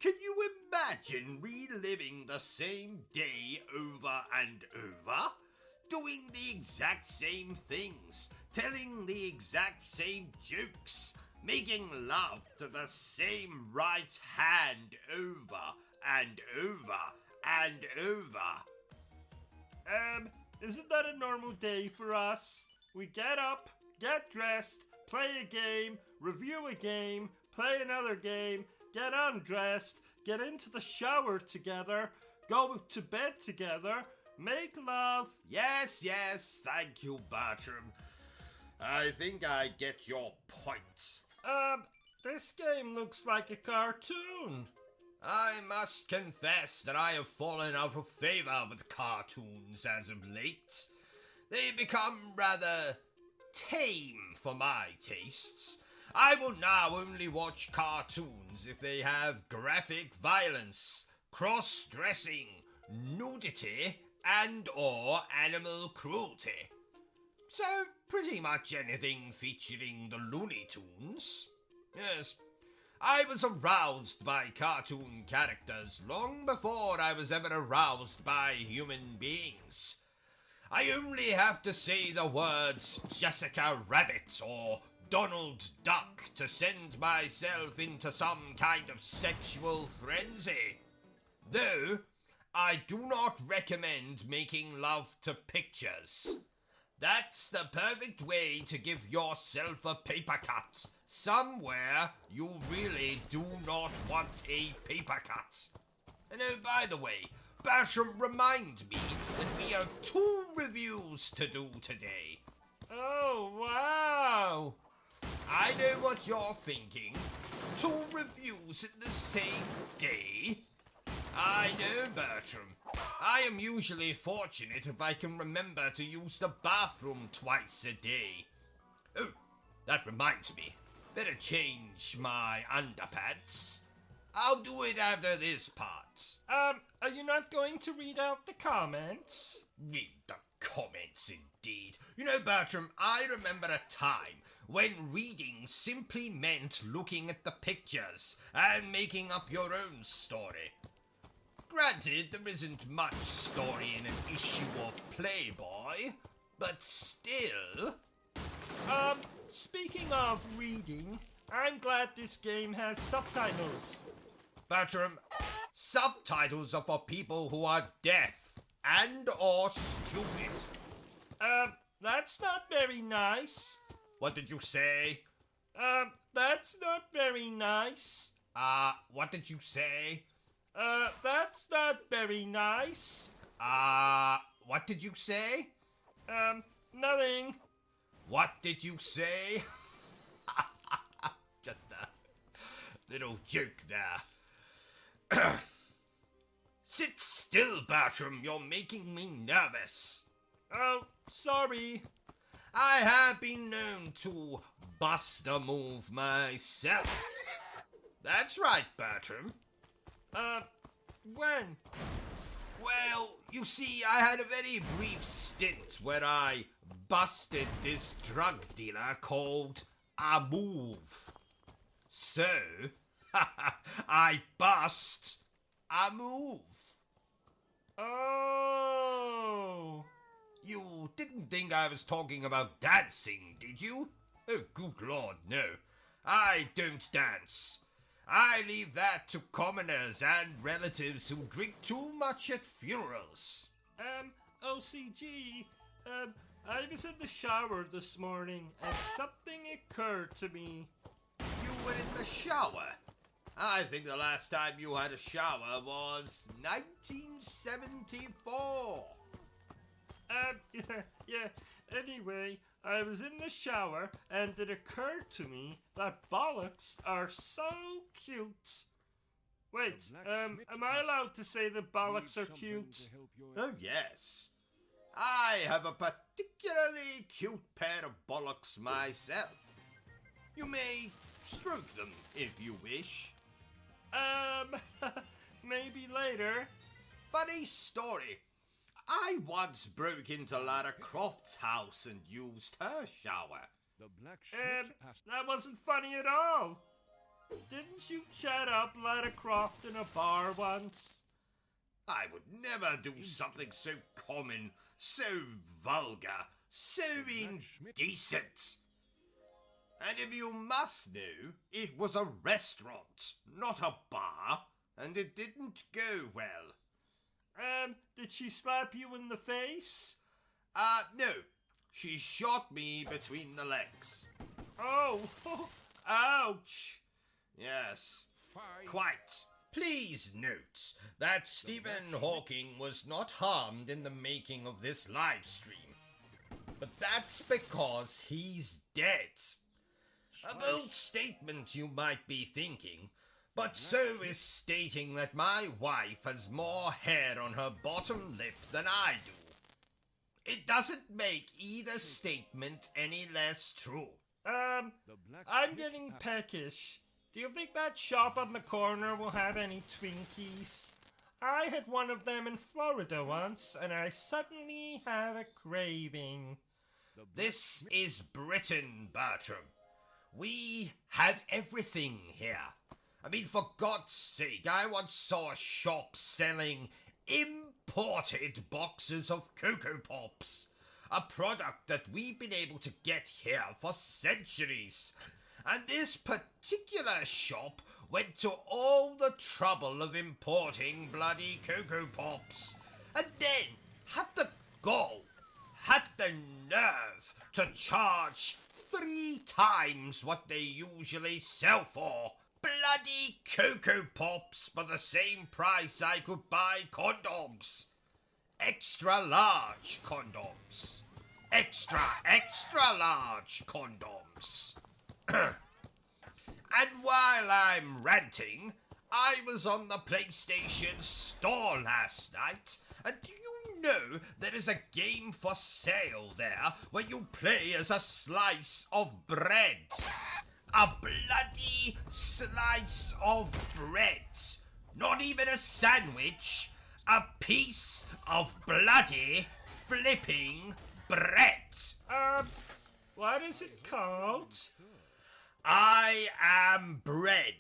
Can you imagine reliving the same day over and over? Doing the exact same things, telling the exact same jokes, making love to the same right hand over and over and over. Isn't that a normal day for us? We get up, get dressed, play a game, review a game, play another game, get undressed, get into the shower together, go to bed together, make love. Yes, thank you, Bertram. I think I get your point. This game looks like a cartoon. I must confess that I have fallen out of favor with cartoons as of late. They become rather tame for my tastes. I will now only watch cartoons if they have graphic violence, cross-dressing, nudity, and or animal cruelty. So, pretty much anything featuring the Looney Tunes. Yes, I was aroused by cartoon characters long before I was ever aroused by human beings. I only have to say the words Jessica Rabbit or Donald Duck to send myself into some kind of sexual frenzy. Though, I do not recommend making love to pictures. That's the perfect way to give yourself a paper cut. Somewhere you really do not want a paper cut. And oh, by the way, Bertram, remind me that we have 2 reviews to do today. Oh, wow. I know what you're thinking. 2 reviews in the same day? I know, Bertram. I am usually fortunate if I can remember to use the bathroom twice a day. Oh, that reminds me. Better change my underpants. I'll do it after this part. Are you not going to read out the comments? Read the comments, indeed. You know, Bertram, I remember a time when reading simply meant looking at the pictures and making up your own story. Granted, there isn't much story in an issue of Playboy, but still... Speaking of reading, I'm glad this game has subtitles. Bertram, subtitles are for people who are deaf and or stupid. That's not very nice. What did you say? That's not very nice. What did you say? That's not very nice. What did you say? Nothing. What did you say? Just a little joke there. Sit still, Bertram. You're making me nervous. Oh, sorry. I have been known to bust a move myself. That's right, Bertram. When? Well, you see, I had a very brief stint where I busted this drug dealer called a move. So, I bust a move. Oh. You didn't think I was talking about dancing, did you? Oh, good Lord, no. I don't dance. I leave that to commoners and relatives who drink too much at funerals. O.C.G, I was in the shower this morning and something occurred to me. You were in the shower? I think the last time you had a shower was 1974. Yeah. Anyway, I was in the shower and it occurred to me that bollocks are so cute. Wait, am I allowed to say that bollocks are cute? Oh, yes. I have a particularly cute pair of bollocks myself. You may stroke them if you wish. Maybe later. Funny story. I once broke into Lara Croft's house and used her shower. The black Schmidt has That wasn't funny at all. Didn't you chat up Lara Croft in a bar once? I would never do something so common, so vulgar, so indecent. And if you must know, it was a restaurant, not a bar, and it didn't go well. Did she slap you in the face? No. She shot me between the legs. Oh, ouch. Yes, fine. quite. Please note that Stephen Hawking was not harmed in the making of this live stream. But that's because he's dead. A bold statement, you might be thinking, but so is stating that my wife has more hair on her bottom lip than I do. It doesn't make either statement any less true. I'm getting peckish. Do you think that shop on the corner will have any Twinkies? I had one of them in Florida once, and I suddenly have a craving. This is Britain, Bertram. We have everything here. I mean, for God's sake, I once saw a shop selling imported boxes of Cocoa Pops. A product that we've been able to get here for centuries. And this particular shop went to all the trouble of importing bloody Cocoa Pops. And then had the gall, had the nerve to charge 3 times what they usually sell for. Bloody Cocoa Pops for the same price I could buy condoms. Extra large condoms. Extra large condoms. And while I'm ranting, I was on the PlayStation Store last night, and do you know there is a game for sale there where you play as a slice of bread? A bloody slice of bread. Not even a sandwich. A piece of bloody flipping bread. What is it called? I am bread.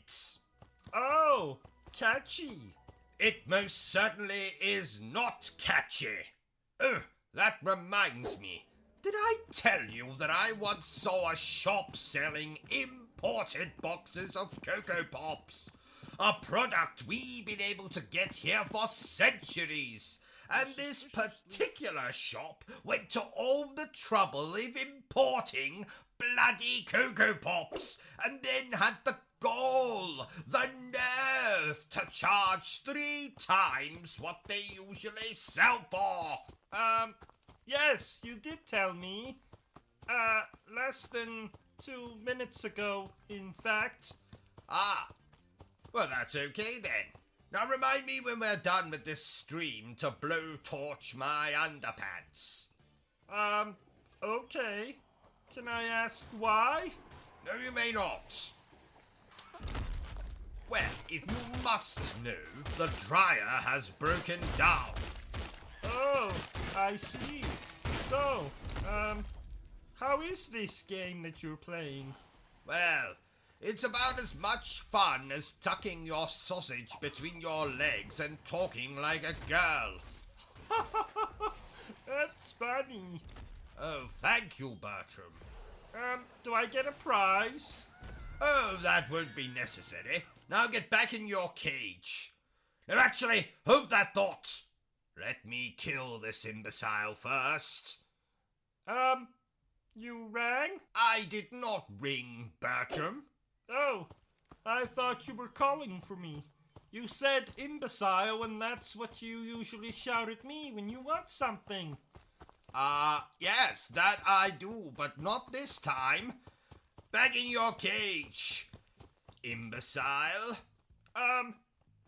Oh, catchy. It most certainly is not catchy. Oh, that reminds me. Did I tell you that I once saw a shop selling imported boxes of Cocoa Pops? A product we've been able to get here for centuries. And this particular shop went to all the trouble of importing bloody Cocoa Pops and then had the gall, the nerve to charge 3 times what they usually sell for. Yes, you did tell me. Less than 2 minutes ago, in fact. Ah, well that's okay then. Now remind me when we're done with this stream to blowtorch my underpants. Okay. Can I ask why? No, you may not. Well, if you must know, the dryer has broken down. Oh, I see. So, how is this game that you're playing? Well, it's about as much fun as tucking your sausage between your legs and talking like a girl. That's funny. Oh, thank you, Bertram. Do I get a prize? Oh, that won't be necessary. Now get back in your cage. No, actually, hold that thought. Let me kill this imbecile first. You rang? I did not ring, Bertram. Oh, I thought you were calling for me. You said imbecile, and that's what you usually shout at me when you want something. Yes, that I do, but not this time. Back in your cage, imbecile.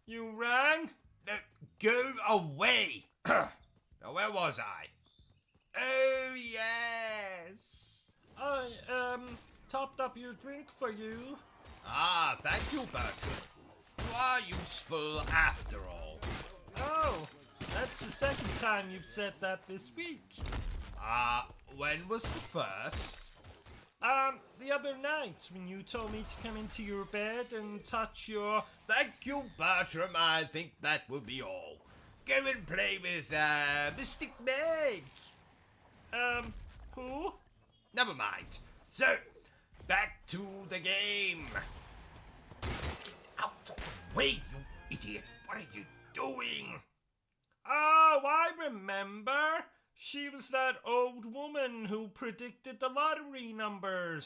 You rang? No, go away. Now, where was I? Oh, yes. I, topped up your drink for you. Ah, thank you, Bertram. You are useful after all. Oh, that's the second time you've said that this week. When was the first? The other night when you told me to come into your bed and touch your... Thank you, Bertram. I think that will be all. Go and play with, Mystic Meg. Who? Never mind. So, back to the game. Out of the way, you idiot. What are you doing? Oh, I remember. She was that old woman who predicted the lottery numbers.